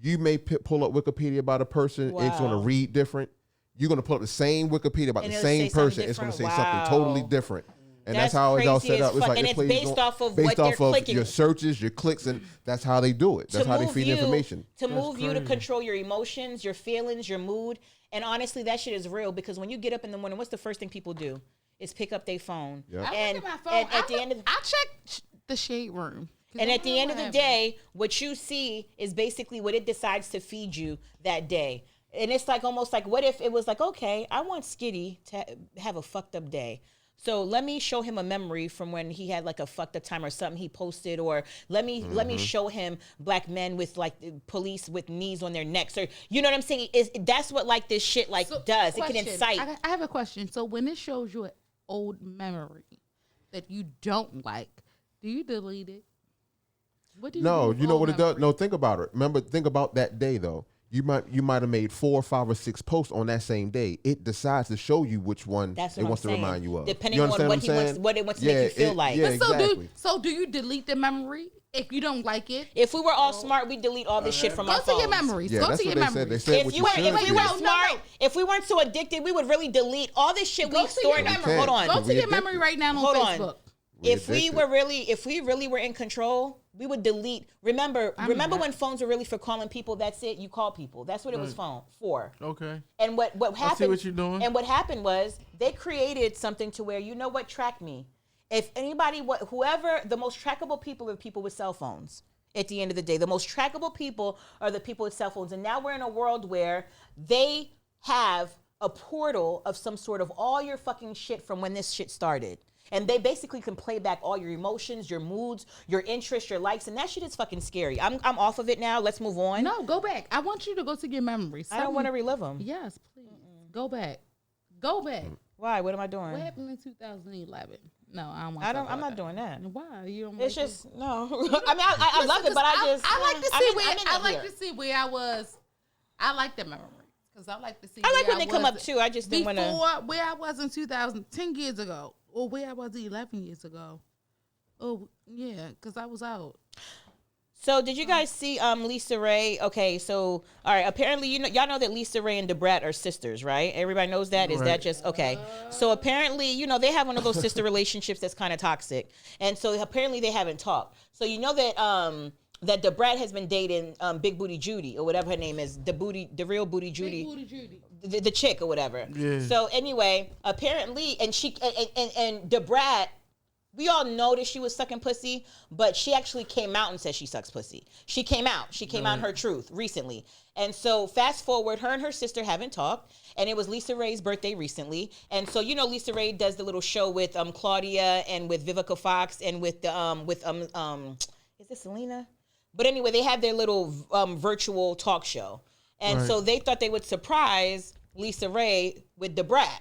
You may pull up Wikipedia about a person, it's going to Wow. read different. You're going to pull up the same Wikipedia about And the it'll say same something person. It's going to say different? something Wow. totally different. And That's that's how it's all crazy set as up. It's fuck. like And it it's plays based off of based what they're off of clicking. your searches, your clicks, and that's how they do it. That's how they feed the information. To move you to crazy. control your emotions, your feelings, your mood. And honestly, that shit is real because when you get up in the morning, what's the first thing people do? Is pick up their phone. Yep. I And, look at my phone. and at the end of I check the shade room. 'Cause and I at the don't end of know the what day, what you see is basically what it decides to feed you that day. And it's like almost like, what if it was like, okay, I want Skitty to have a fucked up day. So let me show him a memory from when he had like a fucked up time or something he posted, or let me show him black men with like police with knees on their necks, or you know what I'm saying? That's what like this shit like So, does. It can question. incite. I have a question. So when it shows you an old memory that you don't like, do you delete it? What do you do No, with you know old what it does? memory? No, think about it. Remember, think about that day though. You might have made 4, 5, or 6 posts on that same day. It decides to show you which one That's it what wants I'm to saying. remind you of. Depending You on understand what I'm he wants- saying? what it wants to make you feel like. Yeah, But exactly. so do you delete the memory if you don't like it? If we were all smart, we delete all this shit from Go our to phones. your memories. Yeah, Go that's to what your they said. They memories. said If what you were, should if we do. were No, no, smart, no. if we weren't so addicted, we would really delete all this shit Go we to store your in. memory. Hold on. Go to your addicted. memory right now on Hold on. Facebook. If we addicted. if we really were in control, we would delete. Remember not. when phones were really for calling people? That's it. You call people. That's what it was phone for. Okay. And what happened? what you're doing. And what happened was they created something to where you know what, track me. If anybody, whoever, the most trackable people are people with cell phones. At the end of the day, the most trackable people are the people with cell phones. And now we're in a world where they have a portal of some sort of all your fucking shit from when this shit started. And they basically can play back all your emotions, your moods, your interests, your likes, and that shit is fucking scary. I'm off of it now. Let's move on. No, go back. I want you to go to your memories. I don't want to relive them. Yes, please. Go back. Go back. Why? What am I doing? What happened in 2011? No, I don't want. I to don't. talk I'm about not doing that. Why you don't? It's like just no. I mean, I love it, but I just I like to I'm see in- where I'm in I it like here. to see where I was. I like the memories because I like to see. I like where when they come was up too. I just didn't before want to. where I was in 10 years ago, or where I was 11 years ago. Oh yeah, because I was out. So did you guys see Lisa Ray? Okay, so all right. Apparently, y'all know that Lisa Ray and Debrat are sisters, right? Everybody knows that. Is that Right. just okay? So apparently, they have one of those sister relationships that's kind of toxic, and so apparently they haven't talked. So you know that that Debrat has been dating Big Booty Judy or whatever her name is, the real Booty Judy. Big Booty Judy. The chick or whatever. Yeah. So anyway, apparently, and she and Debrat, we all know that she was sucking pussy, but she actually came out and said she sucks pussy. She came out. She came out in her truth recently. And so fast forward, her and her sister haven't talked, and it was Lisa Ray's birthday recently. And so Lisa Ray does the little show with Claudia and with Vivica Fox and with the is it Selena? But anyway, they had their little virtual talk show. And so they thought they would surprise Lisa Ray with Debrat.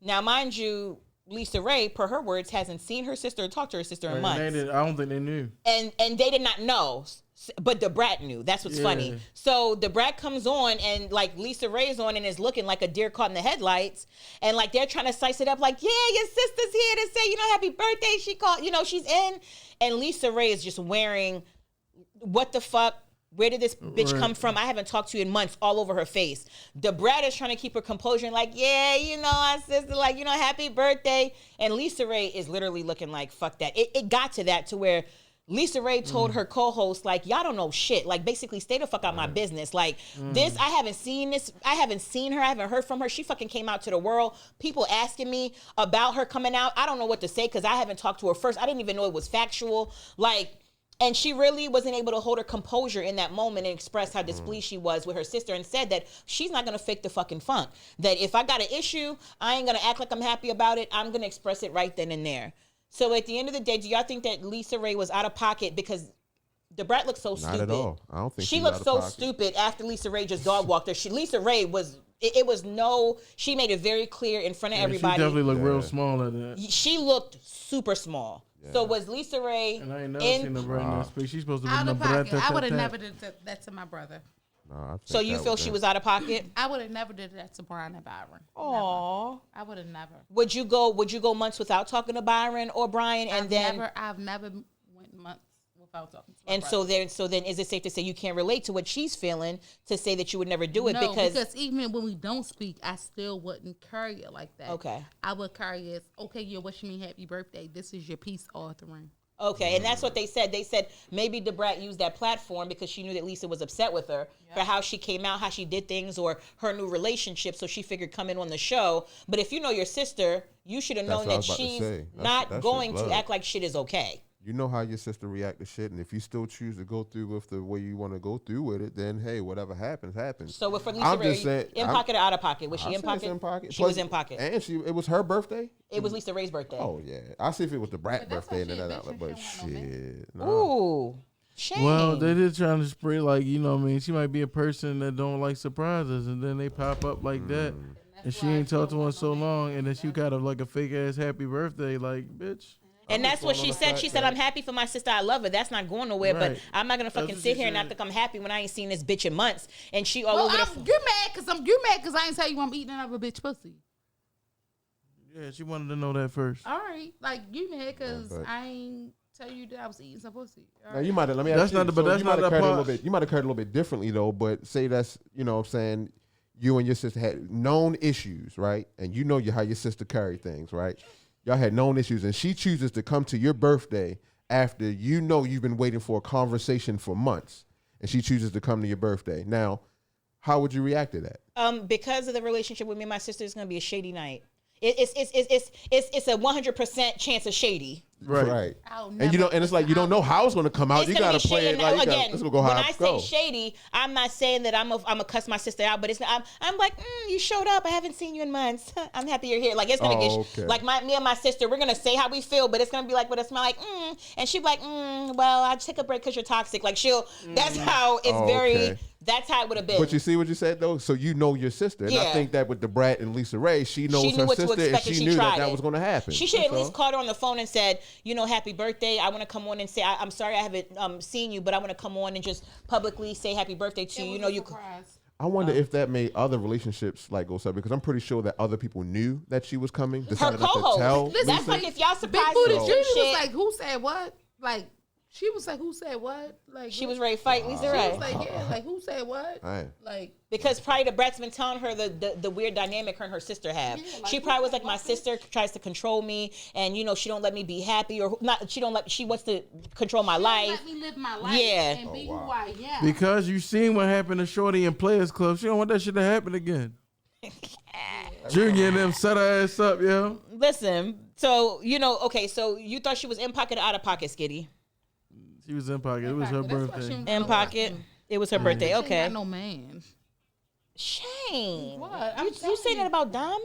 Now, mind you, Lisa Ray, per her words, hasn't seen her sister or talked to her sister in months. I don't think they knew. And they did not know, but Debrat knew. That's what's funny. So Debrat comes on, and like Lisa Ray's on and is looking like a deer caught in the headlights, and like they're trying to size it up, like, yeah, your sister's here to say, happy birthday. She called, she's in, and Lisa Ray is just wearing, what the fuck? Where did this bitch come from? I haven't talked to you in months, all over her face. Debrat is trying to keep her composure and like, yeah, our sister, like, happy birthday. And Lisa Ray is literally looking like, fuck that. It got to that to where Lisa Ray told her co-host, like, y'all don't know shit. Like, basically, stay the fuck out my business. Like, this, I haven't seen this. I haven't seen her. I haven't heard from her. She fucking came out to the world. People asking me about her coming out. I don't know what to say because I haven't talked to her first. I didn't even know it was factual. Like, and she really wasn't able to hold her composure in that moment and express how displeased she was with her sister and said that she's not going to fake the fucking funk. That if I got an issue, I ain't going to act like I'm happy about it. I'm going to express it right then and there. So at the end of the day, do y'all think that Lisa Ray was out of pocket because Debrat looked so stupid? Not at all. I don't think she she's looked out of so pocket. stupid after Lisa Ray just dog walked her. Lisa Ray was, it was no, she made it very clear in front of everybody. She definitely looked real small at that. She looked super small. So was Lisa Ray And I ain't never seen her in that space. She's supposed to be Out in of the pocket. I would have never did that to my brother. No, I think So you that feel she was out of pocket? I would have never did that to Brian and Byron. Aww. I would have never. Would you go months without talking to Byron or Brian and I've never went months without talking to my and brother. so then is it safe to say you can't relate to what she's feeling to say that you would never do it No, because even when we don't speak, I still wouldn't carry it like that. Okay. I would carry it as, okay, you're wishing me happy birthday. This is your peace offering. Okay, and that's what they said. They said maybe Debrat used that platform because she knew that Lisa was upset with her for how she came out, how she did things, or her new relationship. So she figured coming on the show. But if you know your sister, you should have known what I that was about to she's say. not That's going just to love. act like shit is okay. You know how your sister react to shit, and if you still choose to go through with the way you want to go through with it, then hey, whatever happens, happens. So for Lisa I'm Ray, just saying, in pocket or out of pocket? Was I she in say pocket? it's in pocket. She Plus- was in pocket. and it was her birthday. It was Lisa Ray's birthday. Oh yeah, I see if it was the Brat But that's birthday, and why then she that, a bitch but and she don't want no shit, no. Ooh, shame. Well, they did trying to spread like, you know what I mean? She might be a person that don't like surprises, and then they pop up like that. And she ain't talked to one so long, and then she got like a fake ass happy birthday, like, bitch. And that's what she said. She said, I'm happy for my sister. I love her. That's not going nowhere. But Right. I'm not going to That's fucking what sit she here and said. not think I'm happy when I ain't seen this bitch in months. And she all Well, over the... you mad because I ain't tell you I'm eating another bitch pussy. Yeah, she wanted to know that first. All right. Like, you mad because but- I ain't tell you that I was eating some pussy. All Now right. you might have. Let me That's ask you. not the- but so that's you not might have that carried it a little part. bit. You might have carried it a little bit differently though. But say that's what I'm saying. You and your sister had known issues, right? And you know how your sister carried things, right? Y'all had known issues, and she chooses to come to your birthday after you know you've been waiting for a conversation for months, and she chooses to come to your birthday. Now, how would you react to that? Because of the relationship with me and my sister, it's going to be a shady night. It's a 100% chance of shady. Right. I'll And you never- don't, and it's like you don't know how it's going to come out. It's You gonna got to be play shady. it like you Again, gotta, it's going to go when how I it say goes. shady, I'm not saying that I'm gonna cuss my sister out, but it's not, I'm like, you showed up. I haven't seen you in months. I'm happy you're here. Like it's gonna Oh, get okay. like me and my sister. We're gonna say how we feel, but it's gonna be like with a smile, like and she'll be like, well, I took a break because you're toxic. Like that's how it's Oh, very. okay. That's how it would have been. But you see what you said though. So you know your sister, and I Yeah. think that with the Brat and Lisa Ray, she knows She knew her what to sister, and expect, and she she knew tried that it. was going to happen. She should at That's least all. called her on the phone and said, happy birthday. I want to come on and say, I'm sorry I haven't seen you, but I want to come on and just publicly say happy birthday to It you. was You know, a you. surprise. I wonder if that made other relationships like go south because I'm pretty sure that other people knew that she was coming. Her Decided not to tell co-host. That's Lisa. like if y'all Big surprised Booty me Judy with was shit. like, who said what? Like, she was like, who said what? Like, She was ready to fight Lisa She Ray. was like, yeah, like, who said what? Right. Like, Because probably the Brat's been telling her the weird dynamic her and her sister have. Yeah, like, She who probably was said like, my what? sister tries to control me, and she don't let me be happy, or not. She wants to control my life. let me live my life Yeah. and be who I am. Because you seen what happened to Shorty in Players Club. She don't want that shit to happen again. Junior and them set her ass up, yo. Listen, so okay, so you thought she was in pocket or out of pocket, Skitty? She was in pocket. It was her That's why birthday. she don't In got pocket. It was her birthday. She ain't Okay. got no man. Shame. What? I'm You telling saying you. that about Diamond?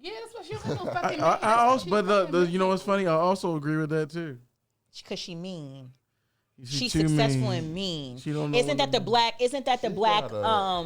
Yeah, that's why she don't got no fucking I man. That's why also, she but fucking the you know what's funny? I also agree with that too. Because she mean. She's She's too successful mean. and mean. She don't know Isn't what that to the do. black? Isn't that the black?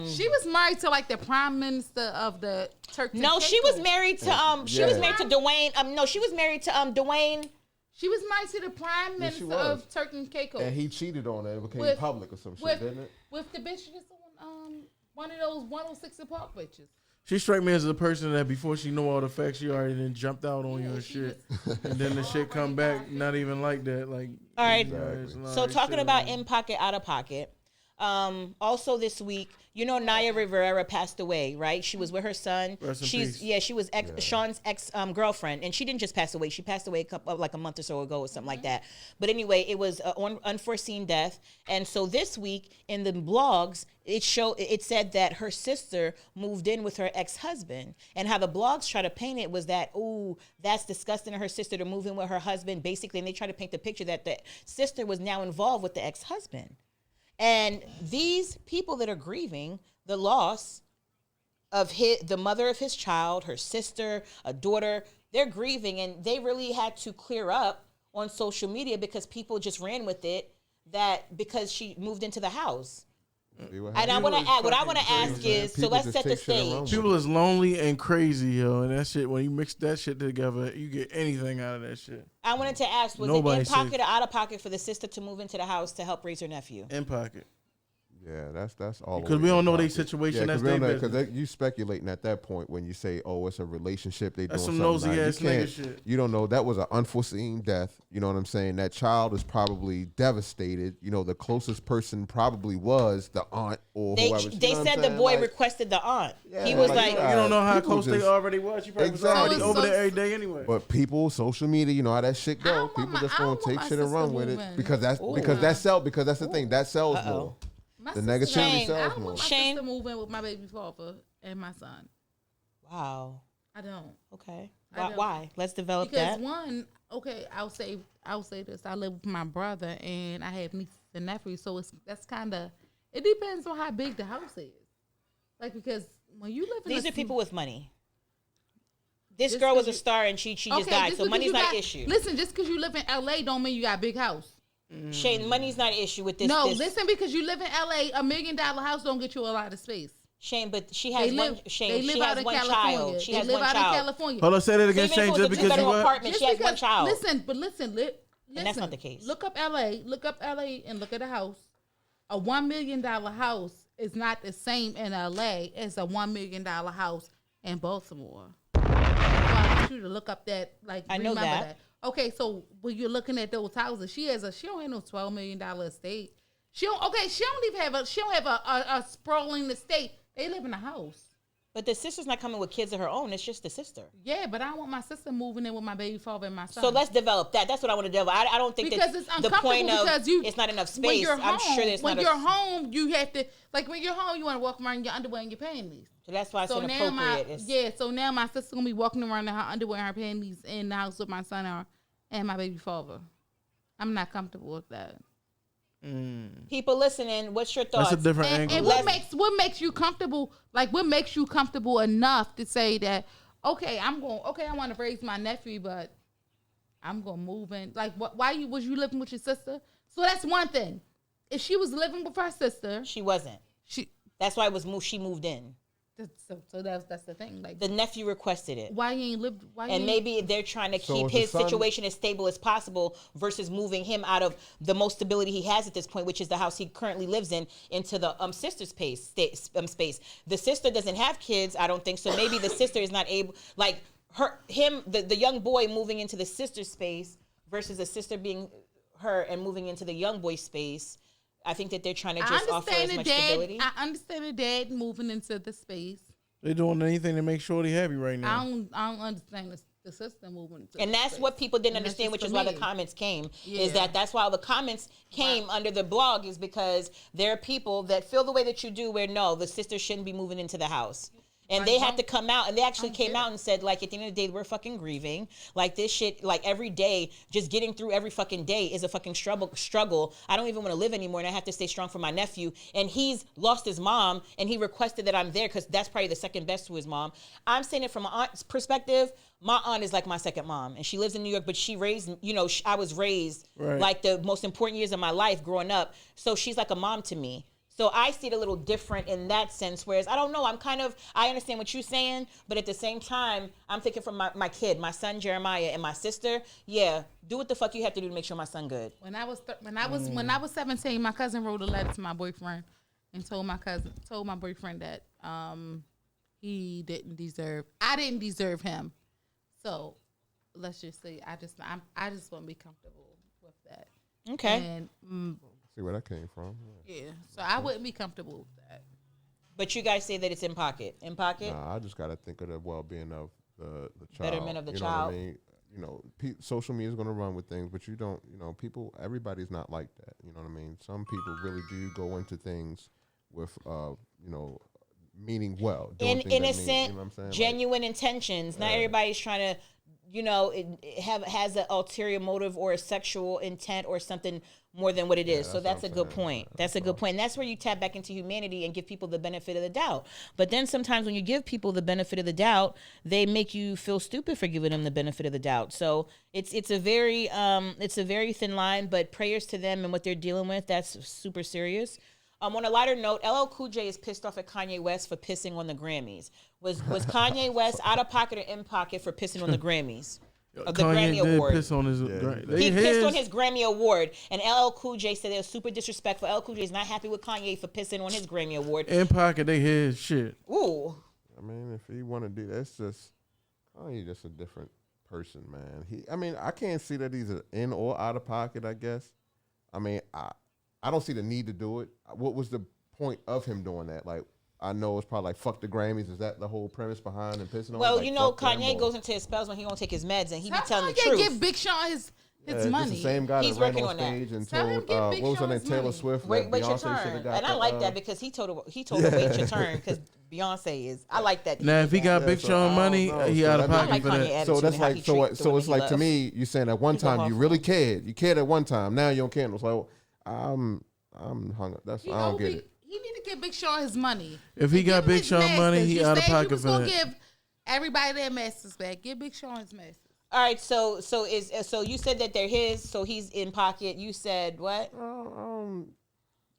She was married to like the prime minister of the Turks. No, and she was Caicos. married to She was married to Dwayne. No, she was married to Dwayne. She was married to the prime she minister was. of Turks and Caicos. And he cheated on her. It became With- public or some shit, with, didn't it? with the bitch that's on one of those 106 and Park bitches. She struck me as a person that before she know all the facts, she already then jumped out on you and she shit. And then the shit come back, not even like that. Like, All right. it's not So like talking shit. about in pocket, out of pocket. Also this week, Naya Rivera passed away, right? She was with her son. Rest in She's peace. she was Sean's ex girlfriend, and she didn't just pass away. She passed away like a month or so ago or something like that. But anyway, it was an unforeseen death, and so this week in the blogs, it said that her sister moved in with her ex-husband, and how the blogs try to paint it was that, ooh, that's disgusting of her sister to move in with her husband, basically, and they try to paint the picture that the sister was now involved with the ex-husband. And these people that are grieving the loss of the mother of his child, her sister, a daughter, they're grieving, and they really had to clear up on social media because people just ran with it that because she moved into the house. And I want to add, what I want to ask is, so let's set the stage. People is lonely and crazy, yo, and that shit. When you mix that shit together, you get anything out of that shit. I wanted to ask, was Nobody it in pocket said- or out of pocket for the sister to move into the house to help raise her nephew? In pocket. Yeah, that's all. Because we don't know their situation, that's their business. Because you speculating at that point when you say, "Oh, it's a relationship." They That's doing some something. nosy Nah, ass nigga shit. You don't know that was an unforeseen death. You know what I'm saying? That child is probably devastated. The closest person probably was the aunt or They whoever. said the boy requested the aunt. He was like, You don't know how people close they just- already was. She probably Exactly. was already over there every day anyway. But people, social media, you know how that shit I go. don't want People my- just I gonna don't want take my shit and run sister with it moving. because that's the thing that sells more. My The sister- negativity Shane, sells I don't more. want my Shane- sister moving with my baby father and my son. wow, I don't. okay. I don't. Why? Let's develop Because that. one, okay, I'll say this. I live with my brother and I have nieces and nephews, so that's kind of. It depends on how big the house is. Like because when you live in These a are people with money. This Just girl was 'cause a you- star and she just died, just so because money's you not got- an issue. Listen, just because you live in LA don't mean you got a big house. Shane, money's not an issue with this. No, this- listen, because you live in LA, $1 million house don't get you a lot of space. Shane, but she They has live, one. Shane, they live she out has in one California. child. She they has live one out child. in California. Hold on, say that So again, even if Shane. it was Just a because you two-bedroom what? apartment, she has one child. Listen. And that's not the case. Look up LA. Look up LA and look at a house. A $1 million house is not the same in LA as a $1 million house in Baltimore. So I want you to look up that. Like I know remember that. Okay, so when you're looking at those houses, she don't have no $12 million estate. She don't even have a sprawling estate. They live in a house. But the sister's not coming with kids of her own. It's just the sister. Yeah, but I don't want my sister moving in with my baby father and my son. So let's develop that. That's what I want to develop. I don't think because that it's the uncomfortable point of because you it's not enough when space. you're I'm home, sure there's when not. you're home, you have to when you're home, you want to walk around in your underwear and your panties. So that's why it's So now inappropriate. so now my sister's gonna be walking around in her underwear and her panties in the house with my son and my baby father. I'm not comfortable with that. People listening, what's your thoughts? That's a different And angle. what makes you comfortable? Like what makes you comfortable enough to say that I want to raise my nephew, but I'm gonna move in. Like was you living with your sister? So that's one thing. If she was living with her sister, She wasn't. she That's why she moved in. So that's the thing. Like, The nephew requested it. why you ain't lived? Why? And you maybe they're trying to So keep is the his son- situation as stable as possible versus moving him out of the most stability he has at this point, which is the house he currently lives in, into the sister's space. The sister doesn't have kids, I don't think. So maybe the sister is not able, like the young boy moving into the sister's space versus the sister being her and moving into the young boy's space. I think that they're trying to just offer as much stability. I understand the dad moving into the space. They're doing anything to make Shorty happy right now. I don't understand the system moving. And that's what people didn't understand, which is why the comments came. Is that's why the comments came under the blog, is because there are people that feel the way that you do, where no, the sister shouldn't be moving into the house. And they had to come out, and they actually came out and said, like, at the end of the day, we're fucking grieving. Like, this shit, like, every day, just getting through every fucking day is a fucking struggle. I don't even want to live anymore, and I have to stay strong for my nephew. And he's lost his mom, and he requested that I'm there because that's probably the second best to his mom. I'm saying it from my aunt's perspective. My aunt is like my second mom, and she lives in New York, but she raised, I was raised like the most important years of my life growing up. So she's like a mom to me. So I see it a little different in that sense, whereas I don't know, I understand what you're saying, but at the same time, I'm thinking from my kid, my son Jeremiah, and my sister, do what the fuck you have to do to make sure my son good. When I was 17, my cousin wrote a letter to my boyfriend and told my boyfriend that I didn't deserve him. So let's just say I just want to be comfortable with that. Okay. And See where that came from. yeah, so I wouldn't be comfortable with that. But you guys say that it's in pocket. In pocket? Nah, I just got to think of the well-being of the child. Betterment of the you child. Know what I mean? Social media is going to run with things, but you don't, everybody's not like that. You know what I mean? Some people really do go into things with, meaning well. In things that innocent, mean, you know what I'm saying? genuine intentions. Not everybody's trying to, has an ulterior motive or a sexual intent or something more than what it is. So that's a good point. That's a good point. And that's where you tap back into humanity and give people the benefit of the doubt. But then sometimes when you give people the benefit of the doubt, they make you feel stupid for giving them the benefit of the doubt. So it's a very thin line, but prayers to them and what they're dealing with. That's super serious. On a lighter note, LL Cool J is pissed off at Kanye West for pissing on the Grammys. Was Kanye West out of pocket or in pocket for pissing on the Grammys? Of the Kanye Grammy did Award. piss on his. He pissed on his Grammy Award, and LL Cool J said it was super disrespectful. LL Cool J is not happy with Kanye for pissing on his Grammy Award. In pocket, they his shit. Ooh. I mean, if he want to do that, it's just Kanye just a different person, man. I can't see that he's in or out of pocket, I guess. I mean, I don't see the need to do it. What was the point of him doing that? Like, I know it's probably like, fuck the Grammys. Is that the whole premise behind him pissing on? Well, like, Kanye goes into his spells when he won't take his meds, and he be telling the Kanye truth. give Big Sean his money. It's the same guy He's that ran working on on that. stage and Tell him told, give what Big was her Sean name, his Taylor money. Swift. Wait your Beyonce turn. should have got And I like that because he told her wait your turn because Beyonce is. I like that. Now, if he got Big so Sean I money, don't know. he So out of that pocket like for Kanye that. attitude So that's and how like he so. treats the So women it's he like to loves. me, you saying at one time you really cared. You cared at one time. Now you don't care. It's like I'm hung up. I don't get it. He need to give Big Sean his money. If he And got give him Big his Sean masters. money, he You out of said you pocket was for gonna that. give everybody their masters back. Give Big Sean his masters. All right, so you said that they're his, so he's in pocket. You said what?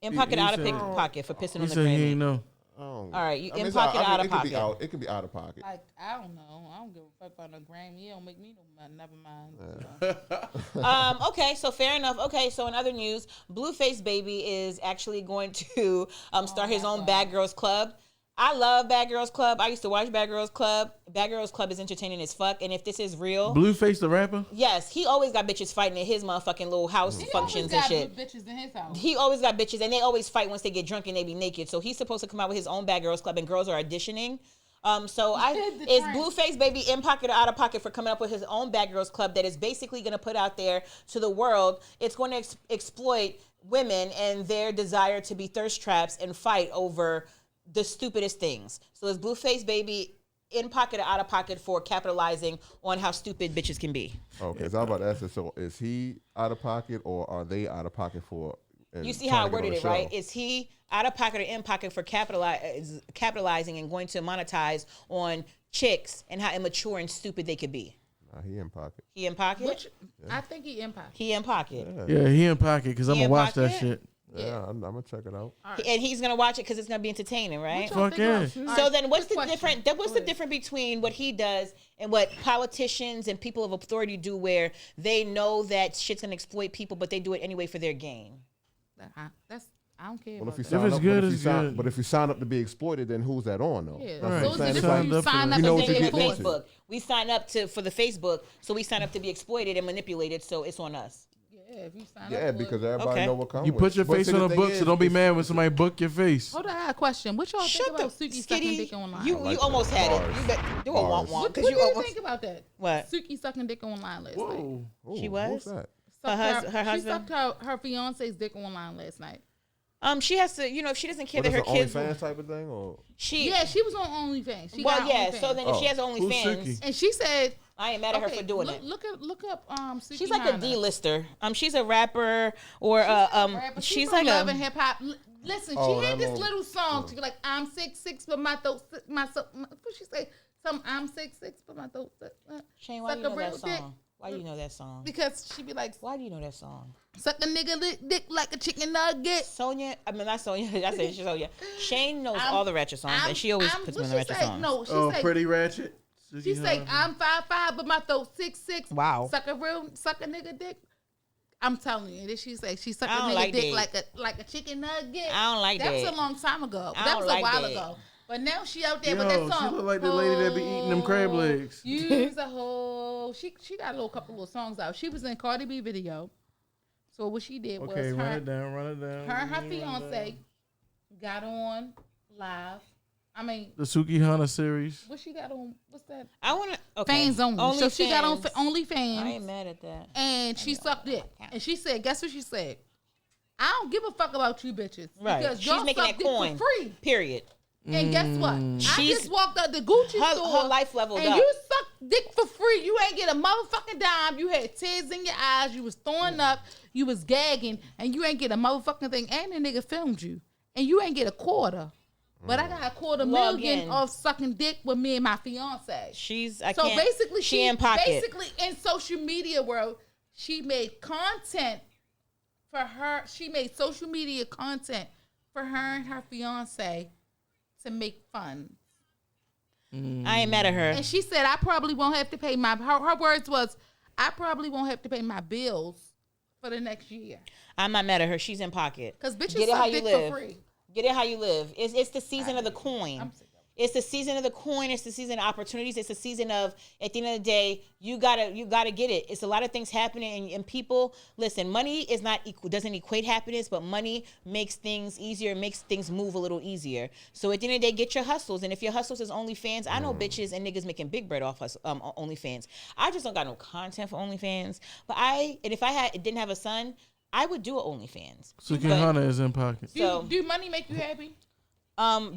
In pocket, he out of said- pocket for pissing He on the said he Grammy. ain't know. All right, you in it's pocket, out of it could be pocket. out. It could be out of pocket. Like, I don't know. I don't give a fuck about no Grammy. It don't make me no money. Never mind. So. Okay, so fair enough. Okay, so in other news, Blueface Baby is actually going to start his own Bad Girls Club. I love Bad Girls Club. I used to watch Bad Girls Club. Bad Girls Club is entertaining as fuck. And if this is real, Blueface the rapper? yes, he always got bitches fighting at his motherfucking little house functions and shit. Bitches in his house. He always got bitches, and they always fight once they get drunk and they be naked. So he's supposed to come out with his own Bad Girls Club, and girls are auditioning. Is Blueface Baby in pocket or out of pocket for coming up with his own Bad Girls Club that is basically going to put out there to the world? It's going to exploit women and their desire to be thirst traps and fight over the stupidest things. So is Blueface Baby in pocket or out of pocket for capitalizing on how stupid bitches can be? Okay, so I'm about to ask this. So is he out of pocket or are they out of pocket for? You see how I worded it, right? Is he out of pocket or in pocket for capitalizing and going to monetize on chicks and how immature and stupid they could be? Nah, he in pocket. He in pocket? I think he in pocket. He in pocket. Yeah, he in pocket because I'm He going to in watch that pocket? shit. Yeah, I'm gonna check it out. And he's gonna watch it because it's gonna be entertaining, right? What y'all Fuck think yeah. about- So All right, then, what's quick the question. difference? What's Go the ahead. difference between what he does and what politicians and people of authority do, where they know that shit's gonna exploit people, but they do it anyway for their gain? I don't care. Well, if you about sign If it's up, good, but if you it's sign, good. but if you sign up to be exploited, then who's that on though? Yeah. That's Right. what So I'm it's saying. the It's difference like, you sign up You know and what they you're get getting paid. into. Facebook. We sign up for the Facebook, so we sign up to be exploited and manipulated. So it's on us. Yeah, if you sign yeah, up for because it. everybody Okay. know what comes. You put with. your But face see, on the a thing book, is, so don't be it's- mad when somebody book your face. Hold on, I got a question. What y'all think about Suki sucking Skitty. dick online? You like almost that. had Bars. it. You bet, do a Bars. want what because do you you almost. think about that? What? Suki sucking dick online last night. Whoa. Ooh, She was? Who's that? Sucked her she husband? sucked her fiance's dick online last night. She has to, if she doesn't care What that is her it, kids, OnlyFans type of thing, or Yeah, she was on OnlyFans. She got OnlyFans. So then if she has Who's OnlyFans, Suki? and she said, I ain't mad at her okay, for doing it. Look up Suki She's like a Hana. D-lister. She's a rapper or Rapper. she's from like Love a and Hip Hop. Listen, Oh, she had that this little- little song. She be like, I'm 6'6", but my throat, what she say? I'm 6'6", but my throat. Shane. Why do you suck a know that real dick. song? Why do you know that song? Because she be like, Why do you know that song? suck a nigga dick like a chicken nugget. Sonia, I mean not Sonia. I said Sonia. Shane knows I'm- all the ratchet songs, and she always puts me what on the she ratchet say? songs. No, she Oh, say, Pretty Ratchet. she say, I'm 5'5", but my throat 6'6". Wow. Suck a nigga dick. I'm telling you. And then she say she suck a I don't nigga like dick that. like a chicken nugget. I don't like that. that. was a long time ago. I That don't was like a while that. ago. But now she out there with Yo, that song. she look like the lady that be eating them crab legs. Use a whole. She got a couple of songs out. She was in Cardi B video. So what she did Okay, was run it down. her and her fiance got on live. I mean, The Suki Hana series. what she got on? What's that? I want to Fans only. So she got on OnlyFans. I ain't mad at that. And she sucked it. And she said, guess what she said? I don't give a fuck about you bitches. Right. Because She's y'all making suck that dick coin. for free. Period. And guess what? I She's- just walked out the Gucci store. Her life leveled and up. you sucked dick for free. You ain't get a motherfucking dime. You had tears in your eyes. You was throwing up. You was gagging. And you ain't get a motherfucking thing. And the nigga filmed you. And you ain't get a quarter. But I got a $250,000 Well, again. of sucking dick with me and my fiance. So Basically, she in pocket. Basically, in social media world, she made content for her. She made social media content for her and her fiance to make fun. I ain't mad at her. And she said, "I probably won't have to pay my." Her words was, "I probably won't have to pay my bills for the next year I'm not mad at her. She's in pocket. because bitches Get it how suck you dick live. for free." Get it how you live. It's the season of the coin. I'm sick of it. It's the season of the coin. It's the season of opportunities. It's the season of, at the end of the day, you gotta get it. It's a lot of things happening, and people listen. Money is not doesn't equate happiness, but money makes things easier. Makes things move a little easier. So at the end of the day, get your hustles. And if your hustles is OnlyFans, I know bitches and niggas making big bread off OnlyFans. I just don't got no content for OnlyFans. But if I didn't have a son, I would do an OnlyFans. Suki But- Hana is in pocket. So- Do money make you happy?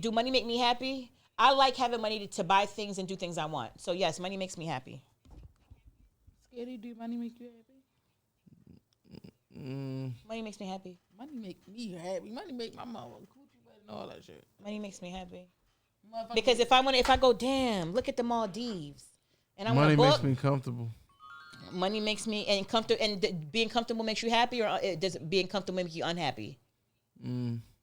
Do money make me happy? I like having money to buy things and do things I want. So yes, money makes me happy. Scary, do money make you happy? Money makes me happy. Money make me happy. Money make my mama coochie wet and all that shit. Money makes me happy. Motherfucker- Because if I go, damn, look at the Maldives, and I want Money a book. makes me comfortable. Money makes me comfortable, and being comfortable makes you happy, or does being comfortable make you unhappy?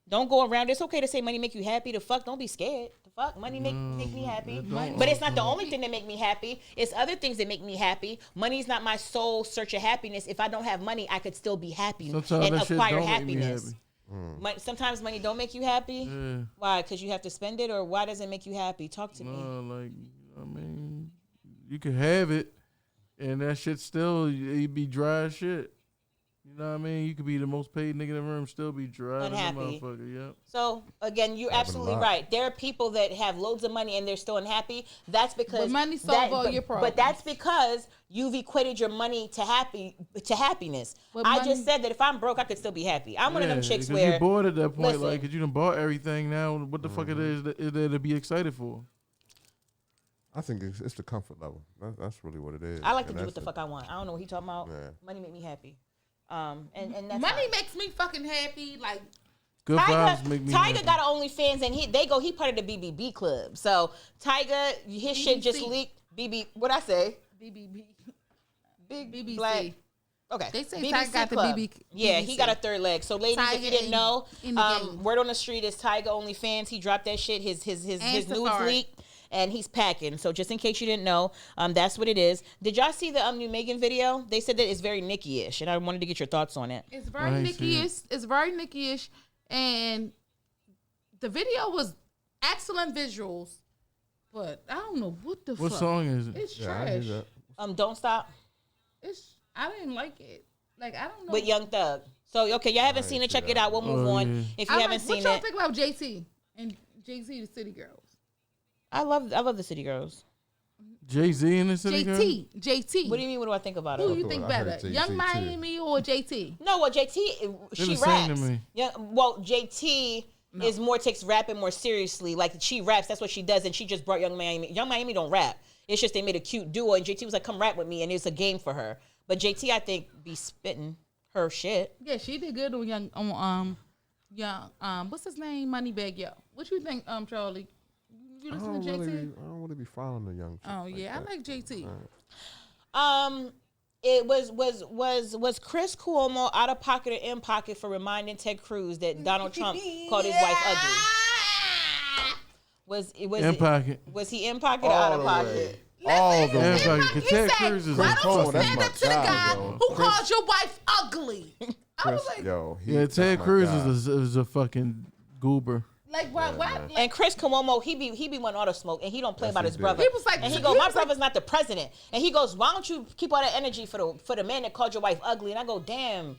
Don't go around. It's okay to say money make you happy. The fuck, don't be scared. The fuck, money make me happy. But it's not the only thing that make me happy. It's other things that make me happy. Money's not my sole search of happiness. If I don't have money, I could still be happy Sometimes and that shit acquire don't make me happiness. happy. Sometimes money don't make you happy. Yeah. Why? Because you have to spend it, or why does it make you happy? Talk to me. Like, I mean, you can have it, and that shit still, you be dry as shit. You know what I mean? You could be the most paid nigga in the room, still be dry as a Unhappy. motherfucker. Yep. So again, you're absolutely lot. right. There are people that have loads of money and they're still unhappy. That's because But money solve all your But problems. that's because you've equated your money to happiness. But I money- just said that if I'm broke, I could still be happy. I'm one of them chicks 'cause where you bored at that point, listen. like, 'cause you done bought everything now. What the fuck it is there to be excited for? I think it's the comfort level. That's really what it is. I like to And do what the that's fuck I want. I don't know what he talking about. Yeah. Money make me happy. And that's money fine. makes me fucking happy. Like, Good vibes make me Tiger happy. got an OnlyFans and he part of the BBB club. So Tiger, his shit just BBC. leaked. BB, what I say? BBB. Big BBC. black Okay. They say BBC Ty got the Club. BB. Yeah, he got a third leg. So, ladies, if you Tyga didn't know, in the game. word on the street is Tyga OnlyFans. He dropped that shit. His nudes Safari. leaked, and he's packing. So, just in case you didn't know, that's what it is. Did y'all see the new Megan video? They said that it's very Nicki-ish, and I wanted to get your thoughts on it. It's very I ain't see Nicki-ish. It's very Nicki-ish, and the video was excellent visuals, but I don't know what the What fuck. song is it? It's Yeah, I hear trash. that. Don't Stop I didn't like it. Like I don't know. with Young Thug. So, okay, y'all haven't seen it. Check it out. We'll move Oh, on. yeah. If you haven't seen what y'all it, think about JT and JT the City Girls? I love the City Girls. Jay-Z in the city girl? JT. What do you mean? What do I think about it? Who you think I better, heard JT Young too. Miami or JT? No, well, JT, she the same to raps. me. Yeah, well, JT is more takes rapping more seriously. Like she raps, that's what she does, and she just brought Young Miami. Young Miami don't rap. It's just they made a cute duo, and JT was like, "Come rap with me," and it's a game for her. But JT, I think, be spitting her shit. Yeah, she did good on what's his name? Moneybag Yo. What you think, Charlie? You I listen to JT? don't really be following the young. chick Oh like yeah, that. I like JT. It was Chris Cuomo out of pocket or in pocket for reminding Ted Cruz that Donald Trump called his wife ugly. Was In pocket. Was he in pocket or out of pocket? All the Yeah, way. if I could- He Ted said, Cruz is "Why a don't you Cuomo, that's stand my up to the guy, guy yo. who Chris- called your wife ugly?" I was like, Yo, Yeah, that's Ted my Cruz guy. is a fucking goober. why? Like, And Chris Cuomo, he be one auto smoke, and he don't play Yes, about he his did. brother. He was like- and he he go, was my like- brother's not the president. And he goes, why don't you keep all that energy for the man that called your wife ugly? And I go, damn,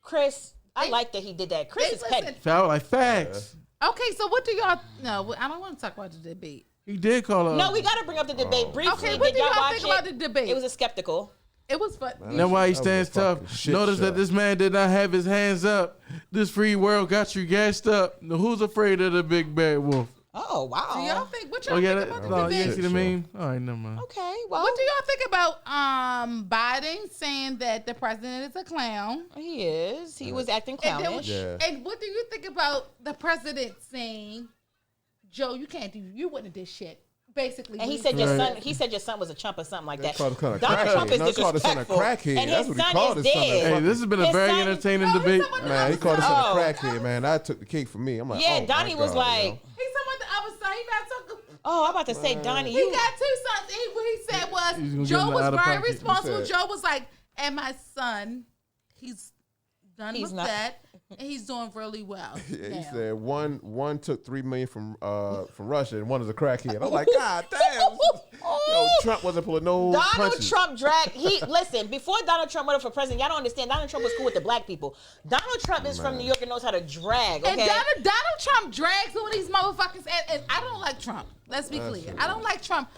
Chris, I They- like that he did that. Chris they is listen- petty. I was like, facts. okay, so what do y'all? No, I don't want to talk about the debate. He did call her. No, we got to bring up the debate briefly. Okay, what Did do y'all y'all watch think it? about the debate? It was a skeptical. It was fun. That's why he That was a stands fucking tough. shit Notice show. that this man did not have his hands up. This free world got you gassed up. Now, who's afraid of the big bad wolf? Oh, wow. Do y'all think? What y'all Oh yeah, think that, about the no, you debate? ain't see the meme. All right, never mind. Okay, well, What do y'all think about Biden saying that the president is a clown? he is. He was acting And, then, clownish. Yeah. and what do you think about the president saying, "Joe, you can't do. You wouldn't have did shit." Basically, And he said your Right. son. He said your son was a chump or something like that. called him kinda Donald crackhead. Trump is No, he called his son a disrespectful. crackhead. And That's his what he son called is his son, a dead. Hey, this has been a His very son- entertaining No, debate. someone- Man, he called his son Oh. a crackhead, man. I took the cake for me. I'm like, Yeah, oh, Donnie my was God, like, yo. he's someone the other side. He got something. oh, I'm about to say, Donnie, He you. got two sons. What he said He's was gonna give him Joe the was out of very pocket. He responsible. said- Joe was like, "And my son, he's done He's with not- that, and he's doing really well." Yeah, he now." said one took $3 million from Russia and one is a crackhead. I'm like, God damn. Yo, Trump wasn't pulling no Donald punches. Trump dragged. Listen. Before Donald Trump went up for president, y'all don't understand. Donald Trump was cool with the black people. Donald Trump is from New York and knows how to drag. And Okay. Donald Trump drags all these motherfuckers, and I don't like Trump. Let's be clear. I don't like Trump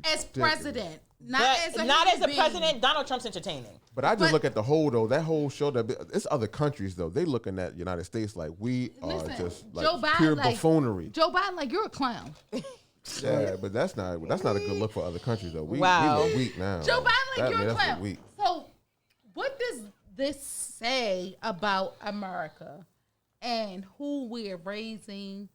as president, not as a not as human a being. president. Donald Trump's entertaining. But I just But- look at the whole though. That whole show that it's other countries though. They looking at United States like we are Listen, just like Joe Biden, pure like- buffoonery. Joe Biden, like you're a clown. Yeah, but that's not a good look for other countries though. We Wow. look weak now. Joe Biden, like That- you're a that's clown. weak. So, what does this say about America and who we're raising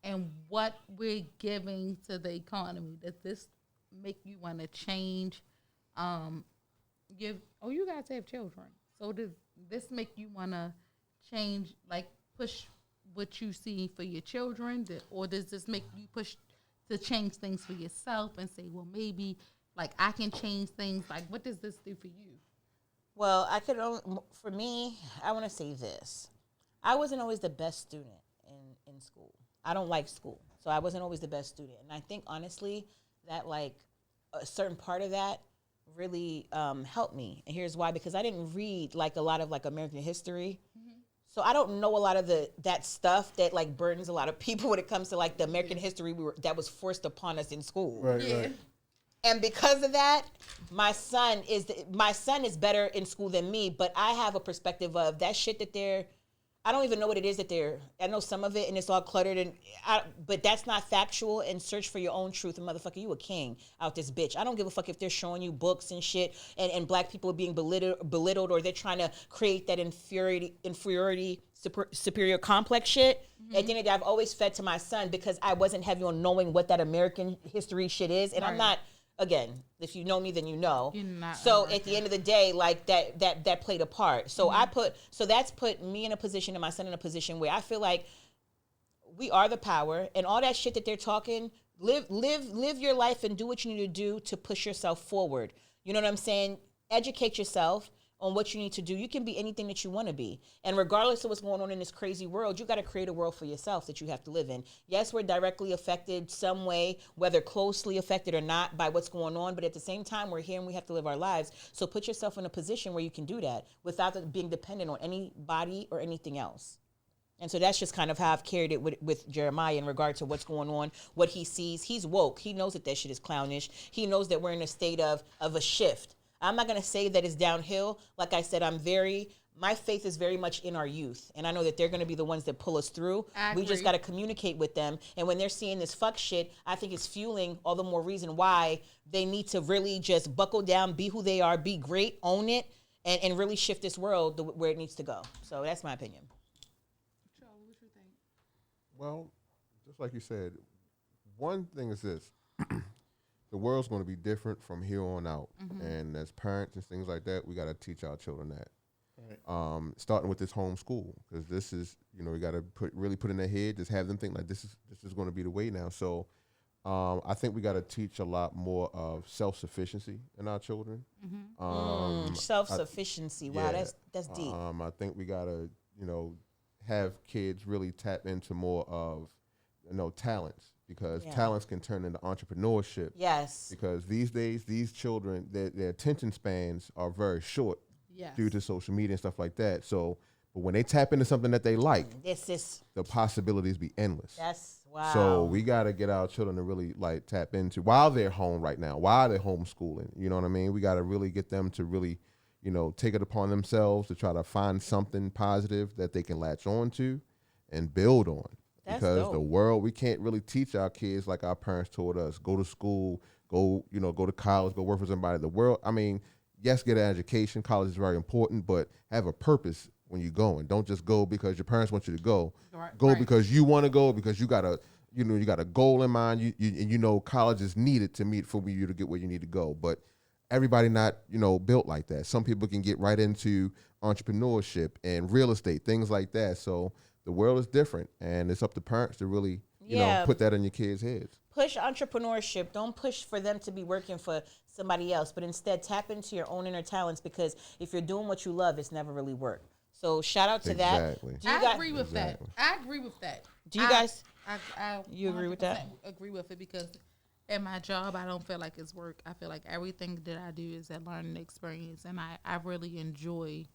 and what we're giving to the economy? Does this make you want to change? You guys have children, so does this make you want to change, like push what you see for your children, or does this make you push to change things for yourself and say, well, maybe like I can change things? Like, what does this do for you? Well, for me, I want to say this. I wasn't always the best student in school. I don't like school, so I wasn't always the best student. And I think honestly that like a certain part of that really helped me. And here's why: because I didn't read like a lot of like American history. So I don't know a lot of that stuff that like burdens a lot of people when it comes to like the American history that was forced upon us in school. Right. And because of that, my son is better in school than me, but I have a perspective of that shit that I don't even know what it is I know some of it and it's all cluttered but that's not factual, and search for your own truth. And motherfucker, you a king out this bitch. I don't give a fuck if they're showing you books and shit and black people are being belittled or they're trying to create that inferiority superior complex shit. At the end of the day, I've always fed to my son because I wasn't heavy on knowing what that American history shit is. And I'm Right. not again, if you know me, then you know. You're not So American. at the end of the day, like that played a part. So that's put me in a position and my son in a position where I feel like we are the power, and all that shit that they're talking. Live your life and do what you need to do to push yourself forward. You know what I'm saying? Educate yourself on what you need to do. You can be anything that you want to be. And regardless of what's going on in this crazy world, you got to create a world for yourself that you have to live in. Yes, we're directly affected some way, whether closely affected or not by what's going on. But at the same time, we're here and we have to live our lives. So put yourself in a position where you can do that without being dependent on anybody or anything else. And so that's just kind of how I've carried it with Jeremiah in regard to what's going on, what he sees. He's woke. He knows that shit is clownish. He knows that we're in a state of a shift. I'm not going to say that it's downhill. Like I said, my faith is very much in our youth. And I know that they're going to be the ones that pull us through. We just got to communicate with them. And when they're seeing this fuck shit, I think it's fueling all the more reason why they need to really just buckle down, be who they are, be great, own it, and really shift this world where it needs to go. So that's my opinion. Well, just like you said, one thing is this. The world's going to be different from here on out. And as parents and things like that, we got to teach our children that. Right. Starting with this homeschool, because this is, we got to really put in their head, just have them think like this is going to be the way now. So I think we got to teach a lot more of self-sufficiency in our children. Self-sufficiency. Wow, that's deep. I think we got to, have kids really tap into more of, talents, because talents can turn into entrepreneurship. Yes. Because these days, these children, their attention spans are very short due to social media and stuff like that. So, but when they tap into something that they like, the possibilities be endless. That's wow. So we got to get our children to really tap into while they're home right now, while they're homeschooling. You know what I mean? We got to really get them to really take it upon themselves to try to find something positive that they can latch on to and build on. That's because dope. the world, we can't really teach our kids like our parents taught us. Go to school, go to college, go work for somebody. The world, yes, get an education. College is very important, but have a purpose when you're going. Don't just go because your parents want you to go. Go because you want to go, because you got a goal in mind. College is needed for you to get where you need to go. But everybody not, built like that. Some people can get right into entrepreneurship and real estate, things like that. So the world is different, and it's up to parents to really, put that in your kids' heads. Push entrepreneurship. Don't push for them to be working for somebody else, but instead tap into your own inner talents, because if you're doing what you love, it's never really work. So shout out to that. I agree with that. Do you guys? You agree with that? Agree with it, because at my job, I don't feel like it's work. I feel like everything that I do is a learning experience, and I really enjoy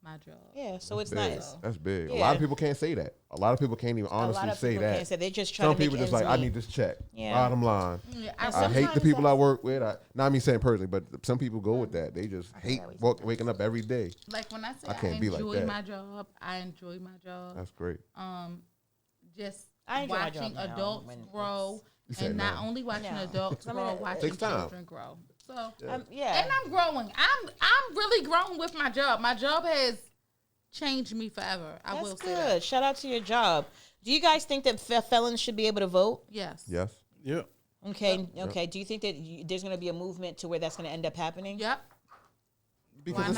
my job. Yeah, so That's it's big. nice. That's big. Yeah. A lot of people can't say that. A lot of people can't even honestly say that. Can't say. They're just trying Some to make people just ends like, I meet. need this check. Yeah. Bottom line. Yeah, I hate the people I work with. Not me saying personally, but some people go with that. They just hate waking up every day. Like when I say I can't I be like enjoy that. my job, I enjoy my job. That's great. Just I enjoy my watching job now adults when grow, You said and not no. only watching No. adults grow, watching Takes time. children grow. So Yeah. and I'm growing. I'm really growing with my job. My job has changed me forever. I That's will say good. that. Shout out to your job. Do you guys think that felons should be able to vote? Yes. Yes. Yep. Okay. Okay. Do you think that there's going to be a movement to where that's going to end up happening? Yep. Because Why in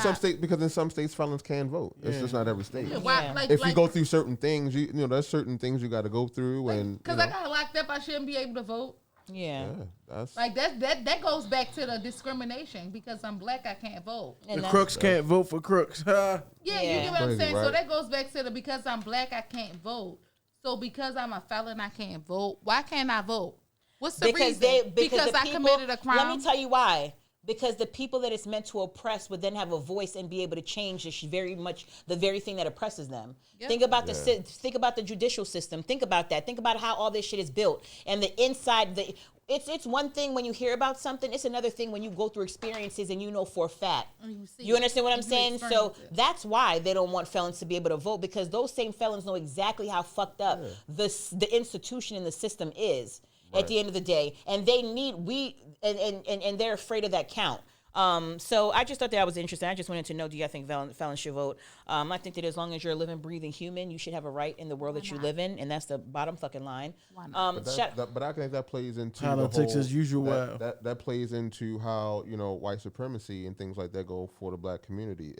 some not? states felons can vote. It's just not every state. Yeah, why, Yeah. like, If you go through certain things, there's certain things you got to go through, and because I got locked up, I shouldn't be able to vote. Yeah. that's Like that goes back to the discrimination. Because I'm black, I can't vote. And The that's- crooks can't vote for crooks. Yeah, Yeah. you get what I'm Crazy, saying. So right? that goes back to the because I'm black, I can't vote. So because I'm a felon, I can't vote. Why can't I vote? What's the reason? Because the I people- committed a crime. Let me tell you why. Because the people that it's meant to oppress would then have a voice and be able to change the very thing that oppresses them. Yep. Think about think about the judicial system. Think about that. Think about how all this shit is built and the inside. It's one thing when you hear about something. It's another thing when you go through experiences and you know for a fact. You understand what I'm saying? So that's why they don't want felons to be able to vote, because those same felons know exactly how fucked up the institution and the system is. At the end of the day, and they need and they're afraid of that count. So I just thought that was interesting. I just wanted to know, do you think felons should vote? I think that as long as you're a living, breathing human, you should have a right in the world that you live in, and that's the bottom fucking line. But I think that plays into Politics the whole, as usual. That plays into how white supremacy and things like that go for the black community.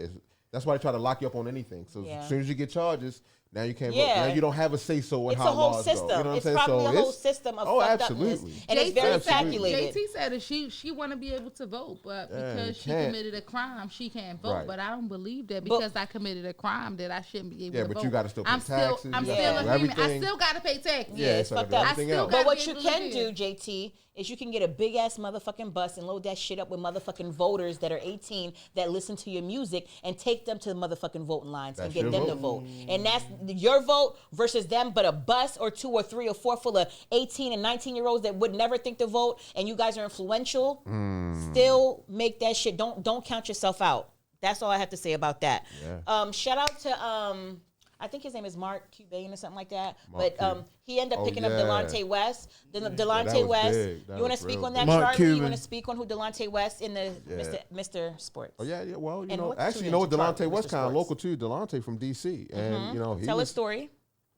That's why they try to lock you up on anything. So as soon as you get charges, now you can't vote. Now you don't have a say so in how laws go. You know what I'm it's saying? probably So a whole system of fucked upness, and it's very calculated. JT said that she want to be able to vote, but because she committed a crime, she can't vote. Right. But I don't believe that because I committed a crime that I shouldn't be able to vote. Yeah, but you got to still pay taxes. I'm still a human. I still got to pay taxes. Yeah, it's fucked up. But what you can do, JT, is you can get a big ass motherfucking bus and load that shit up with motherfucking voters that are 18 that listen to your music and take them to the motherfucking voting lines and get them to vote. And that's your vote versus them, but a bus or 2 or 3 or 4 full of 18 and 19-year-olds that would never think to vote, and you guys are influential. Still make that shit. Don't count yourself out. That's all I have to say about that. Yeah. Shout out to I think his name is Mark Cuban or something like that. He ended up picking up Delonte West. Delonte West. You want to speak on that, Charlie? You want to speak on who Delonte West in the Mr. Sports? Oh yeah. Well, actually, what Delonte West kind of local too. Delonte from DC, and tell his story.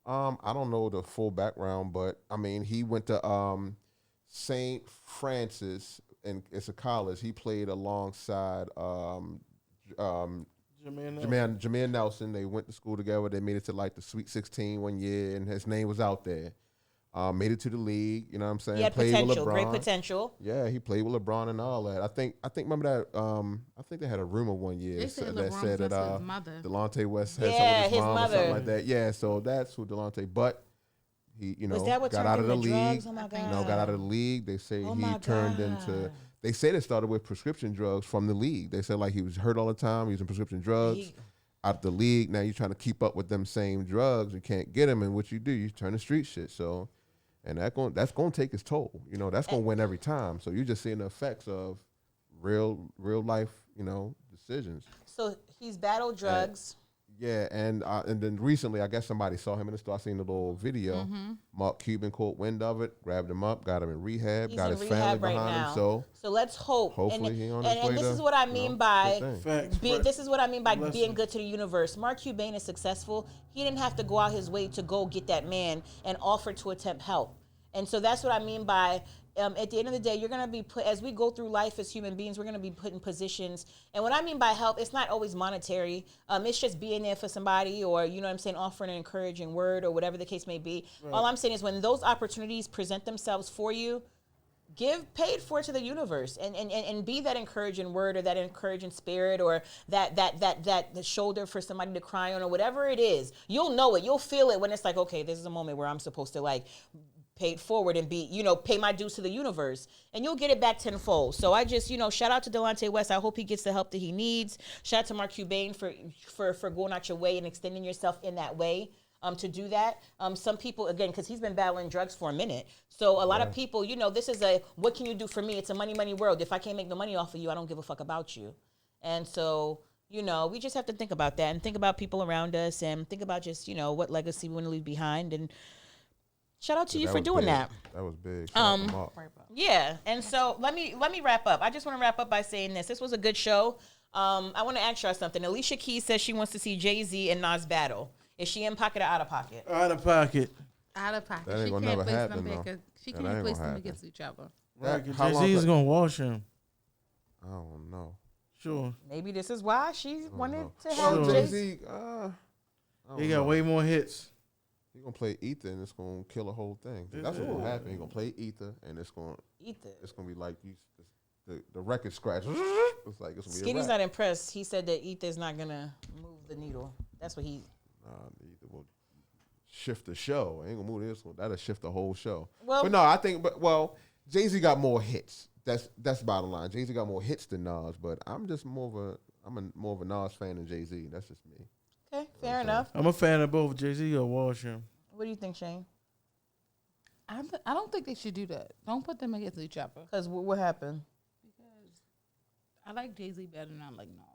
I don't know the full background, but I mean, he went to St. Francis, and it's a college. He played alongside Jameer Nelson. They went to school together. They made it to like the Sweet 16 one year, and his name was out there. Made it to the league. You know what I'm saying? He had played potential, with LeBron. great potential. Yeah, he played with LeBron and all that. I think remember that. I think they had a rumor one year that said that Delonte West had some with his mom or something like that. Yeah, so that's who Delonte. But he, got out of the league. Oh my God. Got out of the league. They say he turned into. They said it started with prescription drugs from the league. They said like he was hurt all the time, using prescription drugs. Out the league, now you're trying to keep up with them same drugs. You can't get them, and what you do, you turn to street shit. So, and that's going to take its toll. That's going to win every time. So you're just seeing the effects of real life, decisions. So he's battled drugs. And then recently, I guess somebody saw him in the store. I seen the little video. Mark Cuban caught wind of it, grabbed him up, got him in rehab, got his family behind him. So let's hope. Hopefully, he on his way. And this is what I mean by this is what I mean by being good to the universe. Mark Cuban is successful. He didn't have to go out his way to go get that man and offer to attempt help. And so that's what I mean by. At the end of the day, you're going to be put, as we go through life as human beings, we're going to be put in positions. And what I mean by help, it's not always monetary. It's just being there for somebody or, offering an encouraging word or whatever the case may be. Right. All I'm saying is when those opportunities present themselves for you, pay it forward to the universe and be that encouraging word or that encouraging spirit or that shoulder for somebody to cry on or whatever it is. You'll know it. You'll feel it when it's like, okay, this is a moment where I'm supposed to pay it forward and pay my dues to the universe, and you'll get it back tenfold. So I just, shout out to Delonte West. I hope he gets the help that he needs. Shout out to Mark Cuban for going out your way and extending yourself in that way to do that. Some people, again, because he's been battling drugs for a minute. So a lot of people, this is what can you do for me? It's a money world. If I can't make no money off of you, I don't give a fuck about you. And so, we just have to think about that and think about people around us and think about just, what legacy we want to leave behind. And shout out to you for doing that. That was big. Yeah, and so let me wrap up. I just want to wrap up by saying this. This was a good show. I want to ask y'all something. Alicia Keys says she wants to see Jay-Z and Nas battle. Is she in pocket or out of pocket? Out of pocket. Out of pocket. That ain't gonna never happen, though. She can't place them against each other. Jay-Z's going to wash him. I don't know. Sure. Maybe this is why she wanted to Sure. have Jay-Z, he got way more hits. He's going to play Ether, and it's going to kill the whole thing. That's what's going to happen. He's going to play Ether, and it's going to be like the record scratch. It's like it's going to be Skinny's not impressed. He said that Ether's not going to move the needle. That's what he... Ether will shift the show. Ain't going to move this one. That'll shift the whole show. Well, but no, I think... Jay-Z got more hits. That's bottom line. Jay-Z got more hits than Nas, but I'm more of a Nas fan than Jay-Z. That's just me. Okay, fair enough. I'm a fan of both Jay-Z or Walsham. What do you think, Shane? I don't think they should do that. Don't put them against each other. Because what happened? Because I like Jay-Z better than I like Nas.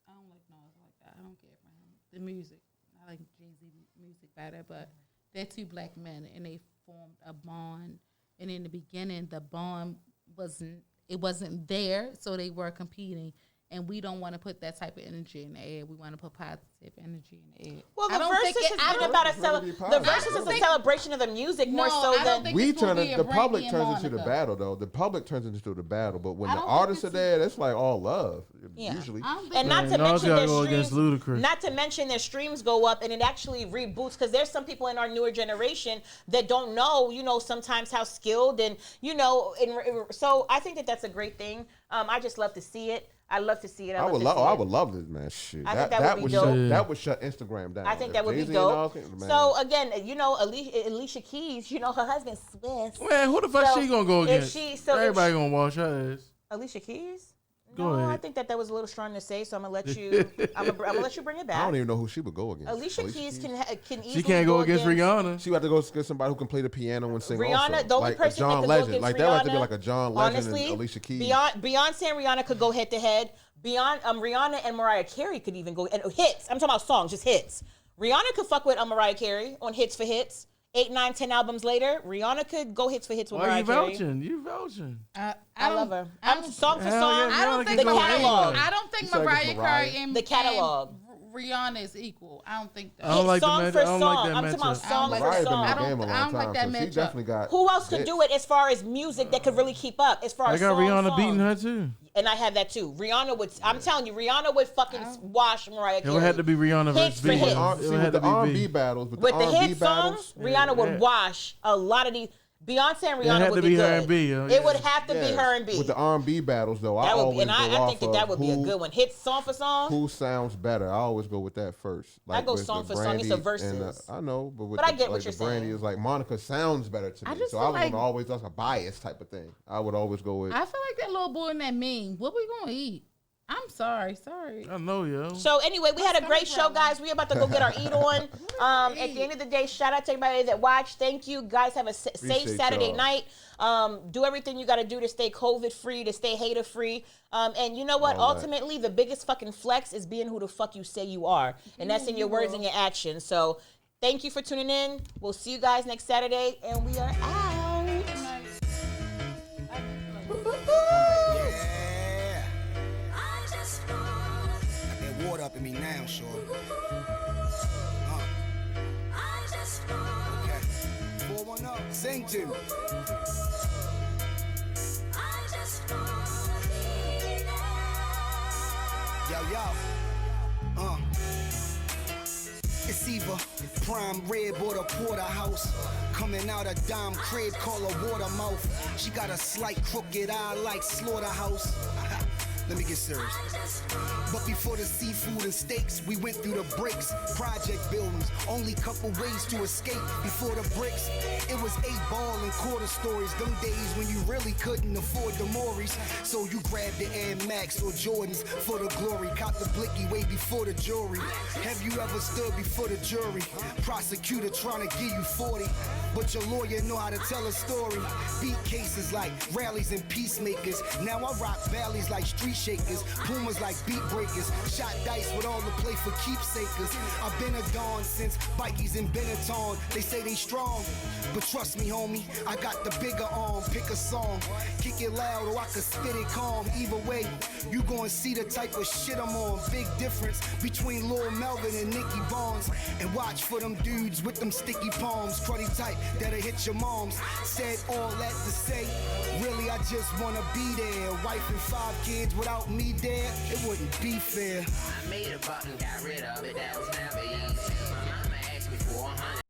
I don't like Nas like that. I don't care for him. The music. I like Jay-Z music better, but they're two black men, and they formed a bond. And in the beginning, the bond wasn't it wasn't there, so they were competing. And we don't want to put that type of energy in the air. We want to put positive energy in the air. Well, I the don't think versus it- is I been don't- about It's gonna be the positive. versus I is don't a think- celebration of the music more No, so I don't than. think We it's gonna turn be it. a The Brandy public and turns into the Monica. battle, though. The public turns into the battle, but when I the don't artists are think it's- there, that's like all love. Yeah. Usually, I don't think And not Yeah, to now it's mention gotta their go streams, against Ludacris. not to mention their streams go up and it actually reboots because there's some people in our newer generation that don't know, sometimes how skilled and so I think that that's a great thing. I just love to see it. I love to see it. I would love this, man. Shit, I think that would be shut, dope. that would shut Instagram down. I think If that would be Jay-Z and all dope. came- man. So again, Alicia Keys, her husband's Swiss. Man, who the fuck So, she gonna go if against? she- so if Everybody she- gonna wash her ass. Alicia Keys? Go No, I ahead. think that was a little strong to say, so I'm gonna let you. I'm gonna let you bring it back. I don't even know who she would go against. Alicia Keys can easily. She can't go against Rihanna. She would have to go get somebody who can play the piano and sing. Rihanna, also. the only like person a John that could Legend. go against Like Rihanna, that would have to be like a John Legend honestly, and Alicia Keys. Beyonce and Rihanna could go head to head. Rihanna and Mariah Carey could even go and hits. I'm talking about songs, just hits. Rihanna could fuck with Mariah Carey on hits for hits. 8, 9, 10 albums later, Rihanna could go hits for hits with Why Mariah you Carey. vouching? You vouching? I love her. I don't- Song for Hell song. yeah, I don't Rihanna think can the go catalog. anywhere. I don't think You said Mariah it's Mariah. Carey and The catalog. and Rihanna is equal. I don't think that. I don't like the song match- for I don't like song. that I'm talking about matchup. song I for don't Mariah's been in song. the I don't- game a I long don't like time, that so she matchup. definitely got. Who else could hits. do it as far as music that could really keep up? As far I as got song, Rihanna beating her too. And I have that too. Rihanna would. I'm telling you, Rihanna would fucking wash Mariah It Carey. would have to be Rihanna Hits versus for V. hits. It See, would with have the to be R&B V. battles, with With the the R&B hit battles, songs, Rihanna would yeah. wash a lot of these. Beyonce and It Rihanna had would to be be her good. and B, yo, It yeah. would have to be yes. her and B. With the R&B battles, though, I That would, always and go I off think that would be a who- good one. Hit song for song. Who sounds better? I always go with that first. Like go with song the for song. It's a Brandy and versus. I know, but with But I the, get what like you're the Brandy saying. is like Monica sounds better to me. I just So feel I was like- gonna always that's a bias type of thing. I would always go with. I feel like that little boy and that mean. What we gonna eat? I'm sorry. I know, yo. So anyway, we had a great show, guys. We about to go get our eat on. At the end of the day, shout out to everybody that watched. Thank you, guys. Have a safe Appreciate Saturday y'all. night. Do everything you got to do to stay COVID free, to stay hater free. And you know what? All that. Ultimately, the biggest fucking flex is being who the fuck you say you are, and that's in your words and your actions. So thank you for tuning in. We'll see you guys next Saturday, and we are out. Yeah. Got that water up in me now, shorty. Okay. 410, sing to me. Yo. It's either prime rib or the porterhouse. Coming out a dime crib, call her watermouth. She got a slight crooked eye like slaughterhouse. Let me get serious. But before the seafood and steaks, we went through the breaks. Project buildings, only couple ways to escape. Before the bricks, it was 8-ball and quarter stories. Them days when you really couldn't afford the Morris. So you grabbed the Air Max or Jordans for the glory. Caught the blicky way before the jury. Have you ever stood before the jury? Prosecutor trying to give you 40. But your lawyer know how to tell a story. Beat cases like rallies and peacemakers. Now I rock valleys like street shakers. Pumas like beat breakers. Shot dice with all the play for keepsakers. I've been a dawn since Bikies and Benetton. They say they strong, but trust me, homie, I got the bigger arm. Pick a song, kick it loud or I could spit it calm. Either way, you gon' see the type of shit I'm on. Big difference between Lil Melvin and Nicky Barnes. And watch for them dudes with them sticky palms. Cruddy type that'll hit your moms. Said all that to say, really I just wanna be there. Wife and 5 kids without me there, it wouldn't be fair. I made a buck and got rid of it, that was never easy. My mama asked me for 100.